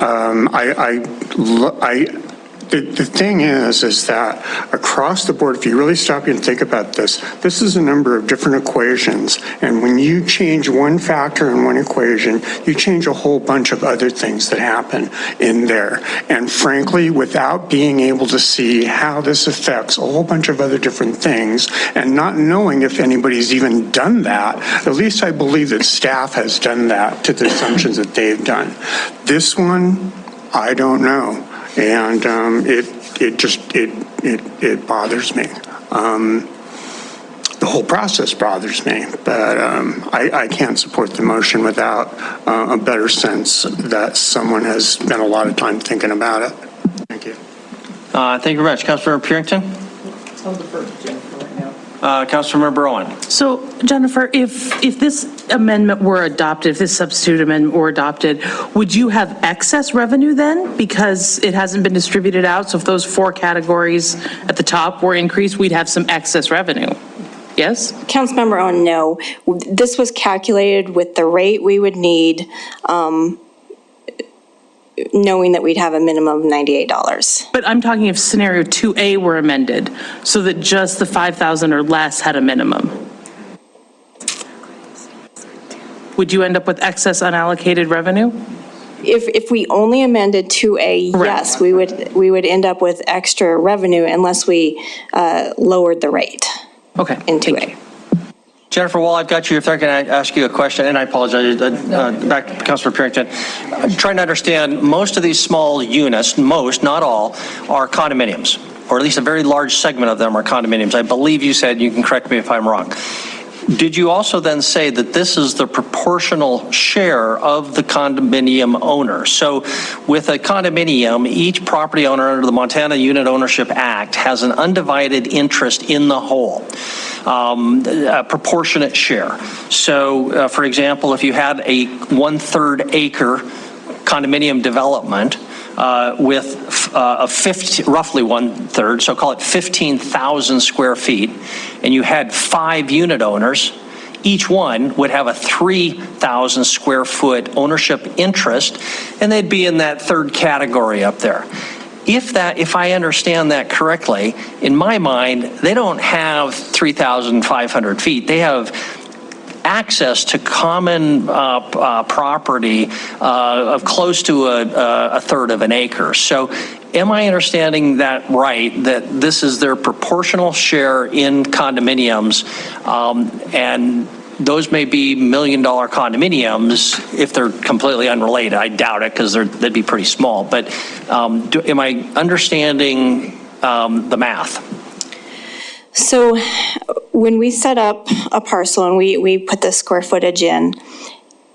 The thing is that across the board, if you really stop and think about this, this is a number of different equations. And when you change one factor in one equation, you change a whole bunch of other things that happen in there. And frankly, without being able to see how this affects a whole bunch of other different things and not knowing if anybody's even done that, at least I believe that staff has done that to the assumptions that they've done. This one, I don't know. And it bothers me. The whole process bothers me, but I can't support the motion without a better sense that someone has spent a lot of time thinking about it. Thank you. Thank you very much. Councilmember Purington? Councilmember Owen? So, Jennifer, if this amendment were adopted, if this substitute amendment were adopted, would you have excess revenue then? Because it hasn't been distributed out, so if those 4 categories at the top were increased, we'd have some excess revenue. Yes? Councilmember Owen, no. This was calculated with the rate we would need, knowing that we'd have a minimum of $98. But I'm talking if scenario 2A were amended, so that just the 5,000 or less had a minimum. Would you end up with excess unallocated revenue? If we only amended 2A, yes, we would end up with extra revenue unless we lowered the rate. Okay. In 2A. Jennifer, while I've got you, if I can ask you a question, and I apologize, back to Councilor Purington. I'm trying to understand, most of these small units, most, not all, are condominiums, or at least a very large segment of them are condominiums. I believe you said, you can correct me if I'm wrong. Did you also then say that this is the proportional share of the condominium owner? So with a condominium, each property owner under the Montana Unit Ownership Act has an undivided interest in the whole, a proportionate share. So for example, if you had a 1/3 acre condominium development with roughly 1/3, so call it 15,000 square feet, and you had 5 unit owners, each one would have a 3,000 square foot ownership interest, and they'd be in that 3rd category up there. If I understand that correctly, in my mind, they don't have 3,500 feet. They have access to common property of close to a 1/3 of an acre. So am I understanding that right, that this is their proportional share in condominiums, and those may be $1 million condominiums if they're completely unrelated? I doubt it, because they'd be pretty small. But am I understanding the math? So when we set up a parcel and we put the square footage in,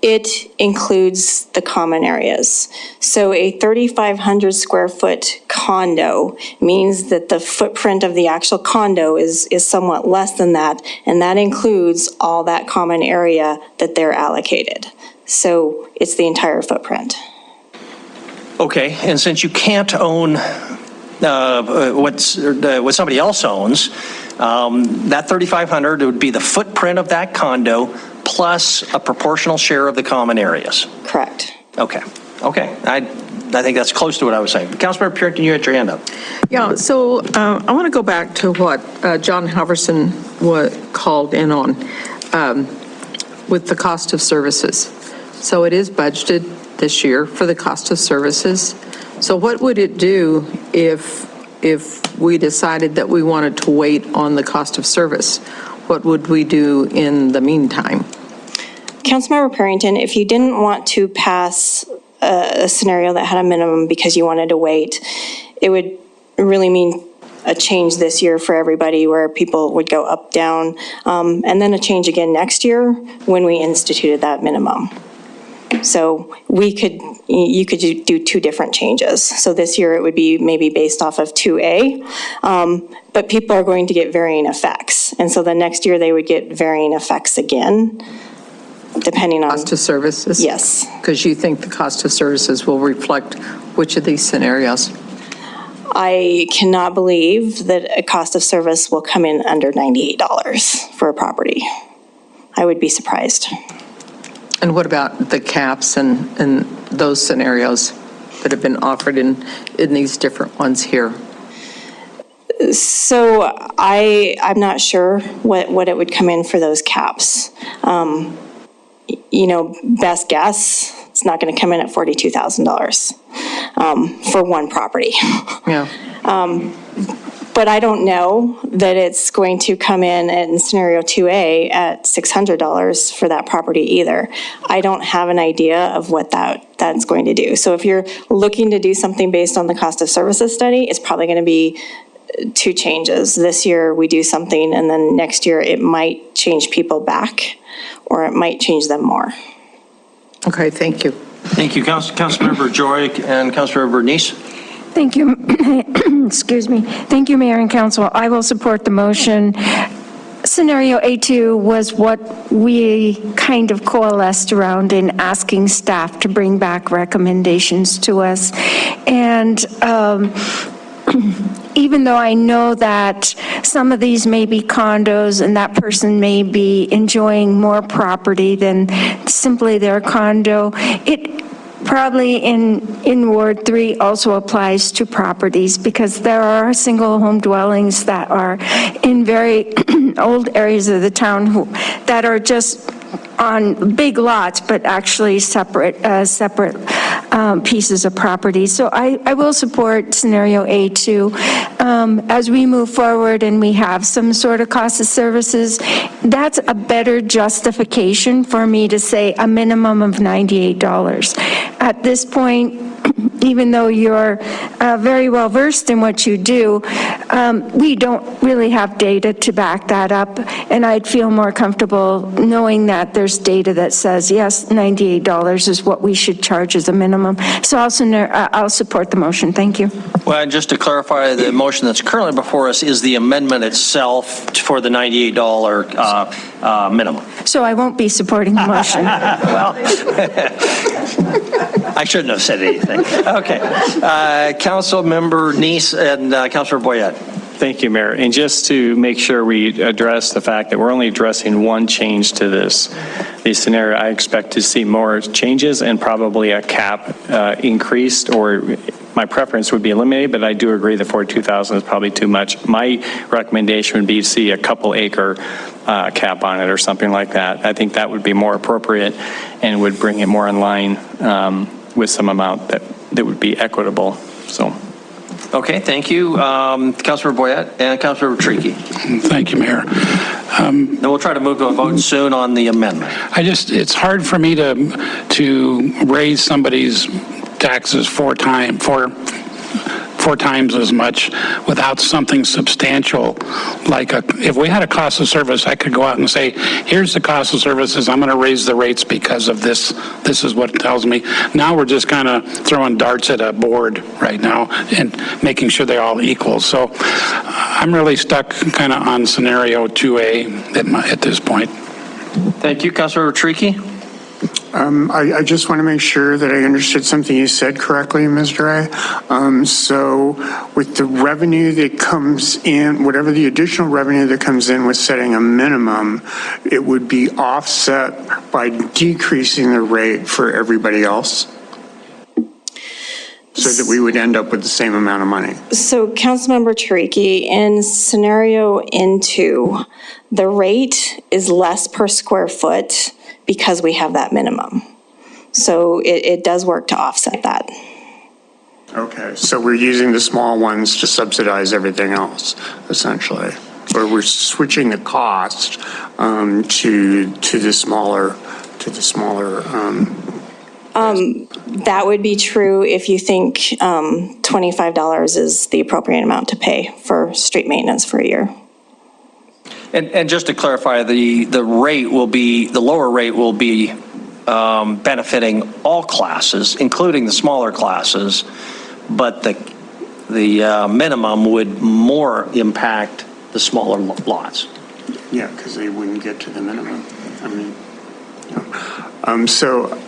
it includes the common areas. So a 3,500 square foot condo means that the footprint of the actual condo is somewhat less than that, and that includes all that common area that they're allocated. So it's the entire footprint. Okay, and since you can't own what somebody else owns, that 3,500 would be the footprint of that condo plus a proportional share of the common areas. Correct. Okay. I think that's close to what I was saying. Councilmember Purington, you had your hand up. Yeah, so I want to go back to what John Halverson called in on with the cost of services. So it is budgeted this year for the cost of services. So what would it do if we decided that we wanted to wait on the cost of service? What would we do in the meantime? Councilmember Purington, if you didn't want to pass a scenario that had a minimum because you wanted to wait, it would really mean a change this year for everybody where people would go up, down, and then a change again next year when we instituted that minimum. So you could do two different changes. So this year it would be maybe based off of 2A, but people are going to get varying effects. And so the next year they would get varying effects again, depending on. Cost of services? Yes. Because you think the cost of services will reflect which of these scenarios? I cannot believe that a cost of service will come in under $98 for a property. I would be surprised. And what about the caps and those scenarios that have been offered in these different ones here? So I'm not sure what it would come in for those caps. Best guess, it's not going to come in at $42,000 for one property. Yeah. But I don't know that it's going to come in scenario 2A at $600 for that property either. I don't have an idea of what that's going to do. So if you're looking to do something based on the cost of services study, it's probably going to be two changes. This year we do something, and then next year it might change people back, or it might change them more. Okay, thank you. Thank you, Councilmember Joy and Councilmember Nice. Thank you. Excuse me. Thank you, Mayor and Council. I will support the motion. Scenario A2 was what we kind of coalesced around in asking staff to bring back recommendations to us. And even though I know that some of these may be condos and that person may be enjoying more property than simply their condo, it probably in Ward 3 also applies to properties, because there are single home dwellings that are in very old areas of the town that are just on big lots, but actually separate pieces of property. So I will support scenario A2. As we move forward and we have some sort of cost of services, that's a better justification for me to say a minimum of $98. At this point, even though you're very well versed in what you do, we don't really have data to back that up, and I'd feel more comfortable knowing that there's data that says, yes, $98 is what we should charge as a minimum. So I'll support the motion. Thank you. Well, and just to clarify, the motion that's currently before us is the amendment itself for the $98 minimum. So I won't be supporting the motion. Well, I shouldn't have said anything. Okay. Councilmember Nice and Councilor Boyette. Thank you, Mayor. And just to make sure we address the fact that we're only addressing one change to this scenario, I expect to see more changes and probably a cap increased, or my preference would be eliminated, but I do agree that 42,000 is probably too much. My recommendation would be to see a couple acre cap on it or something like that. I think that would be more appropriate and would bring it more in line with some amount that would be equitable. So. Okay, thank you. Councilor Boyette and Councilor Tricky. Thank you, Mayor. Then we'll try to move to a vote soon on the amendment. It's hard for me to raise somebody's taxes four times as much without something substantial. Like if we had a cost of service, I could go out and say, here's the cost of services, I'm going to raise the rates because of this. This is what it tells me. Now we're just kind of throwing darts at a board right now and making sure they're all equal. So I'm really stuck kind of on scenario 2A at this point. Thank you, Councilor Tricky. I just want to make sure that I understood something you said correctly, Ms. Dre. So with the revenue that comes in, whatever the additional revenue that comes in with setting a minimum, it would be offset by decreasing the rate for everybody else, so that we would end up with the same amount of money. So Councilmember Tariki, in scenario N2, the rate is less per square foot because we have that minimum. So it does work to offset that. Okay, so we're using the small ones to subsidize everything else, essentially. Or we're switching the cost to the smaller. That would be true if you think $25 is the appropriate amount to pay for street maintenance for a year. And just to clarify, the rate will be, the lower rate will be benefiting all classes, including the smaller classes, but the minimum would more impact the smaller lots. Yeah, because they wouldn't get to the minimum. I mean, so,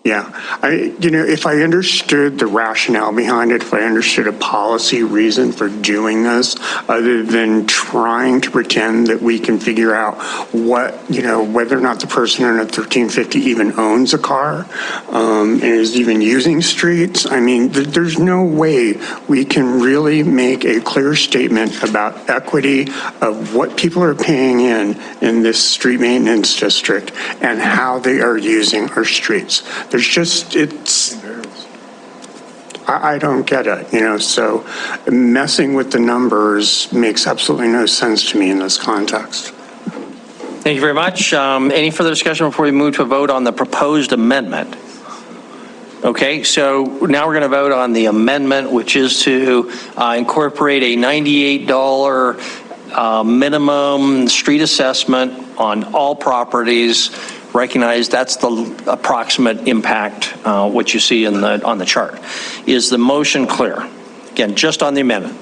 yeah, if I understood the rationale behind it, if I understood a policy reason for doing this, other than trying to pretend that we can figure out what, whether or not the person in a 1350 even owns a car and is even using streets, I mean, there's no way we can really make a clear statement about equity of what people are paying in this street maintenance district and how they are using our streets. There's just, I don't get it, so messing with the numbers makes absolutely no sense to me in this context. Thank you very much. Any further discussion before we move to a vote on the proposed amendment? Okay, so now we're going to vote on the amendment, which is to incorporate a $98 minimum street assessment on all properties. Recognize that's the approximate impact, what you see on the chart. Is the motion clear? Again, just on the amendment.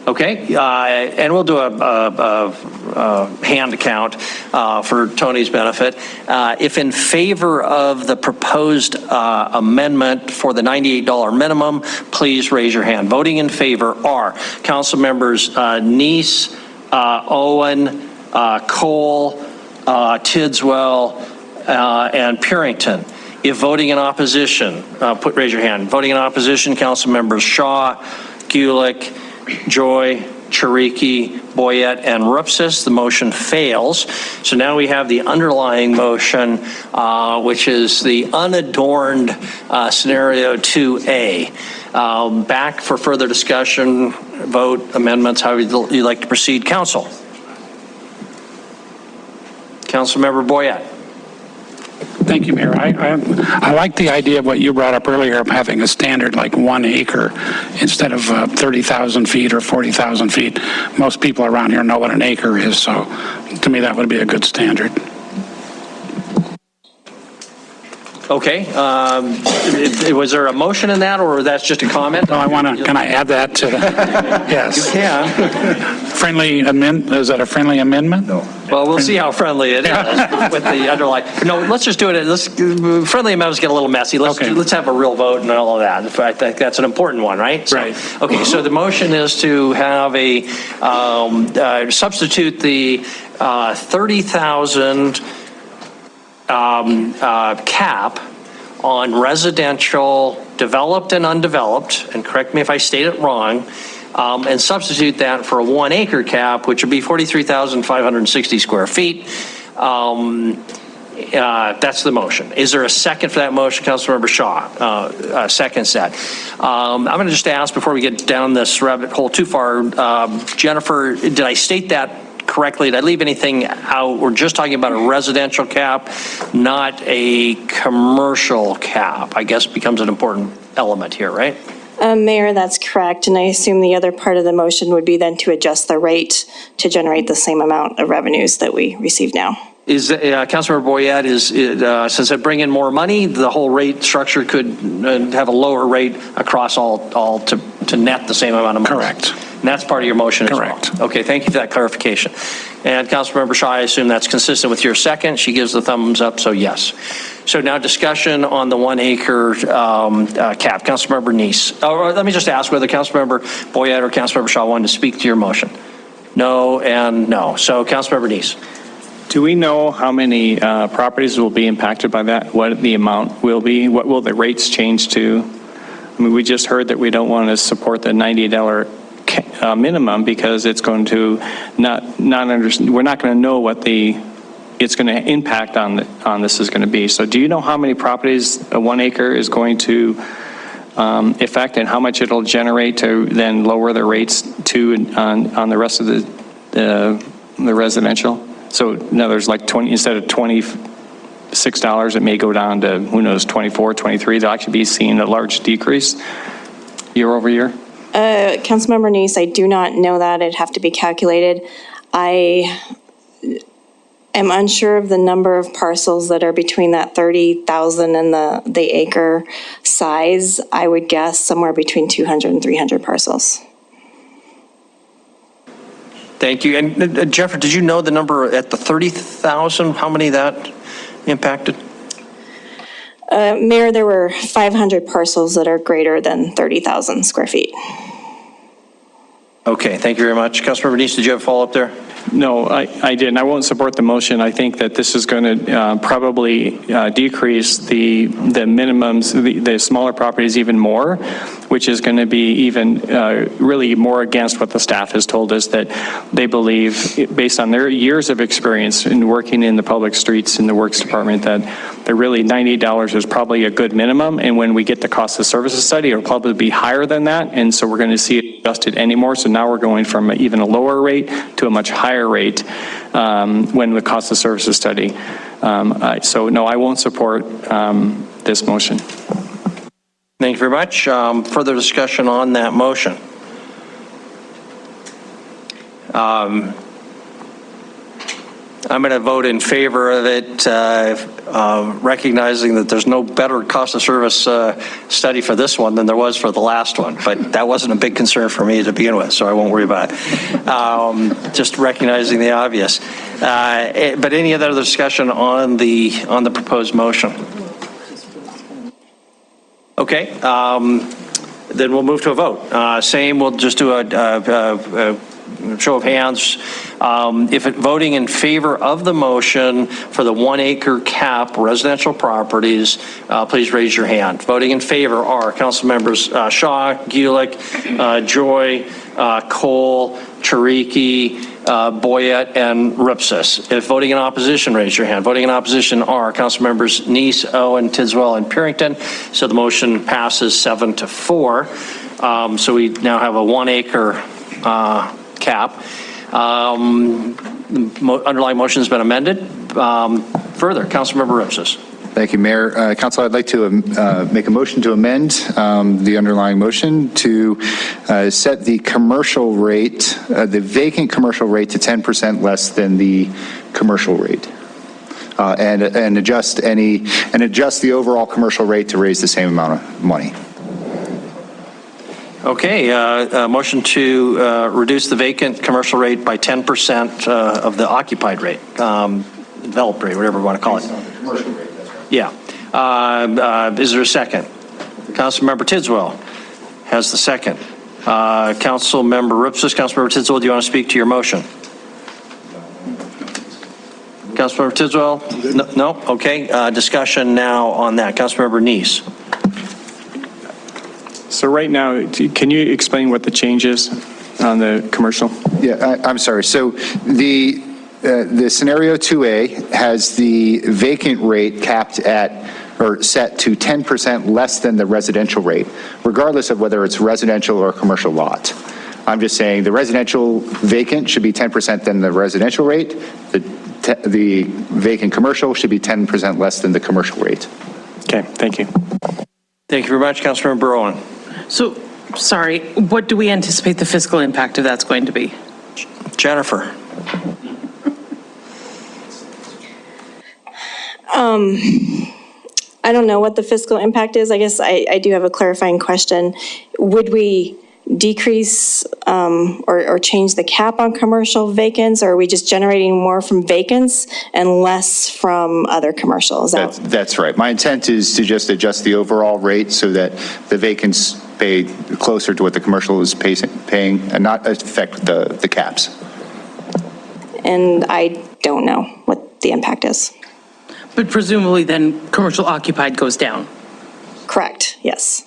Okay, and we'll do a hand count for Tony's benefit. If in favor of the proposed amendment for the $98 minimum, please raise your hand. Voting in favor are Council members Neese, Owen, Cole, Tidswell, and Purington. If voting in opposition, raise your hand. Voting in opposition, Council members Shaw, Gulick, Joy, Chiriki, Boyette, and Rupsis. The motion fails. So now we have the underlying motion, which is the unadorned scenario 2A. Back for further discussion, vote, amendments, how you'd like to proceed. Council. Councilmember Boyette. Thank you, Mayor. I like the idea of what you brought up earlier of having a standard like 1 acre instead of 30,000 feet or 40,000 feet. Most people around here know what an acre is, so to me that would be a good standard. Okay. Was there a motion in that, or that's just a comment? No, can I add that to the, yes. You can. Friendly amendment, is that a friendly amendment? No. Well, we'll see how friendly it is with the underlying. No, let's just do it. Friendly amendments get a little messy. Let's have a real vote and all of that. I think that's an important one, right? Right. Okay, so the motion is to have substitute the 30,000 cap on residential developed and undeveloped, and correct me if I state it wrong, and substitute that for a 1 acre cap, which would be 43,560 square feet. That's the motion. Is there a second for that motion? Councilmember Shaw seconds that. I'm going to just ask before we get down this rabbit hole too far, Jennifer, did I state that correctly? Did I leave anything out? We're just talking about a residential cap, not a commercial cap. I guess becomes an important element here, right? Mayor, that's correct. And I assume the other part of the motion would be then to adjust the rate to generate the same amount of revenues that we receive now. Is Councilmember Boyette, since it bring in more money, the whole rate structure could have a lower rate across all to net the same amount of money? Correct. And that's part of your motion as well? Correct. Okay, thank you for that clarification. And Councilmember Shaw, I assume that's consistent with your second. She gives the thumbs up, so yes. So now discussion on the 1 acre cap. Councilmember Neese. Or let me just ask whether Councilmember Boyette or Councilmember Shaw wanted to speak to your motion. No and no. So Councilmember Neese. Do we know how many properties will be impacted by that? What the amount will be? What will the rates change to? I mean, we just heard that we don't want to support the $98 minimum because it's going to not understand. We're not going to know what it's going to impact on this is going to be. So do you know how many properties a 1 acre is going to affect and how much it'll generate to then lower the rates on the rest of the residential? So in other words, like instead of $26, it may go down to, who knows, 24, 23. They'll actually be seeing a large decrease year over year. Councilmember Neese, I do not know that. It'd have to be calculated. I am unsure of the number of parcels that are between that 30,000 and the acre size. I would guess somewhere between 200 and 300 parcels. Thank you. And Jennifer, did you know the number at the 30,000? How many that impacted? Mayor, there were 500 parcels that are greater than 30,000 square feet. Okay, thank you very much. Councilmember Neese, did you have a follow-up there? No, I didn't. I won't support the motion. I think that this is going to probably decrease the minimums, the smaller properties even more, which is going to be even really more against what the staff has told us, that they believe, based on their years of experience in working in the public streets in the Works Department, that really $98 is probably a good minimum. And when we get the cost of services study, it'll probably be higher than that. And so we're going to see it adjusted anymore. So now we're going from even a lower rate to a much higher rate when the cost of services study. So no, I won't support this motion. Thank you very much. Further discussion on that motion? I'm going to vote in favor of it, recognizing that there's no better cost of service study for this one than there was for the last one, but that wasn't a big concern for me to begin with, so I won't worry about it. Just recognizing the obvious. But any other discussion on the proposed motion? Okay, then we'll move to a vote. Same, we'll just do a show of hands. If voting in favor of the motion for the 1 acre cap residential properties, please raise your hand. Voting in favor are Council members Shaw, Gulick, Joy, Cole, Chariki, Boyett, and Ripsis. If voting in opposition, raise your hand. Voting in opposition are Council members Neese, Owen, Tidswell, and Purrington. So the motion passes 7-4. So we now have a 1 acre cap. The underlying motion has been amended. Further, Councilmember Ripsis. Thank you, Mayor. Council, I'd like to make a motion to amend the underlying motion to set the commercial rate, the vacant commercial rate, to 10% less than the commercial rate, and adjust the overall commercial rate to raise the same amount of money. Okay, motion to reduce the vacant commercial rate by 10% of the occupied rate, developed rate, whatever you want to call it. Commercial rate. Yeah. Is there a second? Councilmember Tidswell has the second. Councilmember Ripsis, Councilmember Tidswell, do you want to speak to your motion? Councilmember Tidswell? No? Okay. Discussion now on that. Councilmember Neese. So right now, can you explain what the change is on the commercial? Yeah, I'm sorry. So the scenario 2A has the vacant rate capped at or set to 10% less than the residential rate, regardless of whether it's residential or commercial lot. I'm just saying the residential vacant should be 10% than the residential rate. The vacant commercial should be 10% less than the commercial rate. Okay, thank you. Thank you very much, Councilmember Owen. So, sorry, what do we anticipate the fiscal impact of that's going to be? Jennifer. I don't know what the fiscal impact is. I guess I do have a clarifying question. Would we decrease or change the cap on commercial vacants, or are we just generating more from vacants and less from other commercials? That's right. My intent is to just adjust the overall rate so that the vacants pay closer to what the commercial is paying and not affect the caps. And I don't know what the impact is. But presumably then commercial occupied goes down. Correct, yes.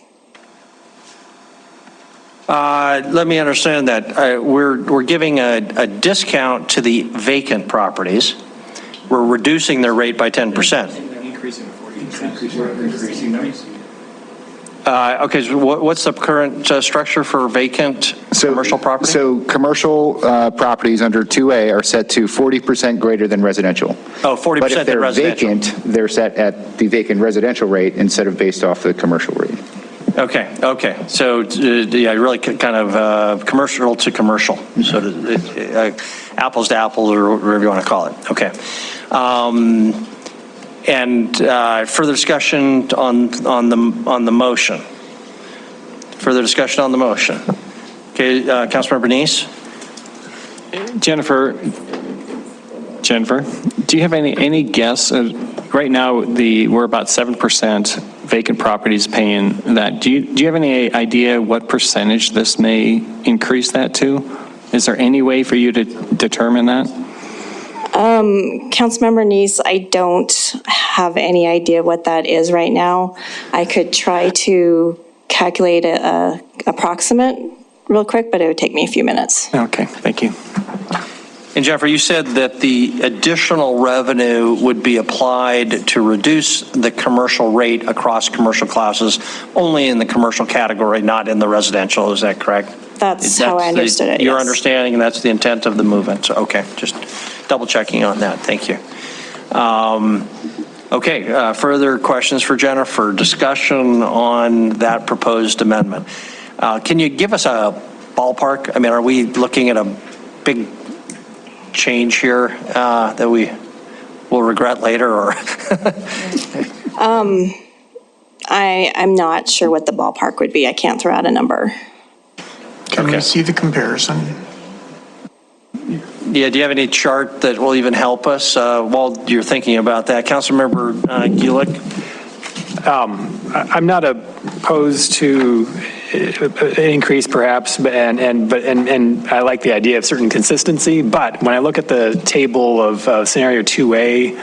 Let me understand that. We're giving a discount to the vacant properties. We're reducing their rate by 10%. Okay, so what's the current structure for vacant commercial property? So commercial properties under 2A are set to 40% greater than residential. Oh, 40% But if they're residential. vacant, they're set at the vacant residential rate instead of based off the commercial rate. Okay. So, yeah, really kind of commercial to commercial, so apples to apples, or whatever you want to call it. Okay. And further discussion on the motion. Further discussion on the motion. Okay, Councilmember Neese? Jennifer, do you have any guess? Right now, we're about 7% vacant properties paying that. Do you have any idea what percentage this may increase that to? Is there any way for you to determine that? Councilmember Neese, I don't have any idea what that is right now. I could try to calculate a approximate real quick, but it would take me a few minutes. Okay, thank you. And Jennifer, you said that the additional revenue would be applied to reduce the commercial rate across commercial classes, only in the commercial category, not in the residential. Is that correct? That's how I understood it, Your yes. understanding, and that's the intent of the movement. So, okay, just double checking on that. Thank you. Okay, further questions for Jennifer? Discussion on that proposed amendment. Can you give us a ballpark? I mean, are we looking at a big change here that we will regret later, or? I'm not sure what the ballpark would be. I can't throw out a number. Can we see the comparison? Yeah, do you have any chart that will even help us while you're thinking about that? Councilmember Gulick? I'm not opposed to an increase perhaps, and I like the idea of certain consistency, but when I look at the table of scenario 2A,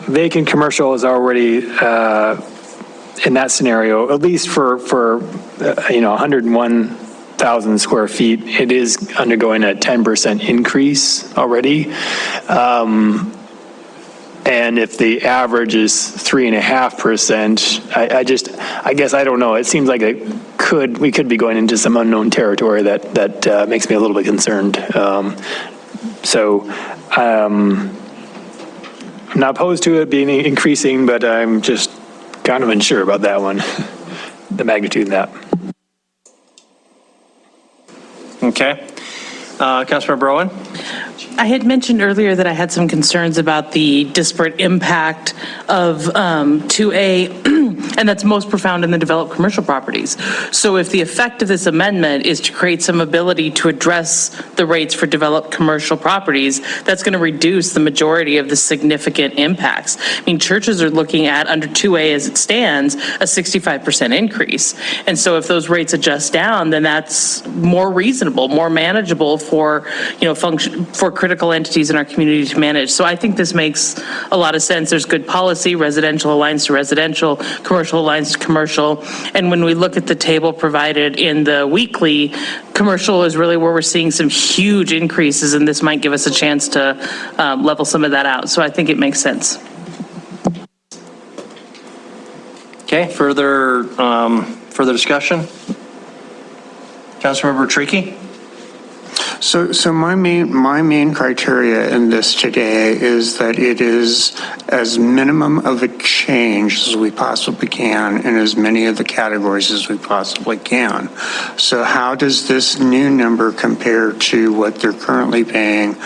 vacant commercial is already in that scenario, at least for 101,000 square feet, it is undergoing a 10% increase already. And if the average is 3.5%, I guess I don't know. It seems like we could be going into some unknown territory that makes me a little bit concerned. I'm not opposed to it being increasing, but I'm just kind of unsure about that one, the magnitude of that. Okay. Councilmember Owen? I had mentioned earlier that I had some concerns about the disparate impact of 2A, and that's most profound in the developed commercial properties. So if the effect of this amendment is to create some ability to address the rates for developed commercial properties, that's going to reduce the majority of the significant impacts. I mean, churches are looking at, under 2A as it stands, a 65% increase. And so if those rates adjust down, then that's more reasonable, more manageable for, for critical entities in our community to manage. So I think this makes a lot of sense. There's good policy, residential aligns to residential, commercial aligns to commercial. And when we look at the table provided in the weekly, commercial is really where we're seeing some huge increases, and this might give us a chance to level some of that out. So I think it makes sense. Okay, further discussion? Councilmember Tricky? So my main criteria in this today is that it is as minimum of a change as we possibly can in as many of the categories as we possibly can. So how does this new number compare to what they're currently paying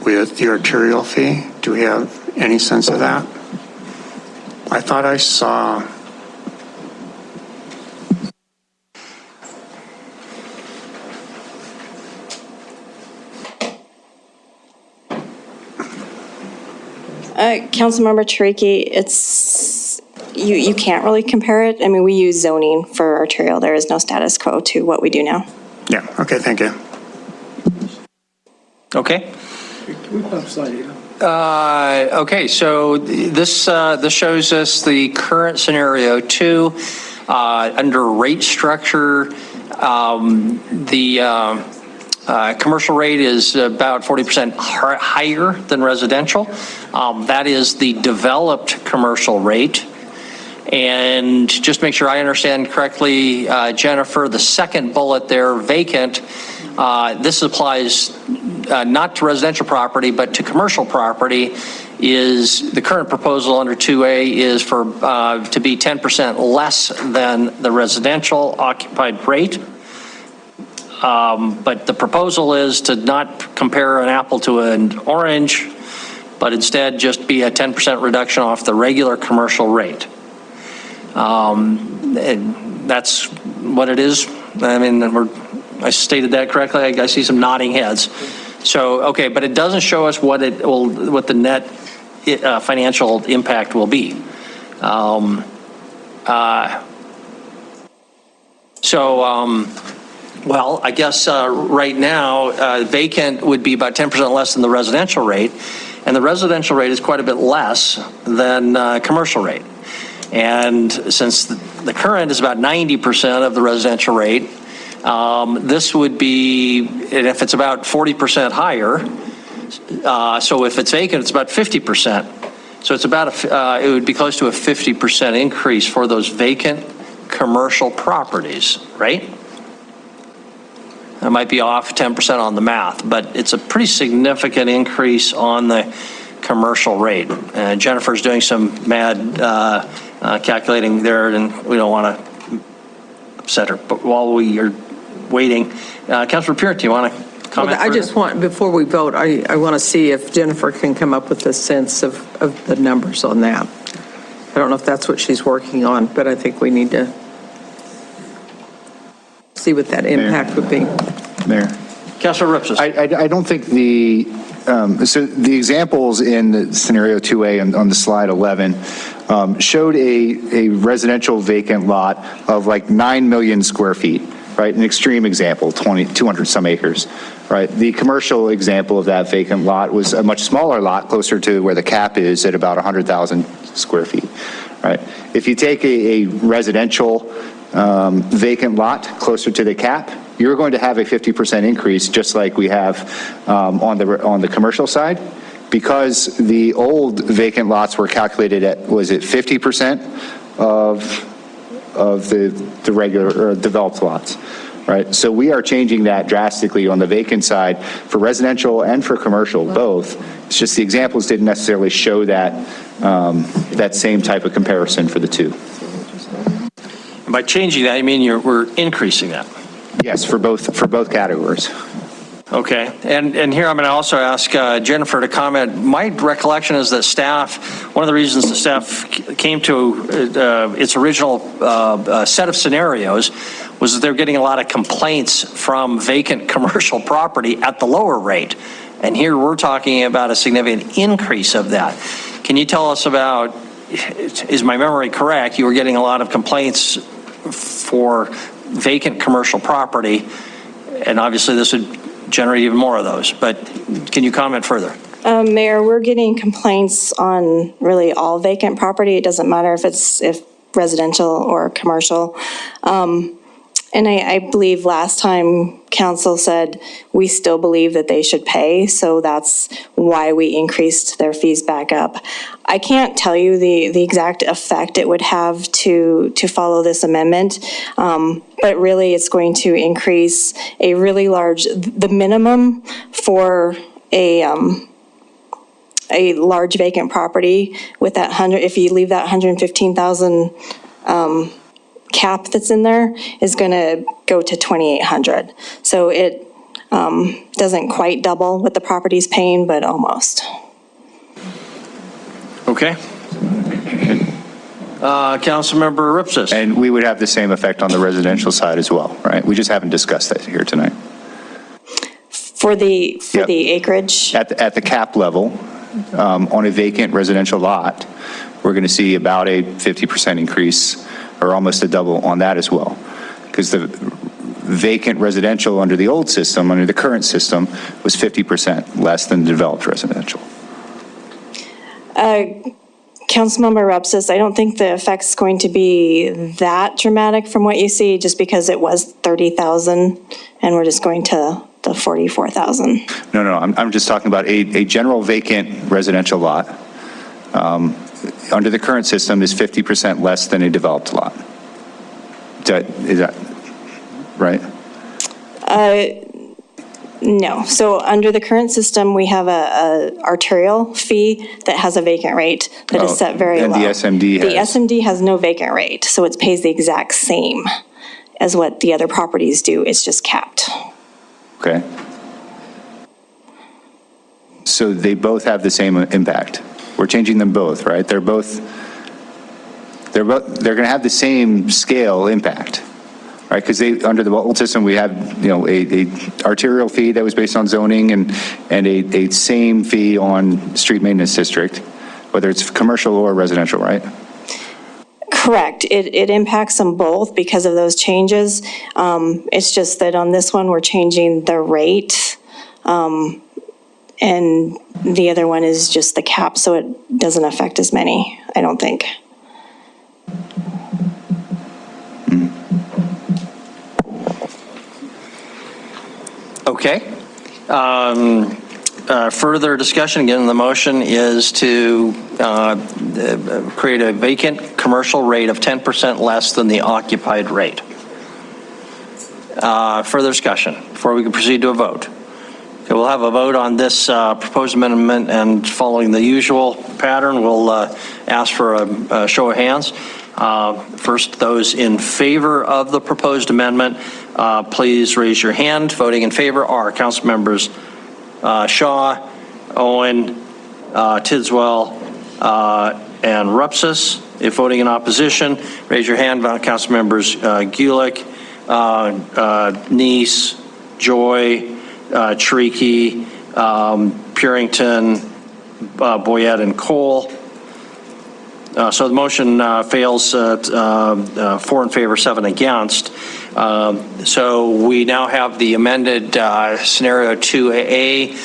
with the arterial fee? Do we have any sense of that? I thought I saw. Councilmember Tariki, you can't really compare it. I mean, we use zoning for arterial. There is no status quo to what we do now. Yeah, okay, thank you. Okay. Okay, so this shows us the current scenario 2 under rate structure. Commercial rate is about 40% higher than residential. That is the developed commercial rate. And just make sure I understand correctly, Jennifer, the second bullet there, vacant, this applies not to residential property, but to commercial property, is, the current proposal under 2A is for, to be 10% less than the residential occupied rate. But the proposal is to not compare an apple to an orange, but instead just be a 10% reduction off the regular commercial rate. And that's what it is. I mean, I stated that correctly. I see some nodding heads. So, okay, but it doesn't show us what the net financial impact will be. Well, I guess right now, vacant would be about 10% less than the residential rate, and the residential rate is quite a bit less than commercial rate. And since the current is about 90% of the residential rate, this would be, and if it's about 40% higher, so if it's vacant, it's about 50%. So it's about, it would be close to a 50% increase for those vacant commercial properties, right? I might be off 10% on the math, but it's a pretty significant increase on the commercial rate. And Jennifer's doing some mad calculating there, and we don't want to upset her. But while we are waiting, Councilor Peart, do you want to comment? I just want, before we vote, I want to see if Jennifer can come up with a sense of the numbers on that. I don't know if that's what she's working on, but I think we need to see what that impact would be. Mayor. Councilor Ripsis. I don't think so the examples in the scenario 2A on the slide 11 showed a residential vacant lot of like 9 million square feet, right? An extreme example, 200 some acres, right? The commercial example of that vacant lot was a much smaller lot, closer to where the cap is at about 100,000 square feet, right? If you take a residential vacant lot closer to the cap, you're going to have a 50% increase, just like we have on the commercial side, because the old vacant lots were calculated at, was it 50% of the regular or developed lots, right? So we are changing that drastically on the vacant side for residential and for commercial, both. It's just the examples didn't necessarily show that that same type of comparison for the two. And by changing that, you mean we're increasing that? Yes, for both categories. Okay, and here I'm going to also ask Jennifer to comment. My recollection is that staff, one of the reasons the staff came to its original set of scenarios was that they're getting a lot of complaints from vacant commercial property at the lower rate. And here we're talking about a significant increase of that. Can you tell us about, is my memory correct, you were getting a lot of complaints for vacant commercial property, and obviously this would generate even more of those, but can you comment further? Mayor, we're getting complaints on really all vacant property. It doesn't matter if residential or commercial. And I believe last time council said we still believe that they should pay, so that's why we increased their fees back up. I can't tell you the exact effect it would have to follow this amendment, but really it's going to increase a really large, the minimum for a large vacant property with that if you leave that 115,000 cap that's in there is going to go to 2,800. So it doesn't quite double what the property's paying, but almost. Okay. Councilmember Ripsis. And we would have the same effect on the residential side as well, right? We just haven't discussed that here tonight. For the acreage? At the cap level, on a vacant residential lot, we're going to see about a 50% increase, or almost a double on that as well. Because the vacant residential under the old system, under the current system, was 50% less than developed residential. Councilmember Ripsis, I don't think the effect's going to be that dramatic from what you see, just because it was 30,000 and we're just going to the 44,000. No, I'm just talking about a general vacant residential lot. Under the current system is 50% less than a developed lot. Is that right? No. So under the current system, we have a arterial fee that has a vacant rate that is set very low. And the SMD has? The SMD has no vacant rate, so it pays the exact same as what the other properties do. It's just capped. Okay. So they both have the same impact. We're changing them both, right? They're going to have the same scale impact, right? Because under the old system, we had, a arterial fee that was based on zoning and a same fee on street maintenance district, whether it's commercial or residential, right? Correct. It impacts them both because of those changes. It's just that on this one, we're changing the rate. And the other one is just the cap, so it doesn't affect as many, I don't think. Okay. Further discussion, again, the motion is to create a vacant commercial rate of 10% less than the occupied rate. Further discussion before we can proceed to a vote. Okay, we'll have a vote on this proposed amendment, and following the usual pattern, we'll ask for a show of hands. First, those in favor of the proposed amendment, please raise your hand. Voting in favor are Council members Shaw, Owen, Tidswell, and Rupsis. If voting in opposition, raise your hand. Council members Gulick, Neese, Joy, Cherokee, Purington, Boyette, and Cole. So the motion fails 4 in favor, 7 against. So we now have the amended scenario 2A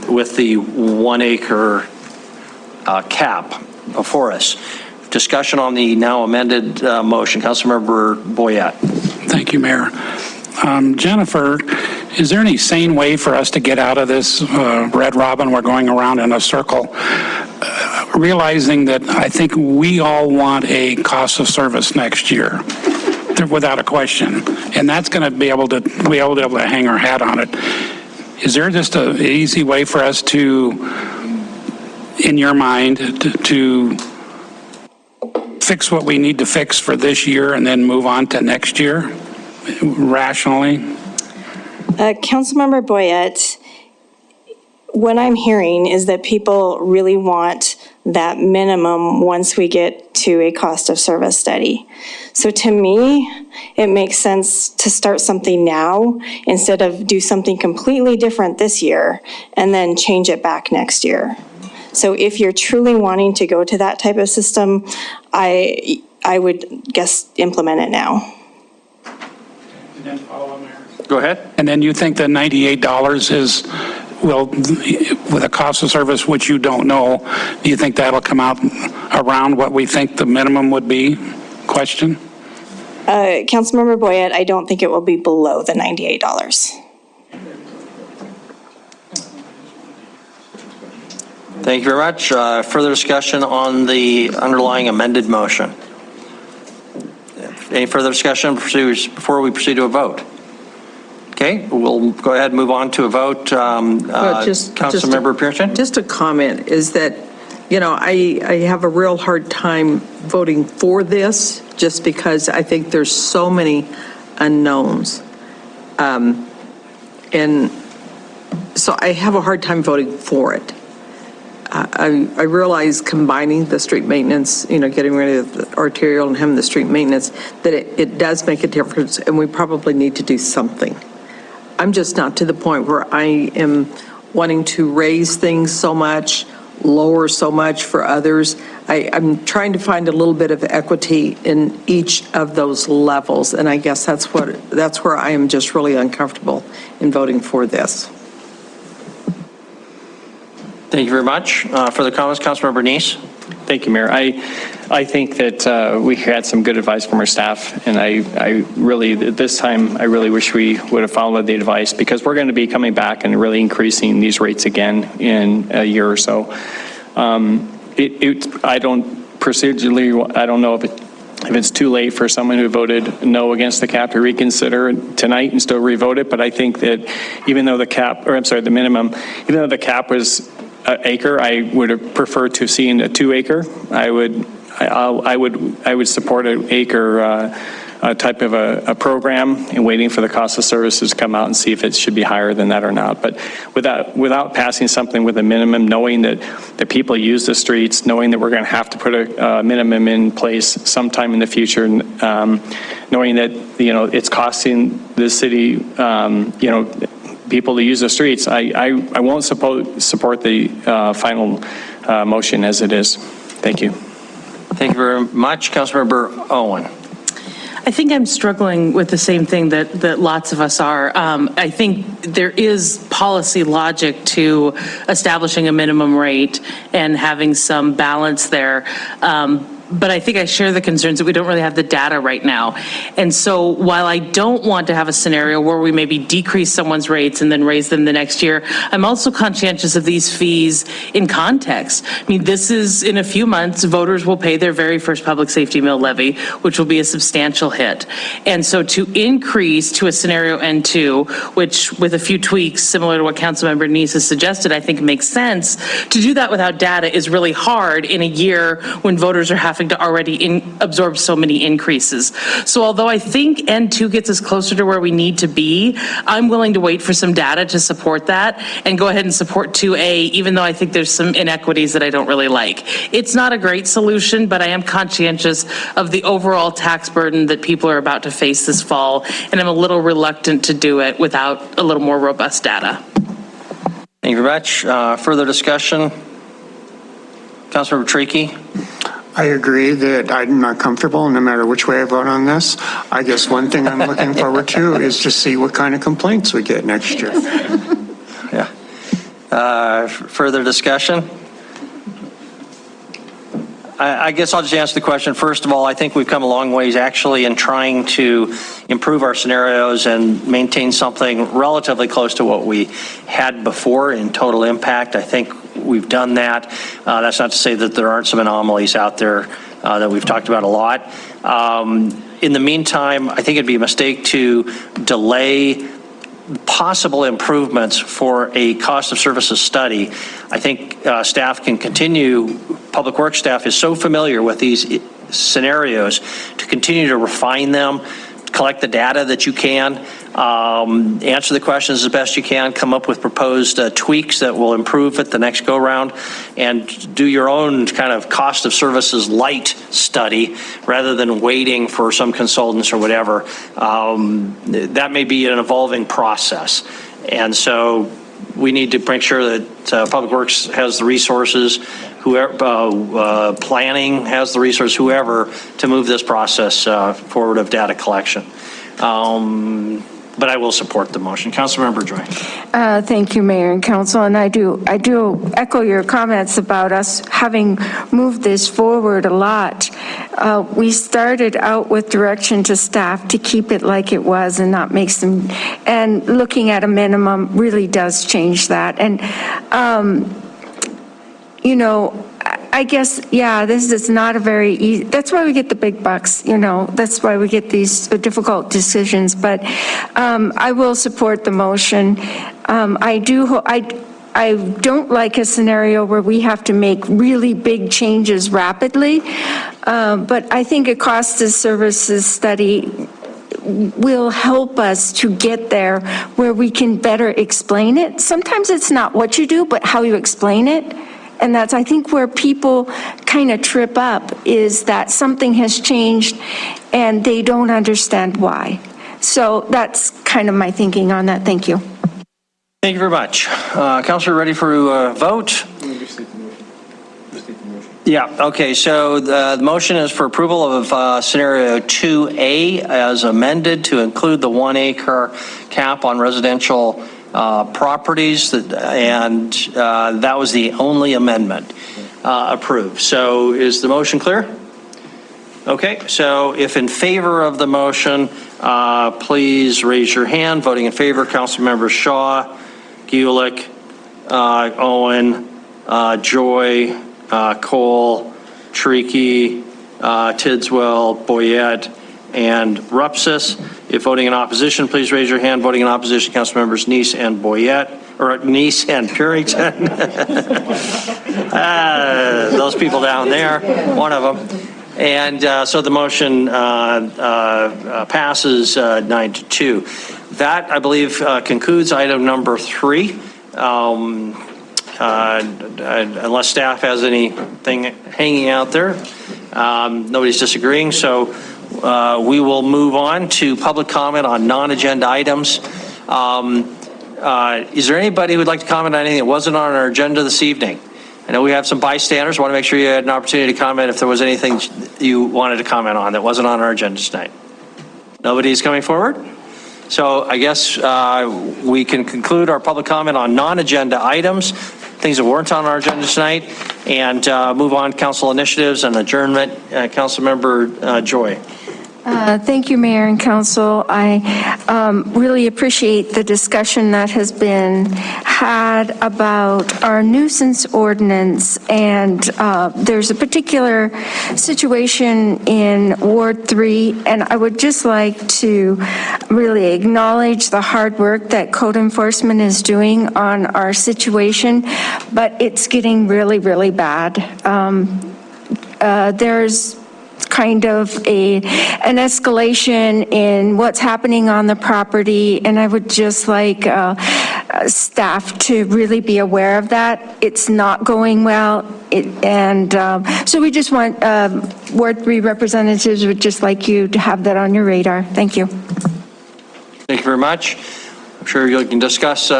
with the 1 acre cap before us. Discussion on the now amended motion. Councilmember Boyette. Thank you, Mayor. Jennifer, is there any sane way for us to get out of this red robin? We're going around in a circle, realizing that I think we all want a cost of service next year, without a question, and that's going to be able to hang our hat on it. Is there just an easy way for us to, in your mind, to fix what we need to fix for this year and then move on to next year rationally? Councilmember Boyette, what I'm hearing is that people really want that minimum once we get to a cost of service study. So to me, it makes sense to start something now instead of do something completely different this year and then change it back next year. So if you're truly wanting to go to that type of system, I would guess implement it now. Go ahead. And then you think that $98 is, well, with a cost of service, which you don't know, do you think that'll come out around what we think the minimum would be? Question? Councilmember Boyette, I don't think it will be below the $98. Thank you very much. Further discussion on the underlying amended motion. Any further discussion before we proceed to a vote? Okay, we'll go ahead and move on to a vote. Councilmember Pearson? Just a comment is that, I have a real hard time voting for this just because I think there's so many unknowns. And so I have a hard time voting for it. I realize combining the street maintenance, getting rid of the arterial and having the street maintenance, that it does make a difference, and we probably need to do something. I'm just not to the point where I am wanting to raise things so much, lower so much for others. I'm trying to find a little bit of equity in each of those levels, and I guess that's where I am just really uncomfortable in voting for this. Thank you very much. Further comments, Councilmember Neese? Thank you, Mayor. I think that we had some good advice from our staff, and I really, this time, I really wish we would have followed the advice, because we're going to be coming back and really increasing these rates again in a year or so. I don't know if if it's too late for someone who voted no against the cap to reconsider tonight and still revote it. But I think that even though the minimum, even though the cap was an acre, I would have preferred to have seen a 2 acre. I would support an acre type of a program and waiting for the cost of services to come out and see if it should be higher than that or not. But without passing something with a minimum, knowing that the people use the streets, knowing that we're going to have to put a minimum in place sometime in the future, knowing that, it's costing the city, people to use the streets, I won't support the final motion as it is. Thank you. Thank you very much. Councilmember Owen. I think I'm struggling with the same thing that lots of us are. I think there is policy logic to establishing a minimum rate and having some balance there. But I think I share the concerns that we don't really have the data right now. And so while I don't want to have a scenario where we maybe decrease someone's rates and then raise them the next year, I'm also conscientious of these fees in context. I mean, this is, in a few months, voters will pay their very first public safety mill levy, which will be a substantial hit. And so to increase to a scenario N2, which with a few tweaks, similar to what Councilmember Neese has suggested, I think makes sense. To do that without data is really hard in a year when voters are having to already absorb so many increases. So although I think N2 gets us closer to where we need to be, I'm willing to wait for some data to support that and go ahead and support 2A, even though I think there's some inequities that I don't really like. It's not a great solution, but I am conscientious of the overall tax burden that people are about to face this fall, and I'm a little reluctant to do it without a little more robust data. Thank you very much. Further discussion? Councilmember Tricky? I agree that I'm not comfortable no matter which way I vote on this. I guess one thing I'm looking forward to is to see what kind of complaints we get next year. Yeah. Further discussion? I guess I'll just answer the question. First of all, I think we've come a long ways actually in trying to improve our scenarios and maintain something relatively close to what we had before in total impact. I think we've done that. That's not to say that there aren't some anomalies out there that we've talked about a lot. In the meantime, I think it'd be a mistake to delay possible improvements for a cost of services study. I think staff can continue, Public Works staff is so familiar with these scenarios to continue to refine them, collect the data that you can, answer the questions as best you can, come up with proposed tweaks that will improve it the next go round, and do your own kind of cost of services light study rather than waiting for some consultants or whatever. That may be an evolving process. And so we need to make sure that Public Works has the resources, whoever, planning has the resource, whoever, to move this process forward of data collection. But I will support the motion. Councilmember Joy. Thank you, Mayor and Council, and I do echo your comments about us having moved this forward a lot. We started out with direction to staff to keep it like it was and not make some, and looking at a minimum really does change that. And, I guess, yeah, this is not a very easy, that's why we get the big bucks, that's why we get these difficult decisions, but I will support the motion. I don't like a scenario where we have to make really big changes rapidly, but I think a cost of services study will help us to get there where we can better explain it. Sometimes it's not what you do, but how you explain it. And that's, I think, where people kind of trip up, is that something has changed and they don't understand why. So that's kind of my thinking on that. Thank you. Thank you very much. Councilor, ready for a vote? Yeah, okay, so the motion is for approval of scenario 2A as amended to include the 1 acre cap on residential properties, and that was the only amendment approved. So is the motion clear? Okay, so if in favor of the motion, please raise your hand. Voting in favor, Council Members Shaw, Gulick, Owen, Joy, Cole, Tricky, Tidswell, Boyette, and Rupsis. If voting in opposition, please raise your hand. Voting in opposition, council members Neese and Boyette, or Neese and Purington. Those people down there, one of them. And so the motion passes 9-2. That, I believe, concludes item number 3. Unless staff has anything hanging out there. Nobody's disagreeing, so we will move on to public comment on non-agenda items. Is there anybody who would like to comment on anything that wasn't on our agenda this evening? I know we have some bystanders. Want to make sure you had an opportunity to comment if there was anything you wanted to comment on that wasn't on our agenda tonight. Nobody's coming forward? So I guess we can conclude our public comment on non-agenda items, things that weren't on our agenda tonight, and move on to council initiatives and adjournment. Councilmember Joy. Thank you, Mayor and Council. I really appreciate the discussion that has been had about our nuisance ordinance, and there's a particular situation in Ward 3, and I would just like to really acknowledge the hard work that code enforcement is doing on our situation, but it's getting really, really bad. There's kind of an escalation in what's happening on the property, and I would just like staff to really be aware of that. It's not going well, so we just want Ward 3 representatives would just like you to have that on your radar. Thank you. Thank you very much. I'm sure you can discuss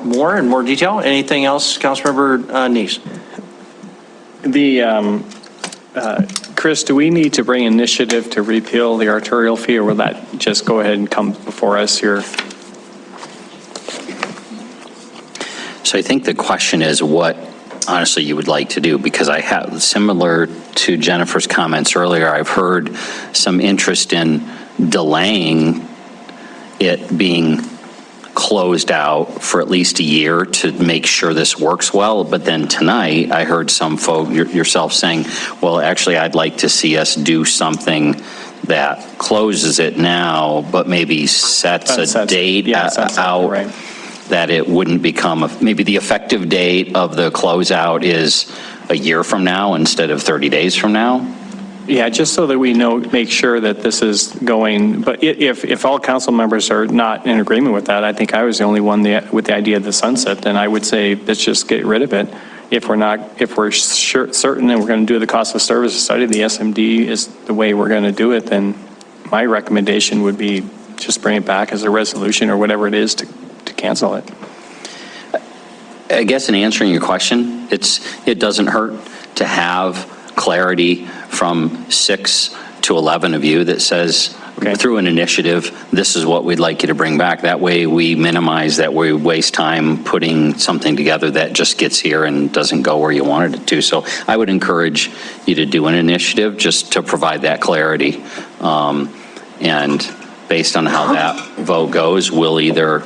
more in more detail. Anything else, Councilmember Neese? Chris, do we need to bring initiative to repeal the arterial fee, or will that just go ahead and come before us here? So I think the question is what, honestly, you would like to do, because I have, similar to Jennifer's comments earlier, I've heard some interest in delaying it being closed out for at least a year to make sure this works well. But then tonight, I heard some folk, yourself saying, well, actually, I'd like to see us do something that closes it now, but maybe sets a date out that it wouldn't become, maybe the effective date of the closeout is a year from now instead of 30 days from now. Yeah, just so that we know, make sure that this is going, but if all council members are not in agreement with that, I think I was the only one with the idea of the sunset, then I would say, let's just get rid of it. If we're certain that we're going to do the cost of service study, the SMD is the way we're going to do it, then my recommendation would be just bring it back as a resolution or whatever it is to cancel it. I guess in answering your question, it doesn't hurt to have clarity from 6 to 11 of you that says, through an initiative, this is what we'd like you to bring back. That way we minimize that we waste time putting something together that just gets here and doesn't go where you wanted it to. So I would encourage you to do an initiative just to provide that clarity. And based on how that vote goes, we'll either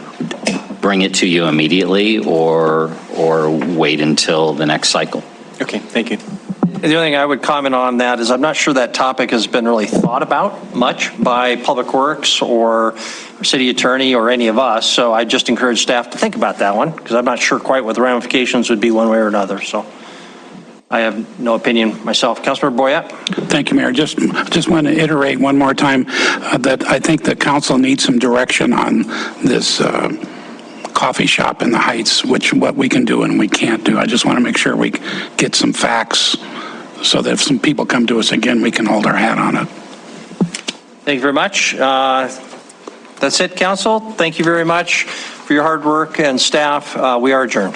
bring it to you immediately or wait until the next cycle. Okay, thank you. The only thing I would comment on that is I'm not sure that topic has been really thought about much by Public Works or City Attorney or any of us. So I just encourage staff to think about that one, because I'm not sure quite what the ramifications would be one way or another. So I have no opinion myself. Councilmember Boyette. Thank you, Mayor. Just want to iterate one more time that I think the council needs some direction on this coffee shop in the Heights, what we can do and we can't do. I just want to make sure we get some facts so that if some people come to us again, we can hold our hat on it. Thank you very much. That's it, council. Thank you very much for your hard work, and staff. We are adjourned.